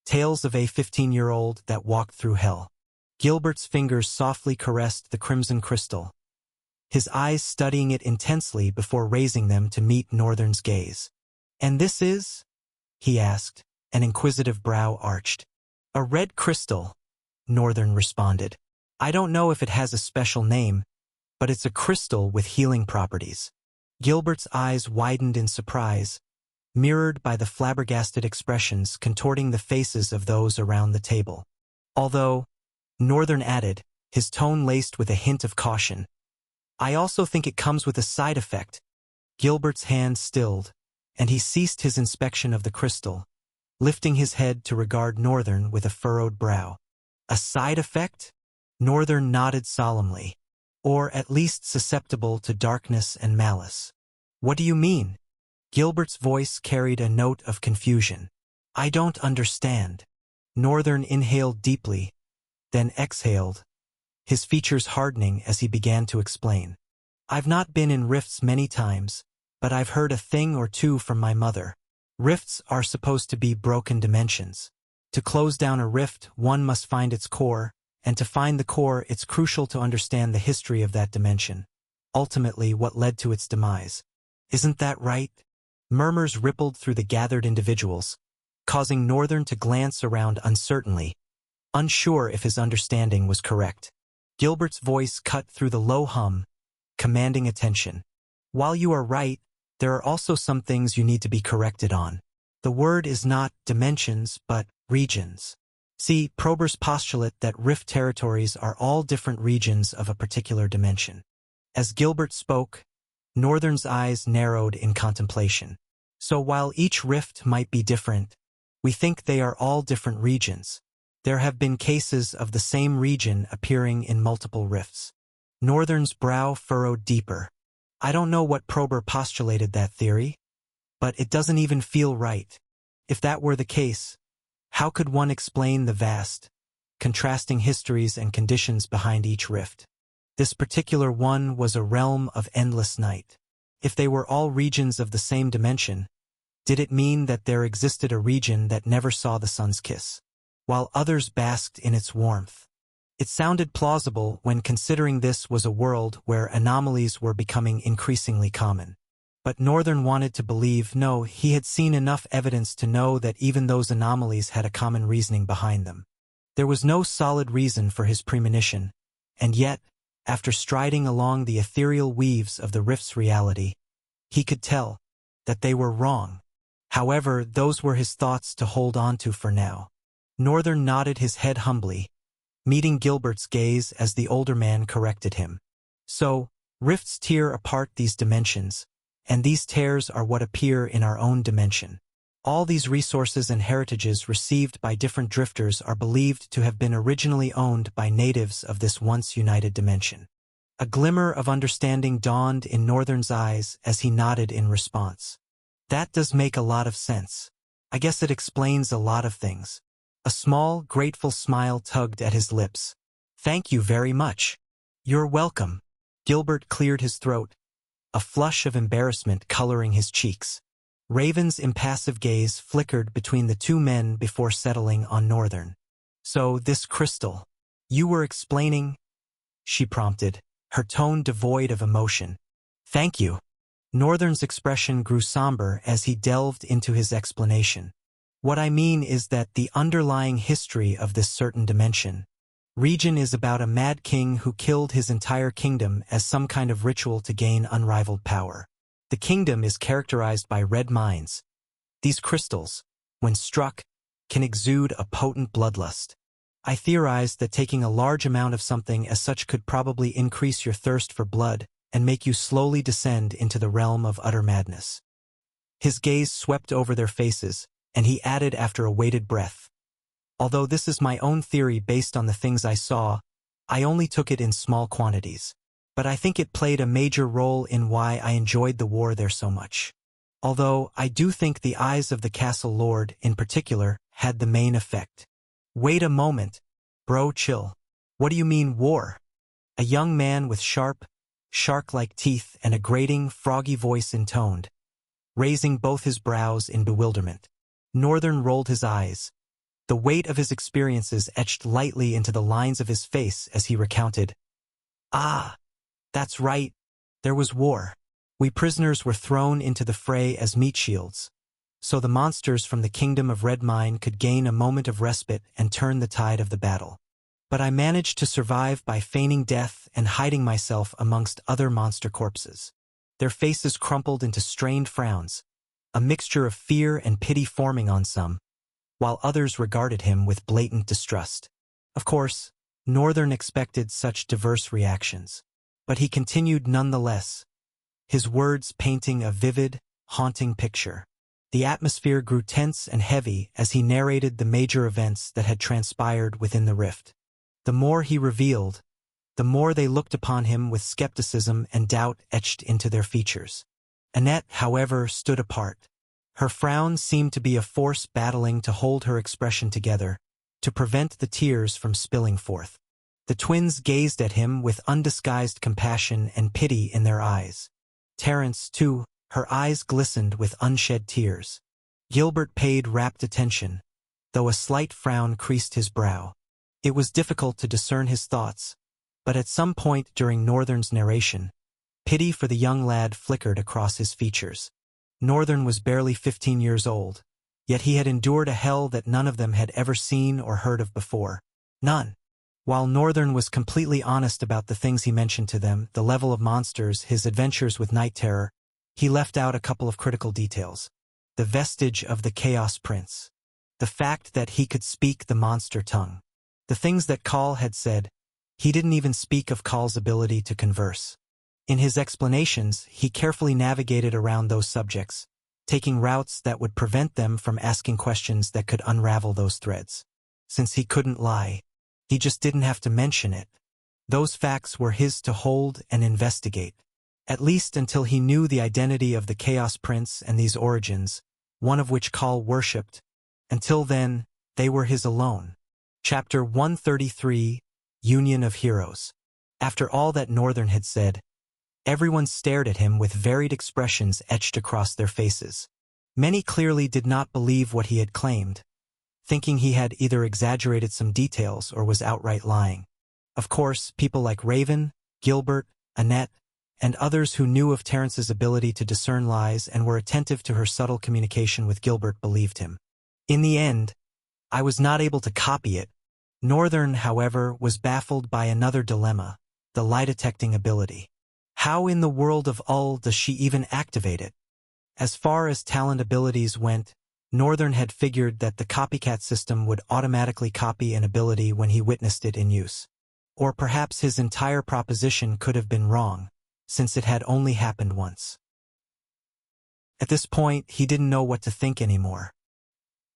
Tales of a 15-year-old that walked through hell. Gilbert's fingers softly caressed the crimson crystal, his eyes studying it intensely before raising them to meet Northern's gaze. "And this is?" he asked, an inquisitive brow arched. "A red crystal," Northern responded. "I don't know if it has a special name, but it's a crystal with healing properties." Gilbert's eyes widened in surprise, mirrored by the flabbergasted expressions contorting the faces of those around the table. "Although," Northern added, his tone laced with a hint of caution, "I also think it comes with a side effect." Gilbert's hand stilled, and he ceased his inspection of the crystal, lifting his head to regard Northern with a furrowed brow. "A side effect?" Northern nodded solemnly. or at least susceptible to darkness and malice. What do you mean? Gilbert's voice carried a note of confusion. I don't understand. Northern inhaled deeply, then exhaled, his features hardening as he began to explain. I've not been in rifts many times, but I've heard a thing or two from my mother. Rifts are supposed to be broken dimensions. To close down a rift, one must find its core, and to find the core, it's crucial to understand the history of that dimension. Ultimately, what led to its demise. Isn't that right? Murmurs rippled through the gathered individuals, causing Northern to glance around uncertainly, unsure if his understanding was correct. Gilbert's voice cut through the low hum, commanding attention. While you are right, there are also some things you need to be corrected on. The word is not dimensions, but regions. See, Prober's postulate that rift territories are all different regions of a particular dimension. As Gilbert spoke, Northern's eyes narrowed in contemplation. So while each rift might be different, we think they are all different regions. There have been cases of the same region appearing in multiple rifts. Northern's brow furrowed deeper. I don't know what Prober postulated that theory, but it doesn't even feel right. If that were the case, how could one explain the vast, contrasting histories and conditions behind each rift? This particular one was a realm of endless night. If they were all regions of the same dimension, did it mean that there existed a region that never saw the sun's kiss, while others basked in its warmth? It sounded plausible when considering this was a world where anomalies were becoming increasingly common. But Northern wanted to believe no, he had seen enough evidence to know that even those anomalies had a common reasoning behind them. There was no solid reason for his premonition, and yet, after striding along the ethereal weaves of the rift's reality, he could tell that they were wrong. However, those were his thoughts to hold on to for now. Northern nodded his head humbly, meeting Gilbert's gaze as the older man corrected him. So, rifts tear apart these dimensions, and these tears are what appear in our own dimension. All these resources and heritages received by different drifters are believed to have been originally owned by natives of this once united dimension. A glimmer of understanding dawned in Northern's eyes as he nodded in response. That does make a lot of sense. I guess it explains a lot of things. A small, grateful smile tugged at his lips. Thank you very much. You're welcome. Gilbert cleared his throat, a flush of embarrassment coloring his cheeks. Raven's impassive gaze flickered between the two men before settling on Northern. So, this crystal. You were explaining? She prompted, her tone devoid of emotion. Thank you. Northern's expression grew somber as he delved into his explanation. What I mean is that the underlying history of this certain dimension region is about a mad king who killed his entire kingdom as some kind of ritual to gain unrivaled power. The kingdom is characterized by red mines. These crystals, when struck, can exude a potent bloodlust. I theorized that taking a large amount of something as such could probably increase your thirst for blood and make you slowly descend into the realm of utter madness. His gaze swept over their faces, and he added after a weighted breath. Although this is my own theory based on the things I saw, I only took it in small quantities. But I think it played a major role in why I enjoyed the war there so much. Although I do think the eyes of the castle lord, in particular, had the main effect. Wait a moment, bro, chill. What do you mean war? A young man with sharp, shark-like teeth and a grating, froggy voice intoned, raising both his brows in bewilderment. Northern rolled his eyes. The weight of his experiences etched lightly into the lines of his face as he recounted. Ah, that's right. There was war. We prisoners were thrown into the fray as meat shields, so the monsters from the kingdom of Redmine could gain a moment of respite and turn the tide of the battle. But I managed to survive by feigning death and hiding myself amongst other monster corpses. Their faces crumpled into strained frowns, a mixture of fear and pity forming on some, while others regarded him with blatant distrust. Of course, Northern expected such diverse reactions, but he continued nonetheless, his words painting a vivid, haunting picture. The atmosphere grew tense and heavy as he narrated the major events that had transpired within the rift. The more he revealed, the more they looked upon him with skepticism and doubt etched into their features. Annette, however, stood apart. Her frown seemed to be a force battling to hold her expression together, to prevent the tears from spilling forth. The twins gazed at him with undisguised compassion and pity in their eyes. Terence, too, her eyes glistened with unshed tears. Gilbert paid rapt attention, though a slight frown creased his brow. It was difficult to discern his thoughts, but at some point during Northern's narration, pity for the young lad flickered across his features. Northern was barely 15 years old, yet he had endured a hell that none of them had ever seen or heard of before. None. While Northern was completely honest about the things he mentioned to them, the level of monsters, his adventures with Night Terror, he left out a couple of critical details. The vestige of the Chaos Prince. The fact that he could speak the monster tongue. The things that Kahl had said. He didn't even speak of Kahl's ability to converse. In his explanations, he carefully navigated around those subjects, taking routes that would prevent them from asking questions that could unravel those threads. Since he couldn't lie, he just didn't have to mention it. Those facts were his to hold and investigate, at least until he knew the identity of the Chaos Prince and these origins, one of which Kahl worshipped. Until then, they were his alone. Chapter 133, Union of Heroes. After all that Northern had said, everyone stared at him with varied expressions etched across their faces. Many clearly did not believe what he had claimed, thinking he had either exaggerated some details or was outright lying. Of course, people like Raven, Gilbert, Annette, and others who knew of Terence's ability to discern lies and were attentive to her subtle communication with Gilbert believed him. In the end, I was not able to copy it. Northern, however, was baffled by another dilemma, the lie-detecting ability. How in the world of Ull does she even activate it? As far as talent abilities went, Northern had figured that the copycat system would automatically copy an ability when he witnessed it in use. Or perhaps his entire proposition could have been wrong, since it had only happened once. At this point, he didn't know what to think anymore.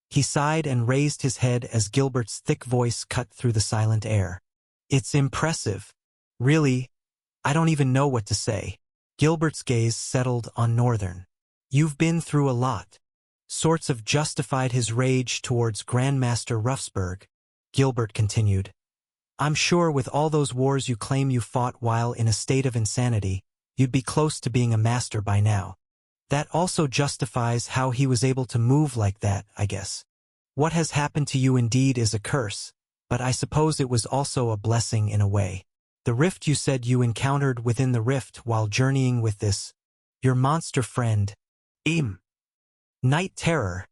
He sighed and raised his head as Gilbert's thick voice cut through the silent air. It's impressive. Really, I don't even know what to say. Gilbert's gaze settled on Northern. You've been through a lot. Sorts of justified his rage towards Grandmaster Ruffsburg. Gilbert continued. I'm sure with all those wars you claim you fought while in a state of insanity, you'd be close to being a master by now. That also justifies how he was able to move like that, I guess. What has happened to you indeed is a curse, but I suppose it was also a blessing in a way. The rift you said you encountered within the rift while journeying with this, your monster friend, Night Terror,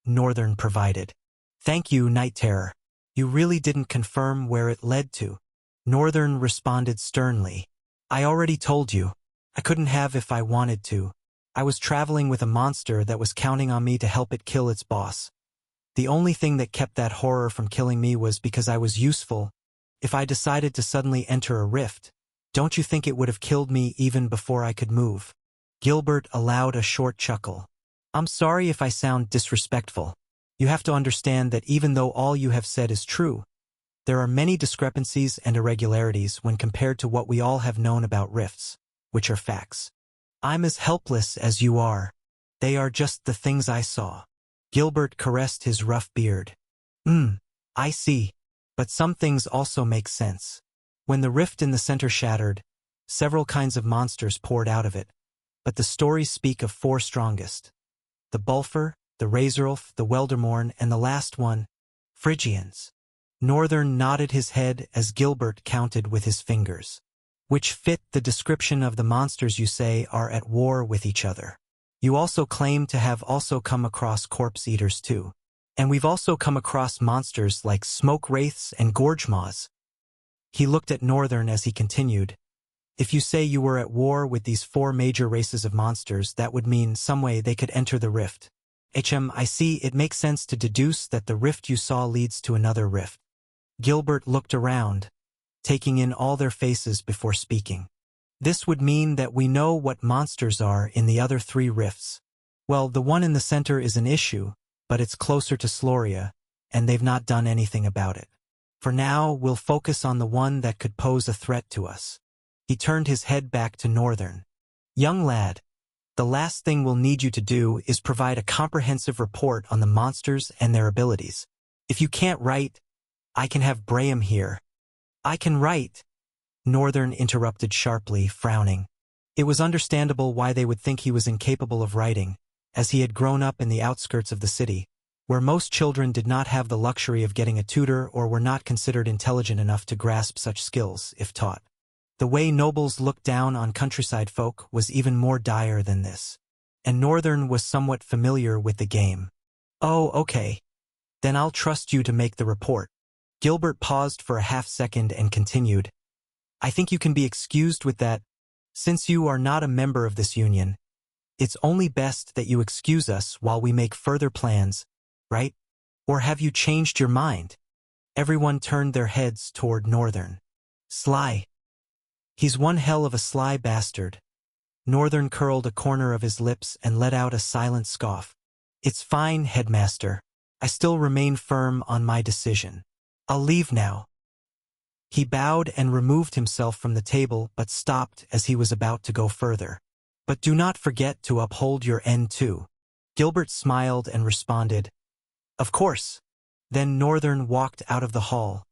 Northern provided. Thank you, Night Terror. You really didn't confirm where it led to. Northern responded sternly. I already told you. I couldn't have if I wanted to. I was traveling with a monster that was counting on me to help it kill its boss. The only thing that kept that horror from killing me was because I was useful. If I decided to suddenly enter a rift, don't you think it would have killed me even before I could move? Gilbert allowed a short chuckle. I'm sorry if I sound disrespectful. You have to understand that even though all you have said is true, there are many discrepancies and irregularities when compared to what we all have known about rifts, which are facts. I'm as helpless as you are. They are just the things I saw. Gilbert caressed his rough beard. I see. But some things also make sense. When the rift in the center shattered, several kinds of monsters poured out of it, but the stories speak of four strongest. The Bulfer, the Razorulf, the Weldermorn, and the last one, Phrygians. Northern nodded his head as Gilbert counted with his fingers. Which fit the description of the monsters you say are at war with each other. You also claim to have also come across corpse eaters too. And we've also come across monsters like smoke wraiths and gorge maws. He looked at Northern as he continued. If you say you were at war with these four major races of monsters, that would mean some way they could enter the rift. I see it makes sense to deduce that the rift you saw leads to another rift. Gilbert looked around, taking in all their faces before speaking. This would mean that we know what monsters are in the other three rifts. Well, the one in the center is an issue, but it's closer to Sloria, and they've not done anything about it. For now, we'll focus on the one that could pose a threat to us. He turned his head back to Northern. Young lad, the last thing we'll need you to do is provide a comprehensive report on the monsters and their abilities. If you can't write, I can have Braham here. I can write, Northern interrupted sharply, frowning. It was understandable why they would think he was incapable of writing, as he had grown up in the outskirts of the city, where most children did not have the luxury of getting a tutor or were not considered intelligent enough to grasp such skills, if taught. The way nobles looked down on countryside folk was even more dire than this, and Northern was somewhat familiar with the game. Oh, okay. Then I'll trust you to make the report. Gilbert paused for a half-second and continued. I think you can be excused with that. Since you are not a member of this union, it's only best that you excuse us while we make further plans, right? Or have you changed your mind? Everyone turned their heads toward Northern. Sly. He's one hell of a sly bastard. Northern curled a corner of his lips and let out a silent scoff. It's fine, headmaster. I still remain firm on my decision. I'll leave now. He bowed and removed himself from the table but stopped as he was about to go further. But do not forget to uphold your end too. Gilbert smiled and responded, Of course. Then Northern walked out of the hall,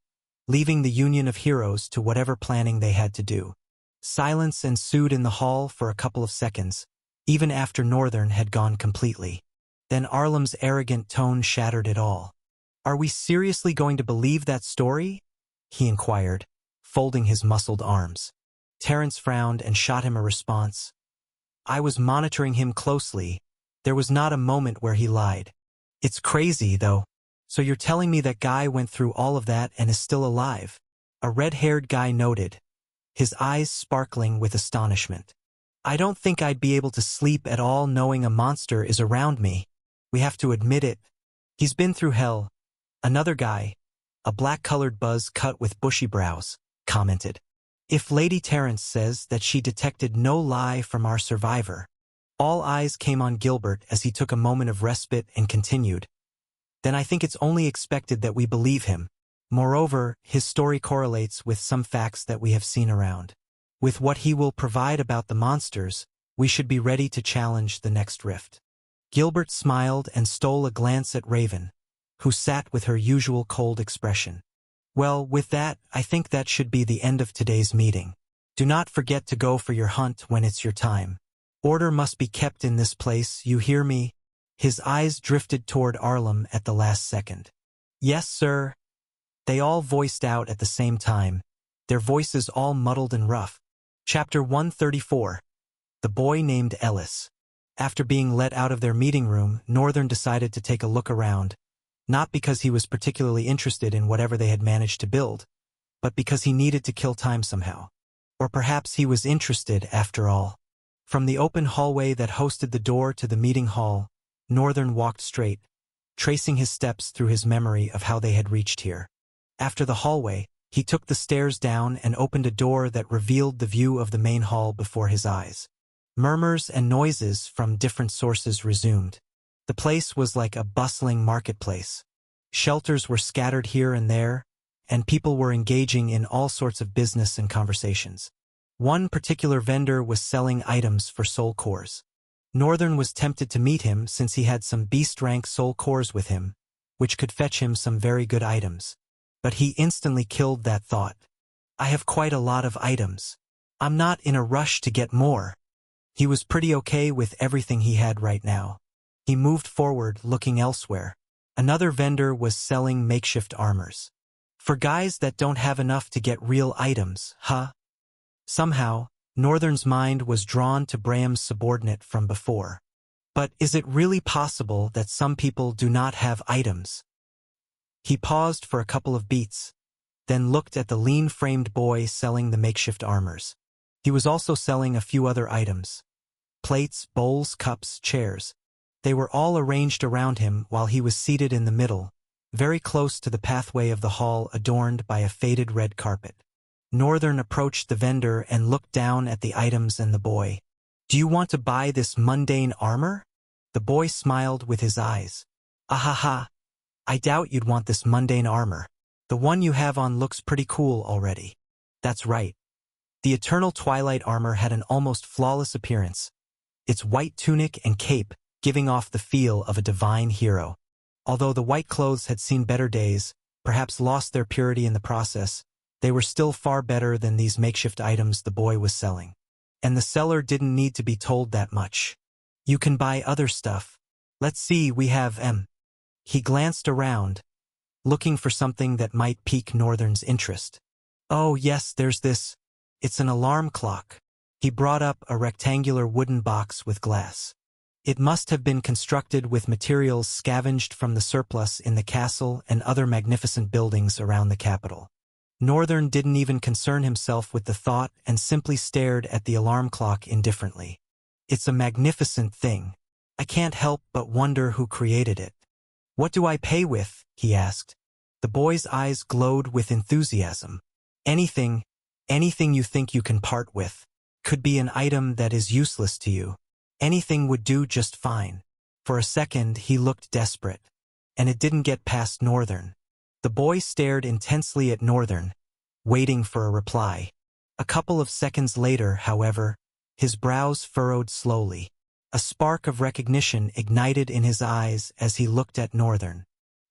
leaving the Union of Heroes to whatever planning they had to do. Silence ensued in the hall for a couple of seconds, even after Northern had gone completely. Then Arlem's arrogant tone shattered it all. Are we seriously going to believe that story? He inquired, folding his muscled arms. Terence frowned and shot him a response. I was monitoring him closely. There was not a moment where he lied. It's crazy, though. So you're telling me that guy went through all of that and is still alive? A red-haired guy noted, his eyes sparkling with astonishment. I don't think I'd be able to sleep at all knowing a monster is around me. We have to admit it. He's been through hell. Another guy, a black-colored buzz cut with bushy brows, commented. If Lady Terence says that she detected no lie from our survivor. All eyes came on Gilbert as he took a moment of respite and continued. Then I think it's only expected that we believe him. Moreover, his story correlates with some facts that we have seen around. With what he will provide about the monsters, we should be ready to challenge the next rift. Gilbert smiled and stole a glance at Raven, who sat with her usual cold expression. Well, with that, I think that should be the end of today's meeting. Do not forget to go for your hunt when it's your time. Order must be kept in this place, you hear me? His eyes drifted toward Arlem at the last second. Yes, sir. They all voiced out at the same time, their voices all muddled and rough. Chapter 134. The Boy Named Ellis. After being let out of their meeting room, Northern decided to take a look around, not because he was particularly interested in whatever they had managed to build, but because he needed to kill time somehow. Or perhaps he was interested after all. From the open hallway that hosted the door to the meeting hall, Northern walked straight, tracing his steps through his memory of how they had reached here. After the hallway, he took the stairs down and opened a door that revealed the view of the main hall before his eyes. Murmurs and noises from different sources resumed. The place was like a bustling marketplace. Shelters were scattered here and there, and people were engaging in all sorts of business and conversations. One particular vendor was selling items for soul cores. Northern was tempted to meet him since he had some beast-rank soul cores with him, which could fetch him some very good items. But he instantly killed that thought. I have quite a lot of items. I'm not in a rush to get more. He was pretty okay with everything he had right now. He moved forward, looking elsewhere. Another vendor was selling makeshift armors. For guys that don't have enough to get real items, huh? Somehow, Northern's mind was drawn to Braham's subordinate from before. But is it really possible that some people do not have items? He paused for a couple of beats, then looked at the lean-framed boy selling the makeshift armors. He was also selling a few other items. Plates, bowls, cups, chairs. They were all arranged around him while he was seated in the middle, very close to the pathway of the hall adorned by a faded red carpet. Northern approached the vendor and looked down at the items and the boy. Do you want to buy this mundane armor? The boy smiled with his eyes. Ahaha. I doubt you'd want this mundane armor. The one you have on looks pretty cool already. That's right. The Eternal Twilight armor had an almost flawless appearance, its white tunic and cape giving off the feel of a divine hero. Although the white clothes had seen better days, perhaps lost their purity in the process, they were still far better than these makeshift items the boy was selling. And the seller didn't need to be told that much. You can buy other stuff. Let's see, we have He glanced around, looking for something that might pique Northern's interest. Oh yes, there's this. It's an alarm clock. He brought up a rectangular wooden box with glass. It must have been constructed with materials scavenged from the surplus in the castle and other magnificent buildings around the capital. Northern didn't even concern himself with the thought and simply stared at the alarm clock indifferently. It's a magnificent thing. I can't help but wonder who created it. What do I pay with? He asked. The boy's eyes glowed with enthusiasm. Anything you think you can part with. Could be an item that is useless to you. Anything would do just fine. For a second he looked desperate. And it didn't get past Northern. The boy stared intensely at Northern, waiting for a reply. A couple of seconds later, however, his brows furrowed slowly. A spark of recognition ignited in his eyes as he looked at Northern.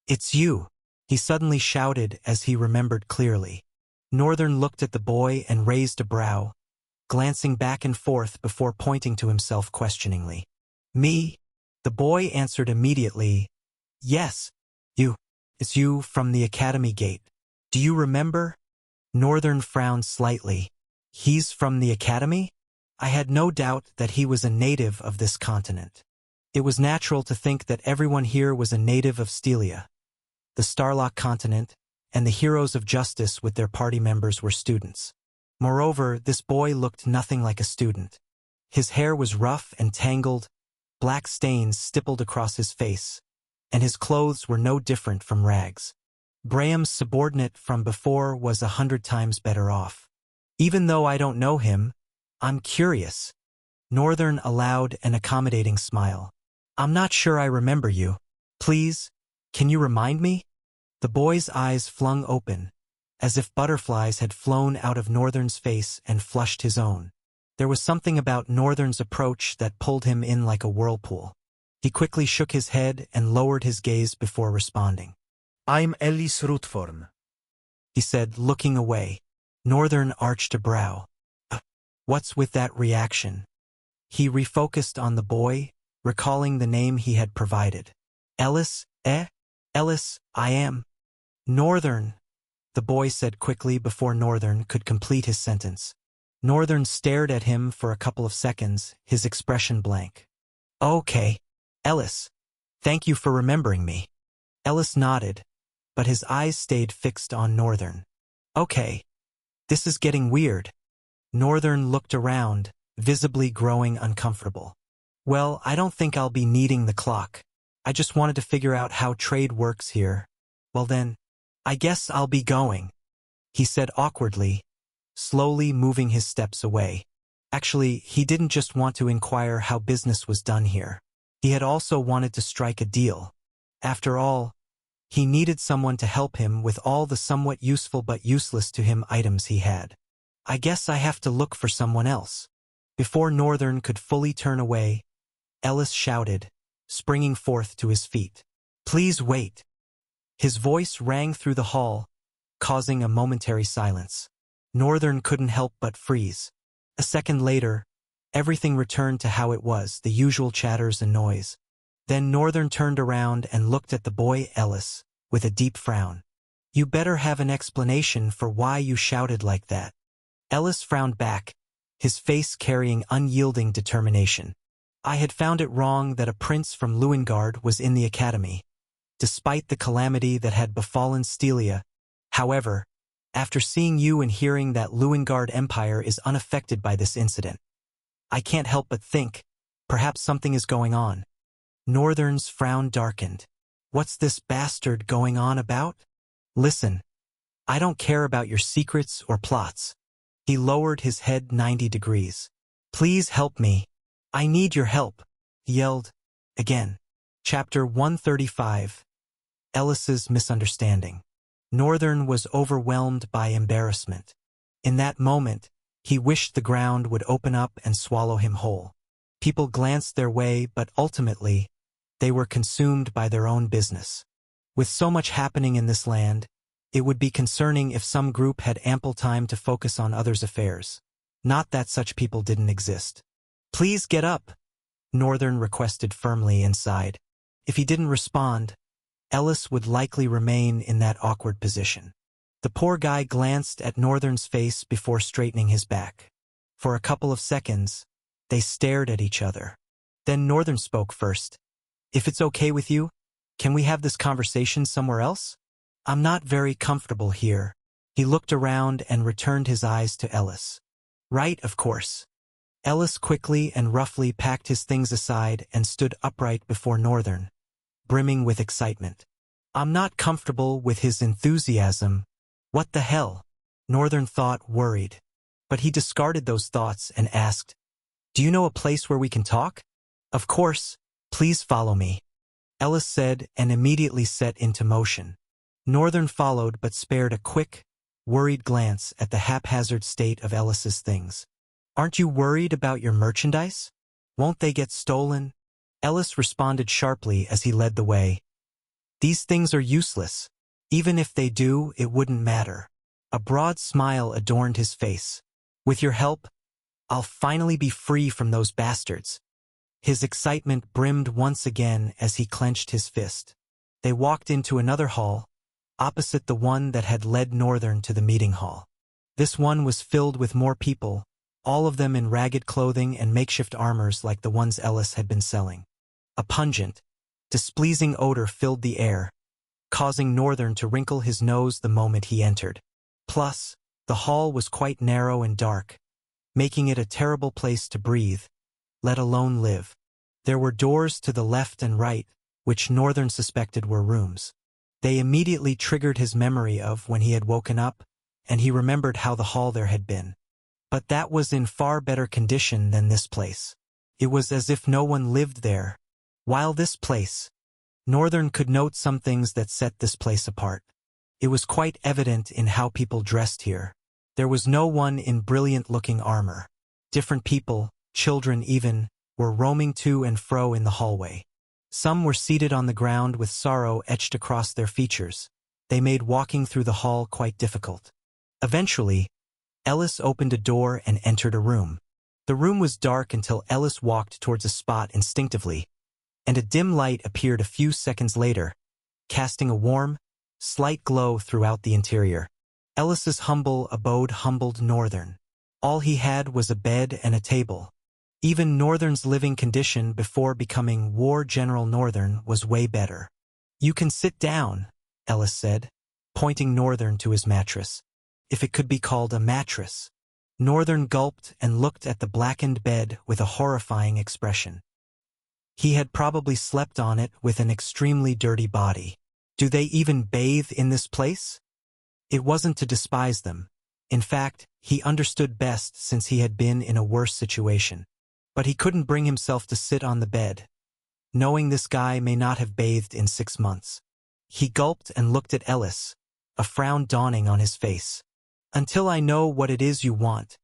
"It's you!" he suddenly shouted as he remembered clearly. Northern looked at the boy and raised a brow, glancing back and forth before pointing to himself questioningly. "Me?" The boy answered immediately. "Yes, you. It's you from the Academy Gate. Do you remember?" Northern frowned slightly. "He's from the Academy?" I had no doubt that he was a native of this continent. It was natural to think that everyone here was a native of Stelia, the Starlock continent, and the heroes of justice with their party members were students. Moreover, this boy looked nothing like a student. His hair was rough and tangled, black stains stippled across his face, and his clothes were no different from rags. Graham's subordinate from before was 100 times better off. "Even though I don't know him, I'm curious." Northern allowed an accommodating smile. "I'm not sure I remember you. Please, can you remind me?" The boy's eyes flung open, as if butterflies had flown out of Northern's face and flushed his own. There was something about Northern's approach that pulled him in like a whirlpool. He quickly shook his head and lowered his gaze before responding.
I'm Ellis Rutforn,
he said, looking away. Northern arched a brow. What's with that reaction? He refocused on the boy, recalling the name he had provided. Ellis, Ellis, I am. Northern, the boy said quickly before Northern could complete his sentence. Northern stared at him for a couple of seconds, his expression blank. Okay, Ellis. Thank you for remembering me. Ellis nodded, but his eyes stayed fixed on Northern. Okay. This is getting weird. Northern looked around, visibly growing uncomfortable. Well, I don't think I'll be needing the clock. I just wanted to figure out how trade works here. Well then, I guess I'll be going, he said awkwardly, slowly moving his steps away. Actually, he didn't just want to inquire how business was done here. He had also wanted to strike a deal. After all, he needed someone to help him with all the somewhat useful but useless to him items he had. I guess I have to look for someone else. Before Northern could fully turn away, Ellis shouted, springing forth to his feet. Please wait. His voice rang through the hall, causing a momentary silence. Northern couldn't help but freeze. A second later, everything returned to how it was, the usual chatters and noise. Then Northern turned around and looked at the boy Ellis, with a deep frown. You better have an explanation for why you shouted like that. Ellis frowned back, his face carrying unyielding determination. I had found it wrong that a prince from Lewengard was in the academy, despite the calamity that had befallen Stelia. However, after seeing you and hearing that Lewengard Empire is unaffected by this incident, I can't help but think, perhaps something is going on. Northern's frown darkened. What's this bastard going on about? Listen, I don't care about your secrets or plots. He lowered his head 90 degrees. Please help me. I need your help, he yelled. Again. Chapter 135. Ellis's Misunderstanding. Northern was overwhelmed by embarrassment. In that moment, he wished the ground would open up and swallow him whole. People glanced their way, but ultimately, they were consumed by their own business. With so much happening in this land, it would be concerning if some group had ample time to focus on others' affairs. Not that such people didn't exist. "Please get up," Northern requested firmly inside. If he didn't respond, Ellis would likely remain in that awkward position. The poor guy glanced at Northern's face before straightening his back. For a couple of seconds, they stared at each other. Then Northern spoke first. "If it's okay with you, can we have this conversation somewhere else? I'm not very comfortable here." He looked around and returned his eyes to Ellis. "Right, of course." Ellis quickly and roughly packed his things aside and stood upright before Northern, brimming with excitement. "I'm not comfortable with his enthusiasm." "What the hell?" Northern thought, worried. But he discarded those thoughts and asked, "Do you know a place where we can talk?" "Of course, please follow me," Ellis said and immediately set into motion. Northern followed but spared a quick, worried glance at the haphazard state of Ellis's things. "Aren't you worried about your merchandise? Won't they get stolen?" Ellis responded sharply as he led the way. "These things are useless. Even if they do, it wouldn't matter." A broad smile adorned his face. "With your help, I'll finally be free from those bastards." His excitement brimmed once again as he clenched his fist. They walked into another hall, opposite the one that had led Northern to the meeting hall. This one was filled with more people, all of them in ragged clothing and makeshift armors like the ones Ellis had been selling. A pungent, displeasing odor filled the air, causing Northern to wrinkle his nose the moment he entered. Plus, the hall was quite narrow and dark, making it a terrible place to breathe, let alone live. There were doors to the left and right, which Northern suspected were rooms. They immediately triggered his memory of when he had woken up, and he remembered how the hall there had been. But that was in far better condition than this place. It was as if no one lived there. While this place, Northern could note some things that set this place apart. It was quite evident in how people dressed here. There was no one in brilliant-looking armor. Different people, children even, were roaming to and fro in the hallway. Some were seated on the ground with sorrow etched across their features. They made walking through the hall quite difficult. Eventually, Ellis opened a door and entered a room. The room was dark until Ellis walked towards a spot instinctively, and a dim light appeared a few seconds later, casting a warm, slight glow throughout the interior. Ellis's humble abode humbled Northern. All he had was a bed and a table. Even Northern's living condition before becoming War General Northern was way better. "You can sit down," Ellis said, pointing Northern to his mattress. If it could be called a mattress. Northern gulped and looked at the blackened bed with a horrifying expression. He had probably slept on it with an extremely dirty body. Do they even bathe in this place? It wasn't to despise them. In fact, he understood best since he had been in a worse situation. But he couldn't bring himself to sit on the bed, knowing this guy may not have bathed in 6 months. He gulped and looked at Ellis, a frown dawning on his face. "Until I know what it is you want,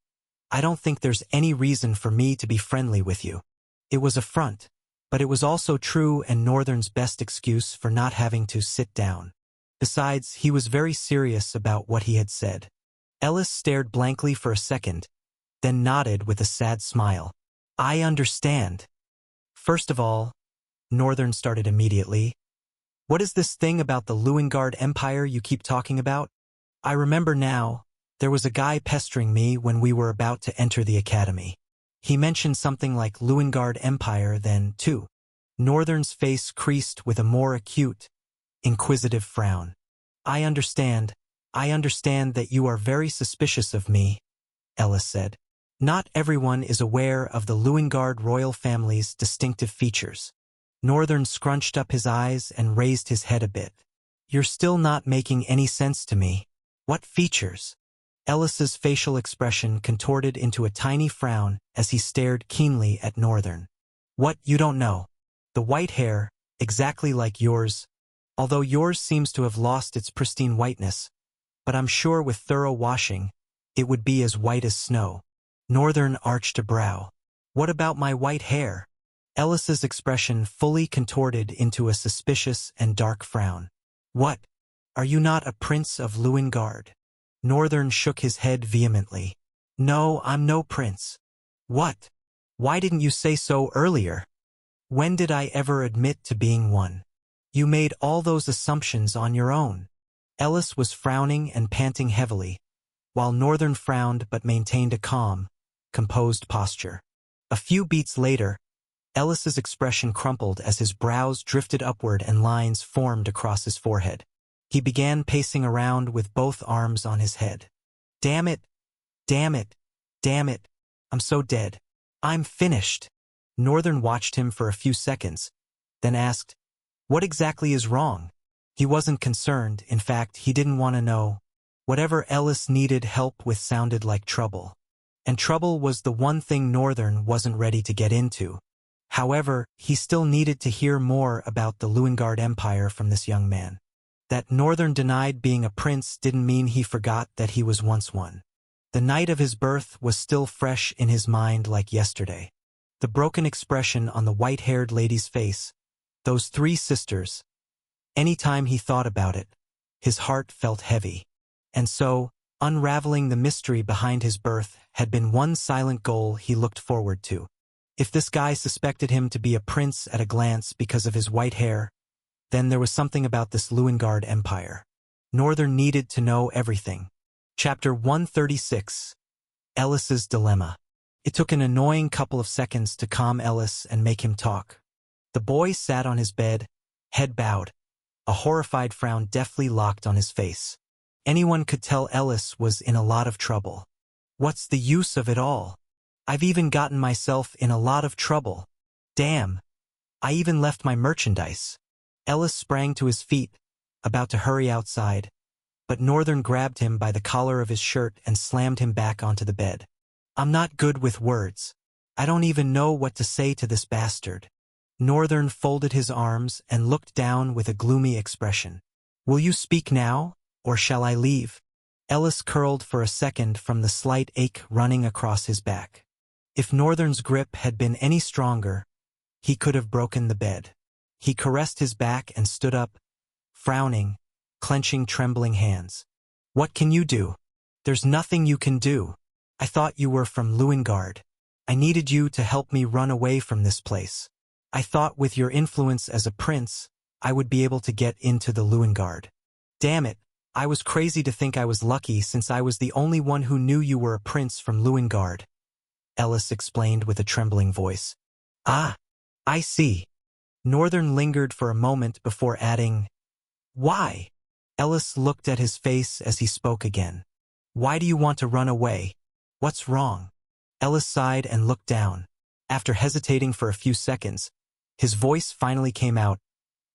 I don't think there's any reason for me to be friendly with you." It was a front, but it was also true and Northern's best excuse for not having to sit down. Besides, he was very serious about what he had said. Ellis stared blankly for a second, then nodded with a sad smile. "I understand." "First of all," Northern started immediately, "what is this thing about the Lewingard Empire you keep talking about? I remember now, there was a guy pestering me when we were about to enter the academy. He mentioned something like Lewingard Empire then, too." Northern's face creased with a more acute, inquisitive frown. I understand that you are very suspicious of me," Ellis said. "Not everyone is aware of the Lewingard royal family's distinctive features." Northern scrunched up his eyes and raised his head a bit. "You're still not making any sense to me. What features?" Ellis's facial expression contorted into a tiny frown as he stared keenly at Northern. "What, you don't know? The white hair, exactly like yours, although yours seems to have lost its pristine whiteness, but I'm sure with thorough washing, it would be as white as snow. Northern arched a brow. What about my white hair? Ellis's expression fully contorted into a suspicious and dark frown. What? Are you not a prince of Lewingard? Northern shook his head vehemently. No, I'm no prince. What? Why didn't you say so earlier? When did I ever admit to being one? You made all those assumptions on your own. Ellis was frowning and panting heavily, while Northern frowned but maintained a calm, composed posture. A few beats later, Ellis's expression crumpled as his brows drifted upward and lines formed across his forehead. He began pacing around with both arms on his head. Damn it! Damn it! Damn it! I'm so dead. I'm finished. Northern watched him for a few seconds, then asked, What exactly is wrong? He wasn't concerned, in fact, he didn't want to know. Whatever Ellis needed help with sounded like trouble. And trouble was the one thing Northern wasn't ready to get into. However, he still needed to hear more about the Lewingard Empire from this young man. That Northern denied being a prince didn't mean he forgot that he was once one. The night of his birth was still fresh in his mind like yesterday. The broken expression on the white-haired lady's face, those three sisters. Any time he thought about it, his heart felt heavy. And so, unraveling the mystery behind his birth had been one silent goal he looked forward to. If this guy suspected him to be a prince at a glance because of his white hair, then there was something about this Lewingard Empire. Northern needed to know everything. Chapter 136. Ellis's Dilemma. It took an annoying couple of seconds to calm Ellis and make him talk. The boy sat on his bed, head bowed, a horrified frown deftly locked on his face. Anyone could tell Ellis was in a lot of trouble. What's the use of it all? I've even gotten myself in a lot of trouble. Damn. I even left my merchandise. Ellis sprang to his feet, about to hurry outside, but Northern grabbed him by the collar of his shirt and slammed him back onto the bed. I'm not good with words. I don't even know what to say to this bastard. Northern folded his arms and looked down with a gloomy expression. Will you speak now, or shall I leave? Ellis curled for a second from the slight ache running across his back. If Northern's grip had been any stronger, he could have broken the bed. He caressed his back and stood up, frowning, clenching trembling hands. What can you do? There's nothing you can do. I thought you were from Lewingard. I needed you to help me run away from this place. I thought with your influence as a prince, I would be able to get into the Lewingard. Damn it, I was crazy to think I was lucky since I was the only one who knew you were a prince from Lewingard. Ellis explained with a trembling voice. Ah, I see. Northern lingered for a moment before adding, Why? Ellis looked at his face as he spoke again. Why do you want to run away? What's wrong? Ellis sighed and looked down. After hesitating for a few seconds, his voice finally came out.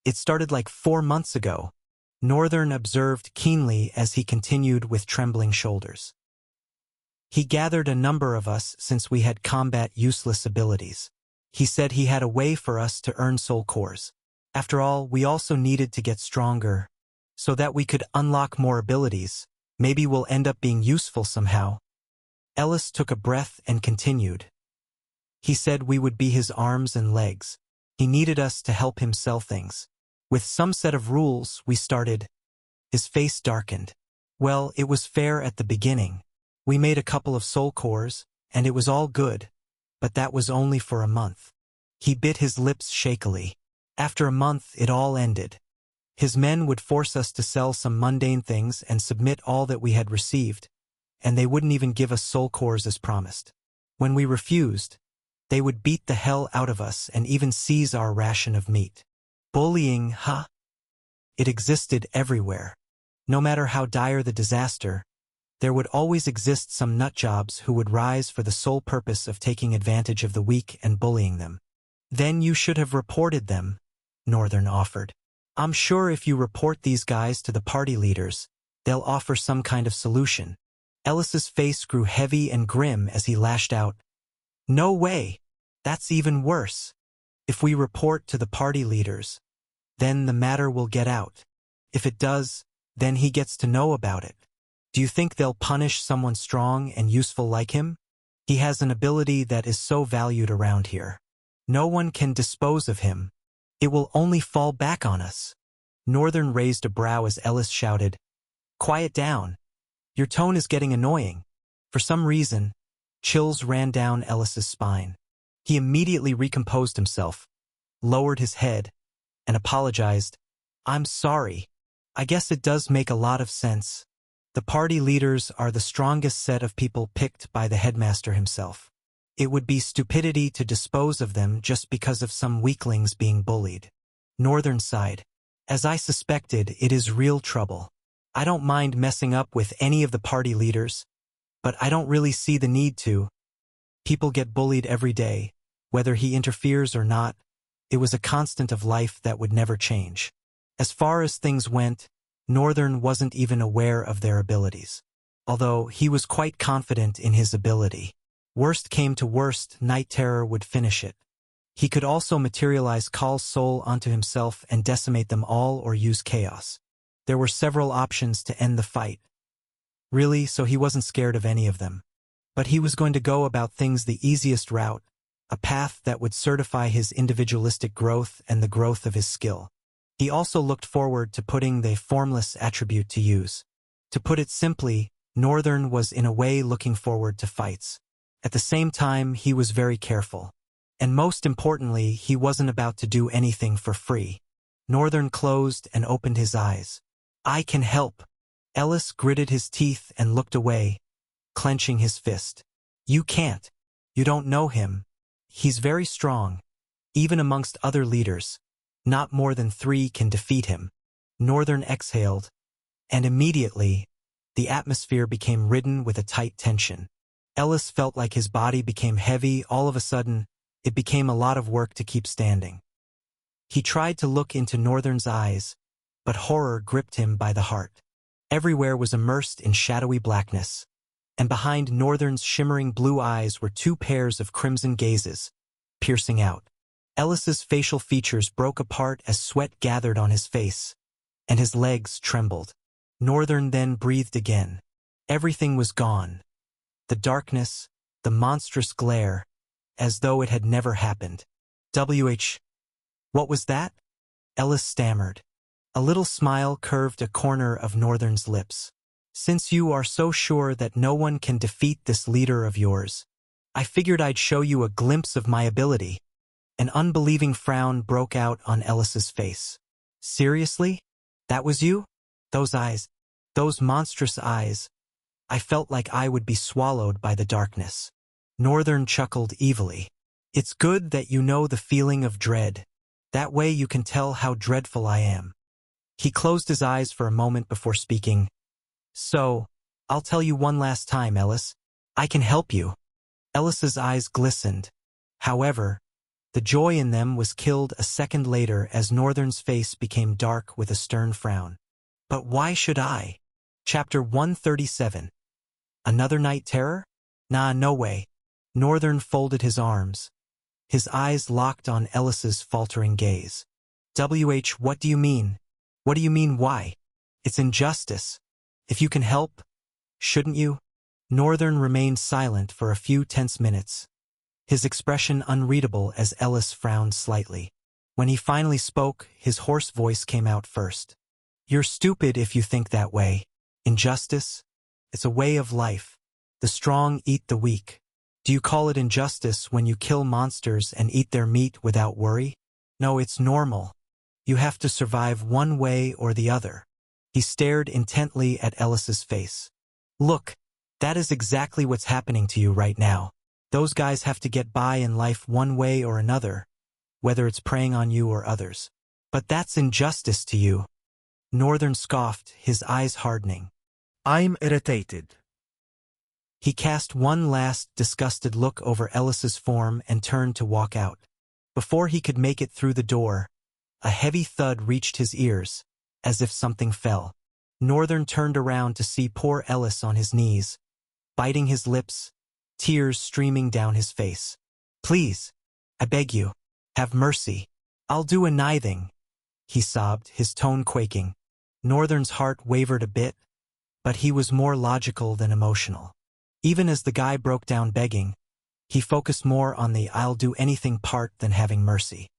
It started like 4 months ago. Northern observed keenly as he continued with trembling shoulders. He gathered a number of us since we had combat useless abilities. He said he had a way for us to earn soul cores. After all, we also needed to get stronger, so that we could unlock more abilities. Maybe we'll end up being useful somehow. Ellis took a breath and continued. He said we would be his arms and legs. He needed us to help him sell things. With some set of rules, we started. His face darkened. Well, it was fair at the beginning. We made a couple of soul cores, and it was all good. But that was only for a month. He bit his lips shakily. After a month, it all ended. His men would force us to sell some mundane things and submit all that we had received, and they wouldn't even give us soul cores as promised. When we refused, they would beat the hell out of us and even seize our ration of meat. Bullying, huh? It existed everywhere. No matter how dire the disaster, there would always exist some nutjobs who would rise for the sole purpose of taking advantage of the weak and bullying them. Then you should have reported them, Northern offered. I'm sure if you report these guys to the party leaders, they'll offer some kind of solution. Ellis's face grew heavy and grim as he lashed out. No way! That's even worse. If we report to the party leaders, then the matter will get out. If it does, then he gets to know about it. Do you think they'll punish someone strong and useful like him? He has an ability that is so valued around here. No one can dispose of him. It will only fall back on us. Northern raised a brow as Ellis shouted, "Quiet down. Your tone is getting annoying." For some reason, chills ran down Ellis's spine. He immediately recomposed himself, lowered his head, and apologized. "I'm sorry. I guess it does make a lot of sense. The party leaders are the strongest set of people picked by the headmaster himself. It would be stupidity to dispose of them just because of some weaklings being bullied." Northern sighed. "As I suspected, it is real trouble. I don't mind messing up with any of the party leaders, but I don't really see the need to. People get bullied every day, whether he interferes or not. It was a constant of life that would never change." As far as things went, Northern wasn't even aware of their abilities, although he was quite confident in his ability. Worst came to worst, Night Terror would finish it. He could also materialize Kaal's soul onto himself and decimate them all or use chaos. There were several options to end the fight. Really, so he wasn't scared of any of them. But he was going to go about things the easiest route, a path that would certify his individualistic growth and the growth of his skill. He also looked forward to putting the formless attribute to use. To put it simply, Northern was in a way looking forward to fights. At the same time, he was very careful. And most importantly, he wasn't about to do anything for free. Northern closed and opened his eyes. "I can help." Ellis gritted his teeth and looked away, clenching his fist. "You can't. You don't know him. He's very strong. Even amongst other leaders, not more than 3 can defeat him." Northern exhaled, and immediately, the atmosphere became ridden with a tight tension. Ellis felt like his body became heavy. All of a sudden, it became a lot of work to keep standing. He tried to look into Northern's eyes, but horror gripped him by the heart. Everywhere was immersed in shadowy blackness, and behind Northern's shimmering blue eyes were 2 pairs of crimson gazes, piercing out. Ellis's facial features broke apart as sweat gathered on his face, and his legs trembled. Northern then breathed again. Everything was gone. The darkness, the monstrous glare, as though it had never happened. What was that?" Ellis stammered. A little smile curved a corner of Northern's lips. "Since you are so sure that no one can defeat this leader of yours, I figured I'd show you a glimpse of my ability." An unbelieving frown broke out on Ellis's face. "Seriously? That was you? Those eyes, those monstrous eyes. I felt like I would be swallowed by the darkness." Northern chuckled evilly. "It's good that you know the feeling of dread. That way you can tell how dreadful I am." He closed his eyes for a moment before speaking. "So, I'll tell you one last time, Ellis. I can help you." Ellis's eyes glistened. However, the joy in them was killed a second later as Northern's face became dark with a stern frown. "But why should I?" Chapter 137. Another Night Terror? Nah, no way. Northern folded his arms. His eyes locked on Ellis's faltering gaze. What do you mean? What do you mean why? It's injustice. If you can help, shouldn't you? Northern remained silent for a few tense minutes, his expression unreadable as Ellis frowned slightly. When he finally spoke, his hoarse voice came out first. "You're stupid if you think that way. Injustice? It's a way of life. The strong eat the weak. Do you call it injustice when you kill monsters and eat their meat without worry? No, it's normal. You have to survive one way or the other." He stared intently at Ellis's face. "Look, that is exactly what's happening to you right now. Those guys have to get by in life one way or another, whether it's preying on you or others. But that's injustice to you." Northern scoffed, his eyes hardening.
I'm irritated.
He cast one last disgusted look over Ellis's form and turned to walk out. Before he could make it through the door, a heavy thud reached his ears, as if something fell. Northern turned around to see poor Ellis on his knees, biting his lips, tears streaming down his face. "Please, I beg you, have mercy. I'll do anything. he sobbed, his tone quaking. Northern's heart wavered a bit, but he was more logical than emotional. Even as the guy broke down begging, he focused more on the "I'll do anything" part than having mercy.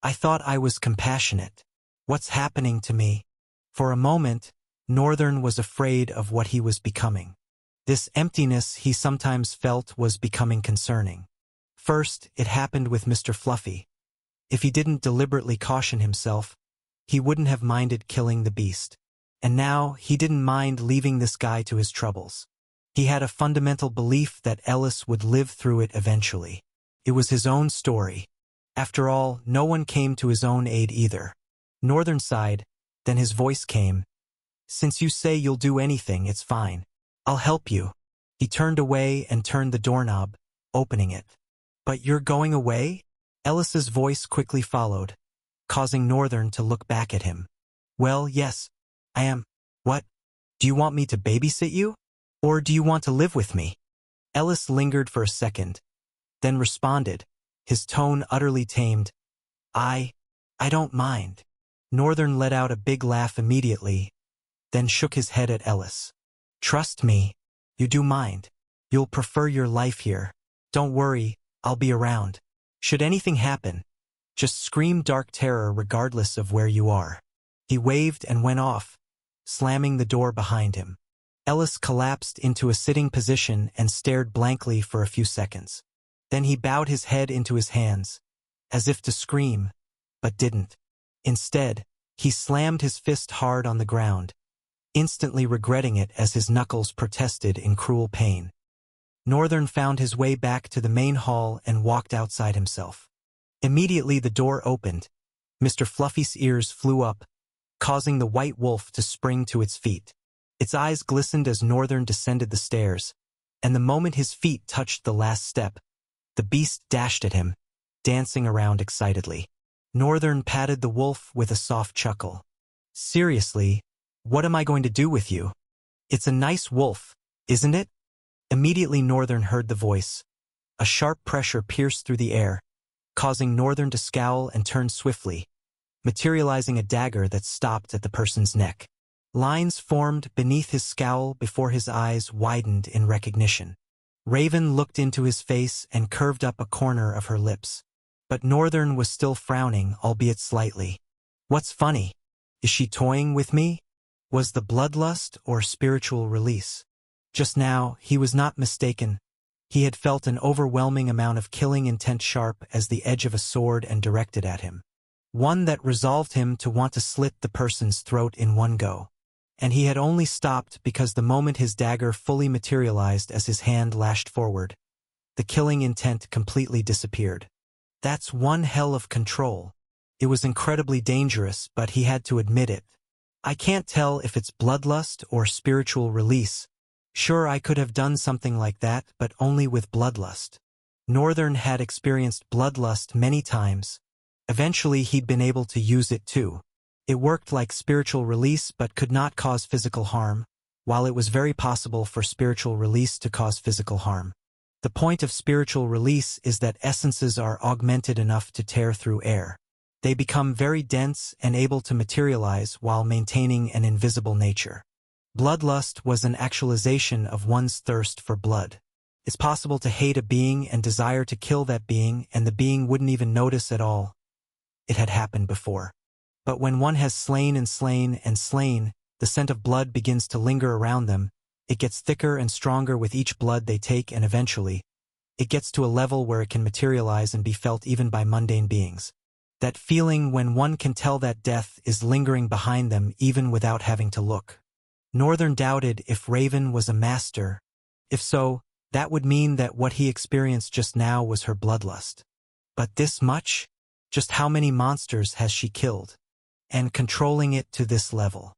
I thought I was compassionate. What's happening to me? For a moment, Northern was afraid of what he was becoming. This emptiness he sometimes felt was becoming concerning. First, it happened with Mr. Fluffy. If he didn't deliberately caution himself, he wouldn't have minded killing the beast. And now, he didn't mind leaving this guy to his troubles. He had a fundamental belief that Ellis would live through it eventually. It was his own story. After all, no one came to his own aid either. Northern sighed, then his voice came. "Since you say you'll do anything, it's fine. I'll help you." He turned away and turned the doorknob, opening it. "But you're going away?" Ellis's voice quickly followed, causing Northern to look back at him. "Well, yes, I am." "What? Do you want me to babysit you? Or do you want to live with me?" Ellis lingered for a second, then responded, his tone utterly tamed. I don't mind." Northern let out a big laugh immediately, then shook his head at Ellis. "Trust me, you do mind. You'll prefer your life here. Don't worry, I'll be around. Should anything happen, just scream dark terror regardless of where you are." He waved and went off, slamming the door behind him. Ellis collapsed into a sitting position and stared blankly for a few seconds. Then he bowed his head into his hands, as if to scream, but didn't. Instead, he slammed his fist hard on the ground, instantly regretting it as his knuckles protested in cruel pain. Northern found his way back to the main hall and walked outside himself. Immediately the door opened. Mr. Fluffy's ears flew up, causing the white wolf to spring to its feet. Its eyes glistened as Northern descended the stairs, and the moment his feet touched the last step, the beast dashed at him, dancing around excitedly. Northern patted the wolf with a soft chuckle. "Seriously, what am I going to do with you? It's a nice wolf, isn't it?" Immediately Northern heard the voice. A sharp pressure pierced through the air, causing Northern to scowl and turn swiftly, materializing a dagger that stopped at the person's neck. Lines formed beneath his scowl before his eyes widened in recognition. Raven looked into his face and curved up a corner of her lips. But Northern was still frowning, albeit slightly. "What's funny? Is she toying with me? Was the bloodlust or spiritual release?" Just now, he was not mistaken. He had felt an overwhelming amount of killing intent, sharp as the edge of a sword and directed at him. One that resolved him to want to slit the person's throat in one go. And he had only stopped because the moment his dagger fully materialized as his hand lashed forward, the killing intent completely disappeared. That's one hell of control. It was incredibly dangerous, but he had to admit it. "I can't tell if it's bloodlust or spiritual release. Sure, I could have done something like that, but only with bloodlust." Northern had experienced bloodlust many times. Eventually, he'd been able to use it too. It worked like spiritual release but could not cause physical harm, while it was very possible for spiritual release to cause physical harm. The point of spiritual release is that essences are augmented enough to tear through air. They become very dense and able to materialize while maintaining an invisible nature. Bloodlust was an actualization of one's thirst for blood. It's possible to hate a being and desire to kill that being, and the being wouldn't even notice at all. It had happened before. But when one has slain and slain and slain, the scent of blood begins to linger around them. It gets thicker and stronger with each blood they take, and eventually, it gets to a level where it can materialize and be felt even by mundane beings. That feeling when one can tell that death is lingering behind them even without having to look. Northern doubted if Raven was a master. If so, that would mean that what he experienced just now was her bloodlust. But this much? Just how many monsters has she killed? And controlling it to this level.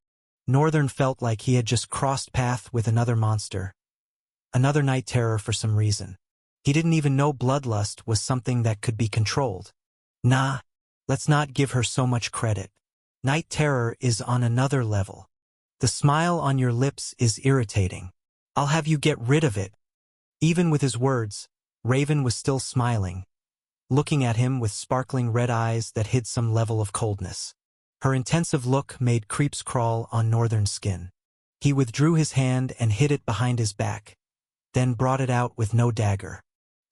Northern felt like he had just crossed path with another monster. Another night terror for some reason. He didn't even know bloodlust was something that could be controlled. Nah, let's not give her so much credit. Night terror is on another level. The smile on your lips is irritating. I'll have you get rid of it. Even with his words, Raven was still smiling, looking at him with sparkling red eyes that hid some level of coldness. Her intensive look made creeps crawl on Northern's skin. He withdrew his hand and hid it behind his back, then brought it out with no dagger.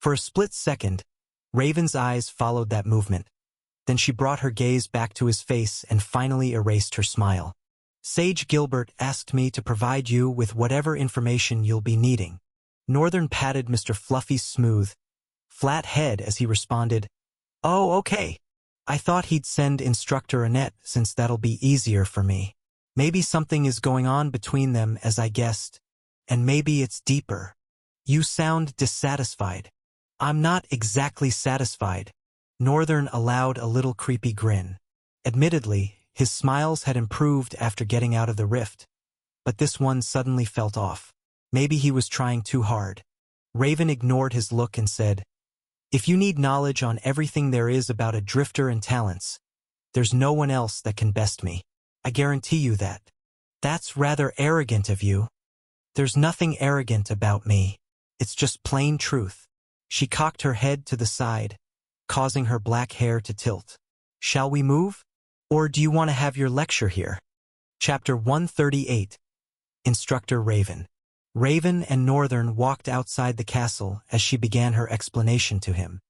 For a split second, Raven's eyes followed that movement. Then she brought her gaze back to his face and finally erased her smile. Sage Gilbert asked me to provide you with whatever information you'll be needing. Northern patted Mr. Fluffy's smooth, flat head as he responded, "Oh, okay. I thought he'd send Instructor Annette since that'll be easier for me. Maybe something is going on between them as I guessed, and maybe it's deeper. You sound dissatisfied." "I'm not exactly satisfied." Northern allowed a little creepy grin. Admittedly, his smiles had improved after getting out of the rift, but this one suddenly felt off. Maybe he was trying too hard. Raven ignored his look and said, "If you need knowledge on everything there is about a drifter and talents, there's no one else that can best me. I guarantee you that." "That's rather arrogant of you." "There's nothing arrogant about me. It's just plain truth." She cocked her head to the side, causing her black hair to tilt. "Shall we move? Or do you want to have your lecture here?" Chapter 138. Instructor Raven. Raven and Northern walked outside the castle as she began her explanation to him.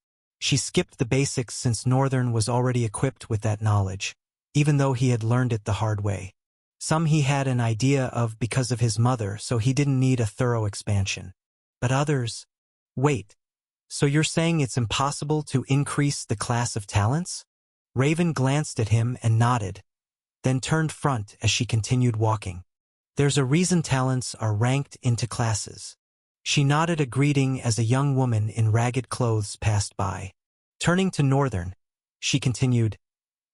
She skipped the basics since Northern was already equipped with that knowledge, even though he had learned it the hard way. Some he had an idea of because of his mother, so he didn't need a thorough expansion. But others... Wait, so you're saying it's impossible to increase the class of talents? Raven glanced at him and nodded, then turned front as she continued walking. "There's a reason talents are ranked into classes." She nodded a greeting as a young woman in ragged clothes passed by. Turning to Northern, she continued,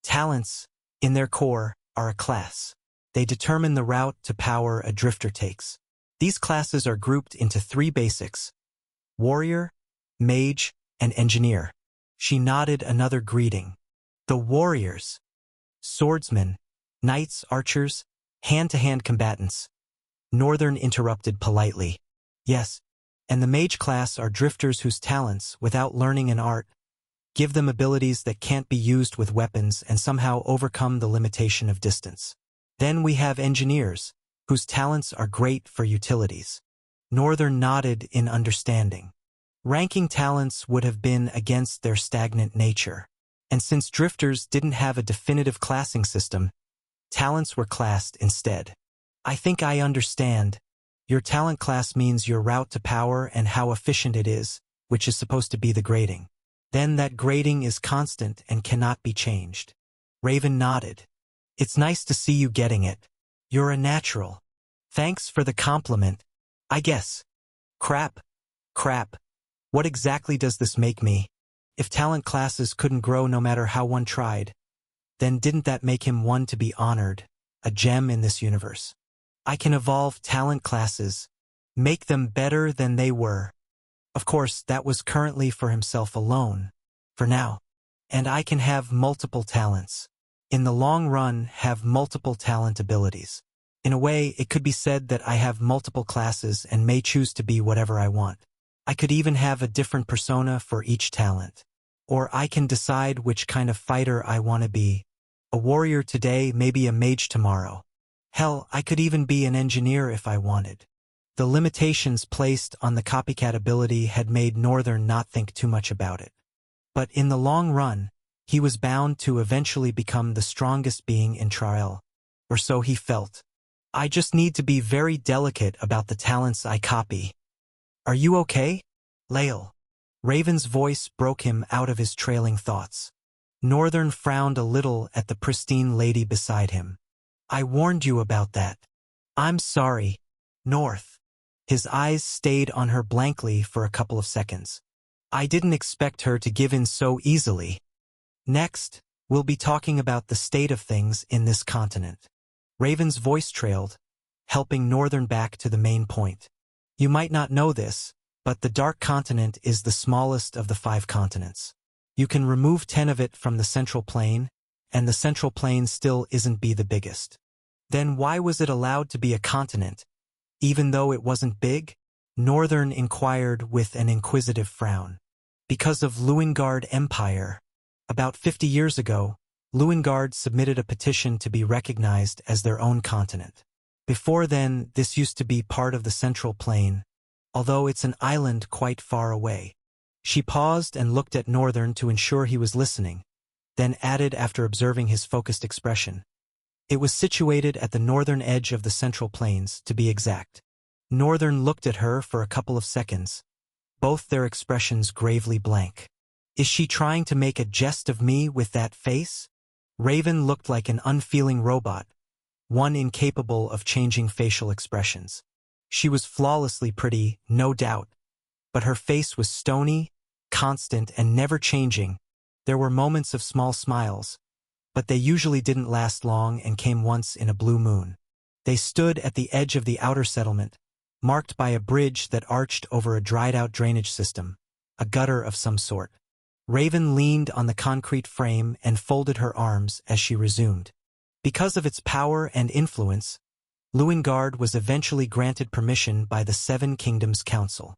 "Talents, in their core, are a class. They determine the route to power a drifter takes. These classes are grouped into 3 basics: warrior, mage, and engineer." She nodded another greeting. "The warriors. Swordsmen, knights, archers, hand-to-hand combatants." Northern interrupted politely. "Yes, and the mage class are drifters whose talents, without learning an art, give them abilities that can't be used with weapons and somehow overcome the limitation of distance. Then we have engineers, whose talents are great for utilities." Northern nodded in understanding. Ranking talents would have been against their stagnant nature. And since drifters didn't have a definitive classing system, talents were classed instead. "I think I understand. Your talent class means your route to power and how efficient it is, which is supposed to be the grading. Then that grading is constant and cannot be changed." Raven nodded. "It's nice to see you getting it. You're a natural. Thanks for the compliment, I guess." Crap. What exactly does this make me? If talent classes couldn't grow no matter how one tried, then didn't that make him one to be honored, a gem in this universe? I can evolve talent classes, make them better than they were. Of course, that was currently for himself alone, for now. And I can have multiple talents. In the long run, have multiple talent abilities. In a way, it could be said that I have multiple classes and may choose to be whatever I want. I could even have a different persona for each talent. Or I can decide which kind of fighter I want to be. A warrior today, maybe a mage tomorrow. Hell, I could even be an engineer if I wanted. The limitations placed on the copycat ability had made Northern not think too much about it. But in the long run, he was bound to eventually become the strongest being in Trial. Or so he felt. I just need to be very delicate about the talents I copy. Are you okay, Lael? Raven's voice broke him out of his trailing thoughts. Northern frowned a little at the pristine lady beside him. I warned you about that. I'm sorry, North. His eyes stayed on her blankly for a couple of seconds. I didn't expect her to give in so easily. Next, we'll be talking about the state of things in this continent. Raven's voice trailed, helping Northern back to the main point. You might not know this, but the Dark Continent is the smallest of the 5 continents. You can remove 10 of it from the Central Plain, and the Central Plain still isn't be the biggest. Then why was it allowed to be a continent, even though it wasn't big? Northern inquired with an inquisitive frown. Because of Luingard Empire. About 50 years ago, Luingard submitted a petition to be recognized as their own continent. Before then, this used to be part of the Central Plain, although it's an island quite far away. She paused and looked at Northern to ensure he was listening, then added after observing his focused expression. It was situated at the northern edge of the Central Plains, to be exact. Northern looked at her for a couple of seconds, both their expressions gravely blank. Is she trying to make a jest of me with that face? Raven looked like an unfeeling robot, one incapable of changing facial expressions. She was flawlessly pretty, no doubt, but her face was stony, constant, and never changing. There were moments of small smiles, but they usually didn't last long and came once in a blue moon. They stood at the edge of the outer settlement, marked by a bridge that arched over a dried-out drainage system, a gutter of some sort. Raven leaned on the concrete frame and folded her arms as she resumed. Because of its power and influence, Luingard was eventually granted permission by the Seven Kingdoms Council.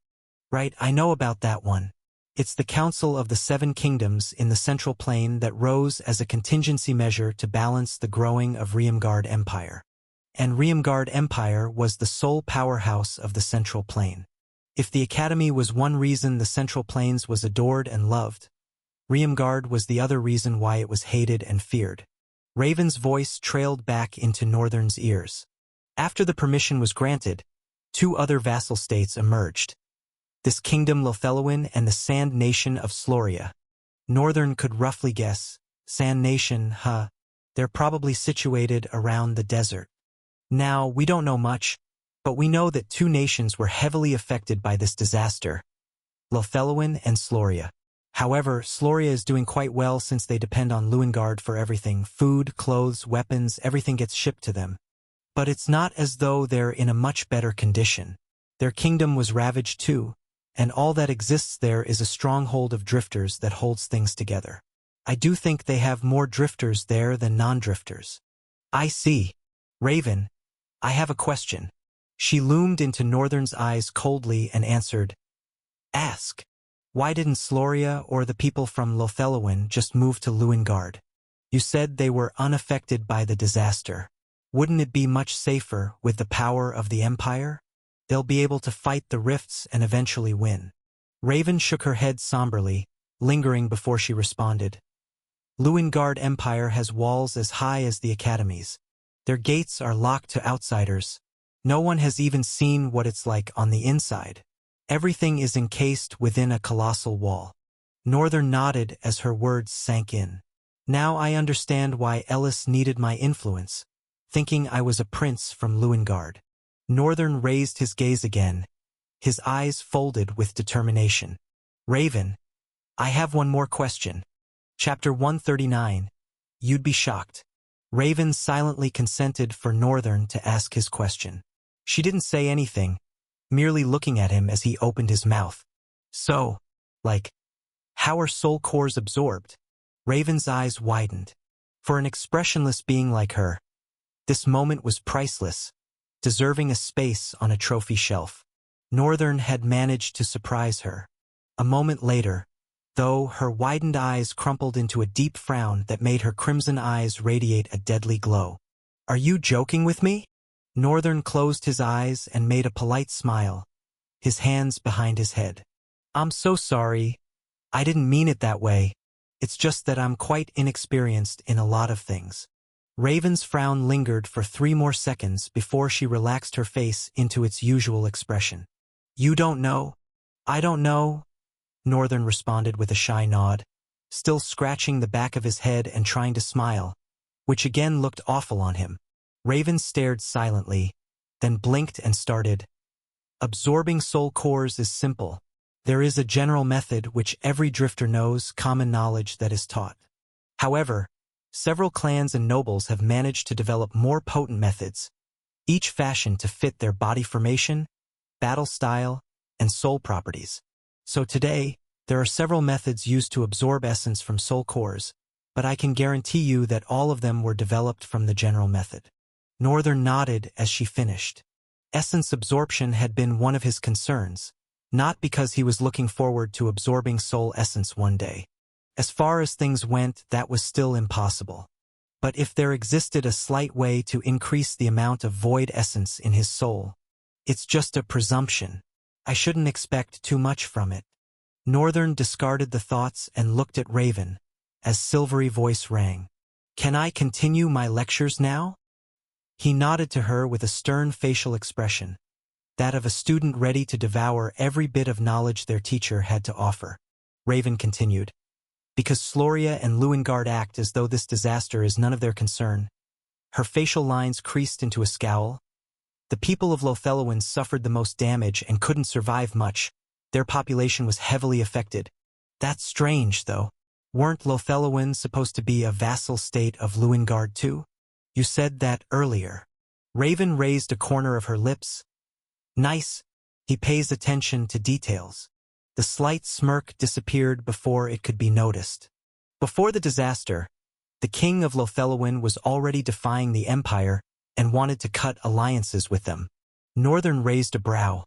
Right, I know about that one. It's the Council of the Seven Kingdoms in the Central Plain that rose as a contingency measure to balance the growing of Riemgard Empire. And Riemgard Empire was the sole powerhouse of the Central Plain. If the Academy was one reason the Central Plains was adored and loved, Riemgard was the other reason why it was hated and feared. Raven's voice trailed back into Northern's ears. After the permission was granted, two other vassal states emerged. This kingdom Lothelowin and the Sand Nation of Sloria. Northern could roughly guess. Sand Nation, they're probably situated around the desert. Now, we don't know much, but we know that two nations were heavily affected by this disaster, Lothelowin and Sloria. However, Sloria is doing quite well since they depend on Luingard for everything. Food, clothes, weapons, everything gets shipped to them. But it's not as though they're in a much better condition. Their kingdom was ravaged too, and all that exists there is a stronghold of drifters that holds things together. I do think they have more drifters there than non-drifters. I see. Raven, I have a question. She loomed into Northern's eyes coldly and answered, Ask. Why didn't Sloria or the people from Lothelowin just move to Luingard? You said they were unaffected by the disaster. Wouldn't it be much safer with the power of the Empire? They'll be able to fight the rifts and eventually win. Raven shook her head somberly, lingering before she responded. Luingard Empire has walls as high as the Academy's. Their gates are locked to outsiders. No one has even seen what it's like on the inside. Everything is encased within a colossal wall. Northern nodded as her words sank in. Now I understand why Ellis needed my influence, thinking I was a prince from Luingard. Northern raised his gaze again, his eyes folded with determination. Raven, I have one more question. Chapter 139. You'd be shocked. Raven silently consented for Northern to ask his question. She didn't say anything, merely looking at him as he opened his mouth. So, how are soul cores absorbed? Raven's eyes widened. For an expressionless being like her, this moment was priceless, deserving a space on a trophy shelf. Northern had managed to surprise her. A moment later, though, her widened eyes crumpled into a deep frown that made her crimson eyes radiate a deadly glow. Are you joking with me? Northern closed his eyes and made a polite smile, his hands behind his head. I'm so sorry. I didn't mean it that way. It's just that I'm quite inexperienced in a lot of things. Raven's frown lingered for 3 more seconds before she relaxed her face into its usual expression. You don't know? I don't know, Northern responded with a shy nod, still scratching the back of his head and trying to smile, which again looked awful on him. Raven stared silently, then blinked and started. Absorbing soul cores is simple. There is a general method which every drifter knows, common knowledge that is taught. However, several clans and nobles have managed to develop more potent methods, each fashioned to fit their body formation, battle style, and soul properties. So today, there are several methods used to absorb essence from soul cores, but I can guarantee you that all of them were developed from the general method. Northern nodded as she finished. Essence absorption had been one of his concerns, not because he was looking forward to absorbing soul essence one day, As far as things went, that was still impossible. But if there existed a slight way to increase the amount of void essence in his soul, it's just a presumption. I shouldn't expect too much from it. Northern discarded the thoughts and looked at Raven, as silvery voice rang. Can I continue my lectures now? He nodded to her with a stern facial expression, that of a student ready to devour every bit of knowledge their teacher had to offer. Raven continued, because Sloria and Lewengard act as though this disaster is none of their concern. Her facial lines creased into a scowl. The people of Lothellowen suffered the most damage and couldn't survive much. Their population was heavily affected. That's strange, though. Weren't Lothellowen supposed to be a vassal state of Lewengard too? You said that earlier. Raven raised a corner of her lips. Nice. He pays attention to details. The slight smirk disappeared before it could be noticed. Before the disaster, the king of Lothellowen was already defying the empire and wanted to cut alliances with them. Northern raised a brow.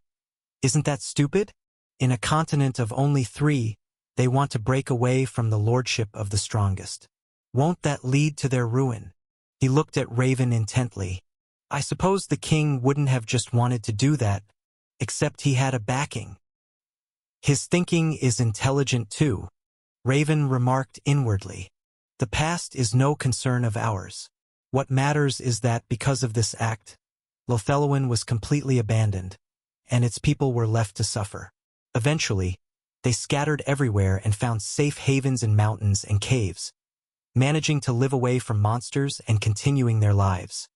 Isn't that stupid? In a continent of only 3, they want to break away from the lordship of the strongest. Won't that lead to their ruin? He looked at Raven intently. I suppose the king wouldn't have just wanted to do that, except he had a backing. His thinking is intelligent too, Raven remarked inwardly. The past is no concern of ours. What matters is that because of this act, Lothellowen was completely abandoned, and its people were left to suffer. Eventually, they scattered everywhere and found safe havens in mountains and caves, managing to live away from monsters and continuing their lives.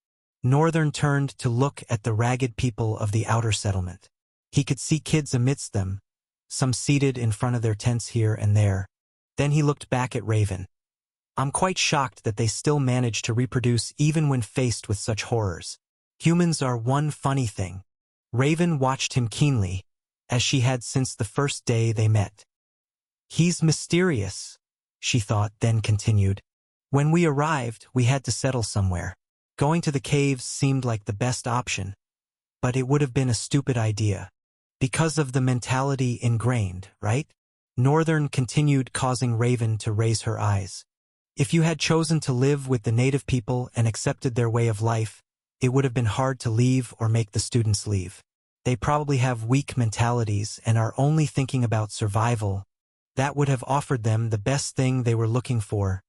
Northern turned to look at the ragged people of the outer settlement. He could see kids amidst them, some seated in front of their tents here and there. Then he looked back at Raven. I'm quite shocked that they still manage to reproduce even when faced with such horrors. Humans are one funny thing. Raven watched him keenly, as she had since the first day they met. He's mysterious, she thought, then continued. When we arrived, we had to settle somewhere. Going to the caves seemed like the best option, but it would have been a stupid idea. Because of the mentality ingrained, right? Northern continued, causing Raven to raise her eyes. If you had chosen to live with the native people and accepted their way of life, it would have been hard to leave or make the students leave. They probably have weak mentalities and are only thinking about survival. That would have offered them the best thing they were looking for: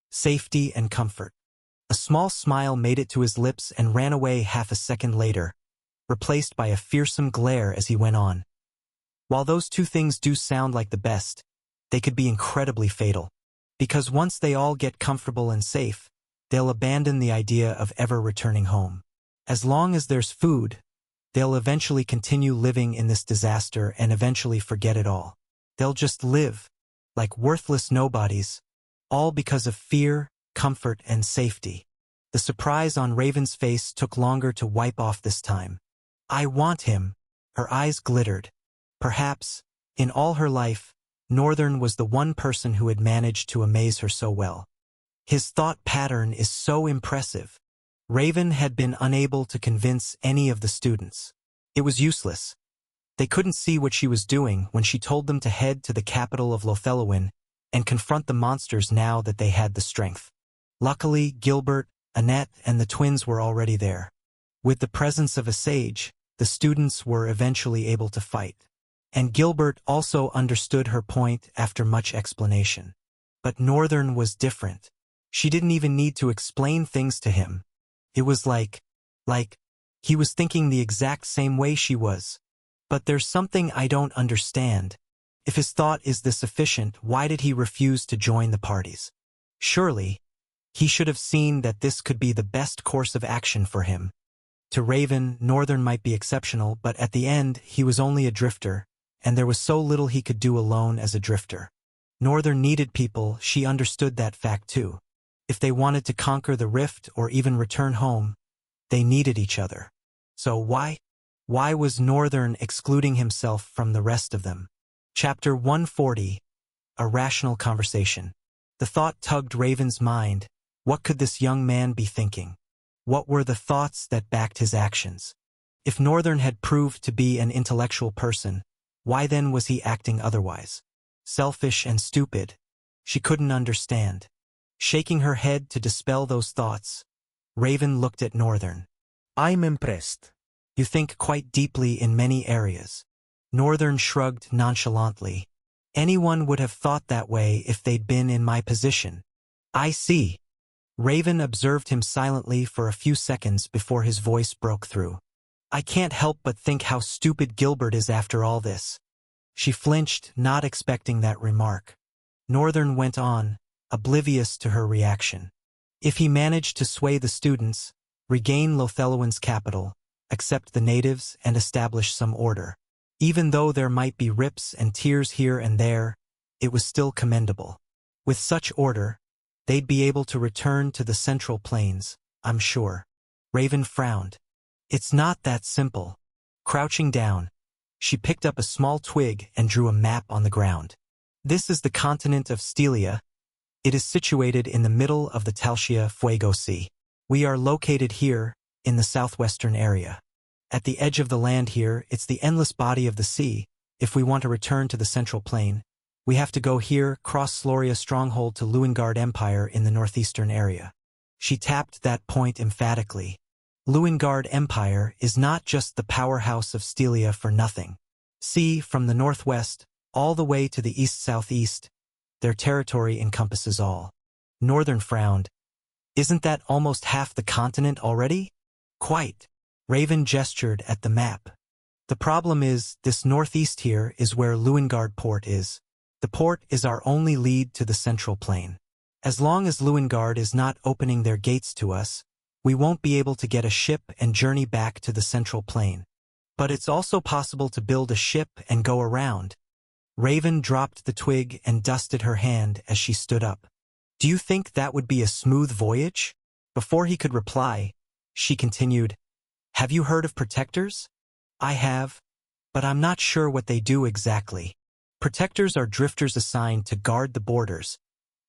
safety and comfort. A small smile made it to his lips and ran away half a second later, replaced by a fearsome glare as he went on. While those two things do sound like the best, they could be incredibly fatal. Because once they all get comfortable and safe, they'll abandon the idea of ever returning home. As long as there's food, they'll eventually continue living in this disaster and eventually forget it all. They'll just live, like worthless nobodies, all because of fear, comfort, and safety. The surprise on Raven's face took longer to wipe off this time. I want him. Her eyes glittered. Perhaps, in all her life, Northern was the one person who had managed to amaze her so well. His thought pattern is so impressive. Raven had been unable to convince any of the students. It was useless. They couldn't see what she was doing when she told them to head to the capital of Lothellowen and confront the monsters now that they had the strength. Luckily, Gilbert, Annette, and the twins were already there. With the presence of a sage, the students were eventually able to fight. And Gilbert also understood her point after much explanation. But Northern was different. She didn't even need to explain things to him. It was like he was thinking the exact same way she was. But there's something I don't understand. If his thought is this efficient, why did he refuse to join the parties? Surely, he should have seen that this could be the best course of action for him. To Raven, Northern might be exceptional, but at the end, he was only a drifter, and there was so little he could do alone as a drifter. Northern needed people, she understood that fact too. If they wanted to conquer the rift or even return home, they needed each other. So why was Northern excluding himself from the rest of them? Chapter 140. A Rational Conversation. The thought tugged Raven's mind. What could this young man be thinking? What were the thoughts that backed his actions? If Northern had proved to be an intellectual person, why then was he acting otherwise? Selfish and stupid. She couldn't understand. Shaking her head to dispel those thoughts, Raven looked at Northern.
I'm impressed.
You think quite deeply in many areas. Northern shrugged nonchalantly. Anyone would have thought that way if they'd been in my position. I see. Raven observed him silently for a few seconds before his voice broke through. I can't help but think how stupid Gilbert is after all this. She flinched, not expecting that remark. Northern went on, oblivious to her reaction. If he managed to sway the students, regain Lotheloan's capital, accept the natives, and establish some order, even though there might be rips and tears here and there, it was still commendable. With such order, they'd be able to return to the Central Plains, I'm sure. Raven frowned. It's not that simple. Crouching down, she picked up a small twig and drew a map on the ground. This is the continent of Stelia. It is situated in the middle of the Talchia Fuego Sea. We are located here, in the southwestern area. At the edge of the land here, it's the endless body of the sea. If we want to return to the Central Plain, we have to go here, cross Sloria stronghold to Luingard Empire in the northeastern area. She tapped that point emphatically. Luingard Empire is not just the powerhouse of Stelia for nothing. See, from the northwest, all the way to the east-southeast, their territory encompasses all. Northern frowned. Isn't that almost half the continent already? Quite. Raven gestured at the map. The problem is, this northeast here is where Luingard Port is. The port is our only lead to the Central Plain. As long as Luingard is not opening their gates to us, we won't be able to get a ship and journey back to the Central Plain. But it's also possible to build a ship and go around. Raven dropped the twig and dusted her hand as she stood up. Do you think that would be a smooth voyage? Before he could reply, she continued, Have you heard of protectors? I have, but I'm not sure what they do exactly. Protectors are drifters assigned to guard the borders,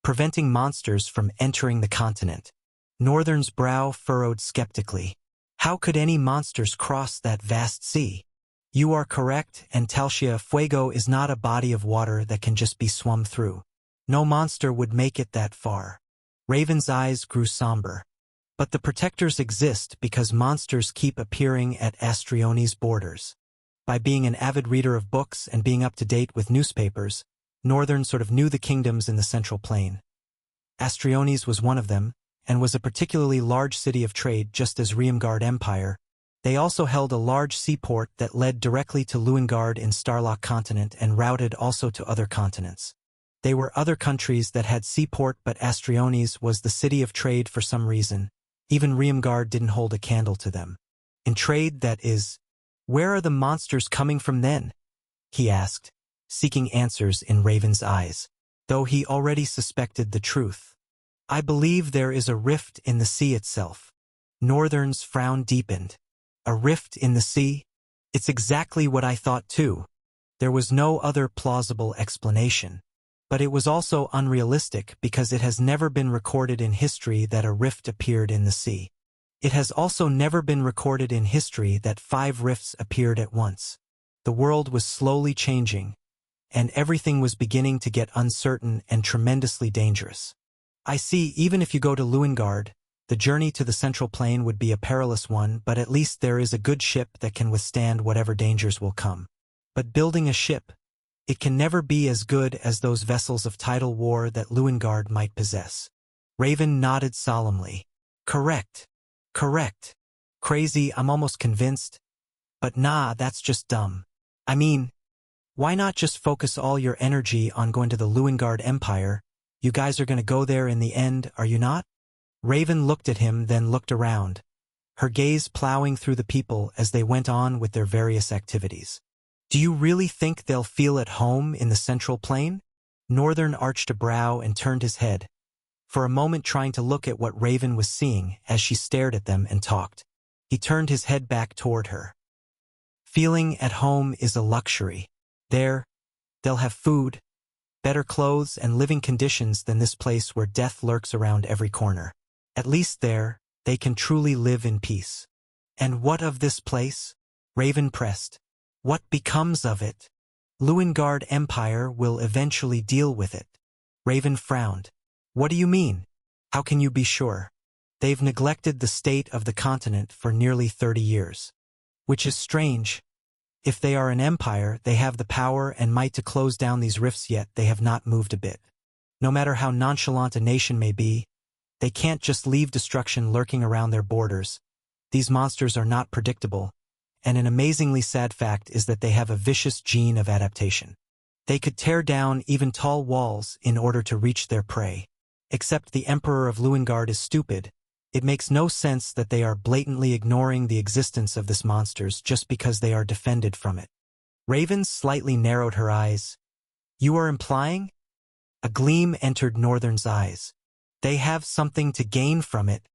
preventing monsters from entering the continent. Northern's brow furrowed skeptically. How could any monsters cross that vast sea? You are correct, and Talchia Fuego is not a body of water that can just be swum through. No monster would make it that far. Raven's eyes grew somber. But the protectors exist because monsters keep appearing at Astrione's borders. By being an avid reader of books and being up to date with newspapers, Northern sort of knew the kingdoms in the Central Plain. Astrione's was one of them, and was a particularly large city of trade just as Riemgard Empire. They also held a large seaport that led directly to Luingard in Starlock Continent and routed also to other continents. They were other countries that had seaport, but Astrione's was the city of trade for some reason. Even Riemgard didn't hold a candle to them. In trade, that is. Where are the monsters coming from then? He asked, seeking answers in Raven's eyes, though he already suspected the truth. I believe there is a rift in the sea itself. Northern's frown deepened. A rift in the sea? It's exactly what I thought too. There was no other plausible explanation. But it was also unrealistic because it has never been recorded in history that a rift appeared in the sea. It has also never been recorded in history that 5 rifts appeared at once. The world was slowly changing, and everything was beginning to get uncertain and tremendously dangerous. I see, even if you go to Luingard, the journey to the Central Plain would be a perilous one, but at least there is a good ship that can withstand whatever dangers will come. But building a ship, it can never be as good as those vessels of tidal war that Luingard might possess. Raven nodded solemnly. Correct. Correct. Crazy, I'm almost convinced. But nah, that's just dumb. I mean, why not just focus all your energy on going to the Luingard Empire? You guys are going to go there in the end, are you not? Raven looked at him, then looked around, her gaze plowing through the people as they went on with their various activities. Do you really think they'll feel at home in the Central Plain? Northern arched a brow and turned his head, for a moment trying to look at what Raven was seeing as she stared at them and talked. He turned his head back toward her. Feeling at home is a luxury. There, they'll have food, better clothes, and living conditions than this place where death lurks around every corner. At least there, they can truly live in peace. And what of this place? Raven pressed. What becomes of it? Luingard Empire will eventually deal with it. Raven frowned. What do you mean? How can you be sure? They've neglected the state of the continent for nearly 30 years. Which is strange. If they are an empire, they have the power and might to close down these rifts, yet they have not moved a bit. No matter how nonchalant a nation may be, they can't just leave destruction lurking around their borders. These monsters are not predictable, and an amazingly sad fact is that they have a vicious gene of adaptation. They could tear down even tall walls in order to reach their prey. Except the Emperor of Luengard is stupid. It makes no sense that they are blatantly ignoring the existence of this monsters just because they are defended from it. Raven slightly narrowed her eyes. You are implying? A gleam entered Northern's eyes. They have something to gain from it,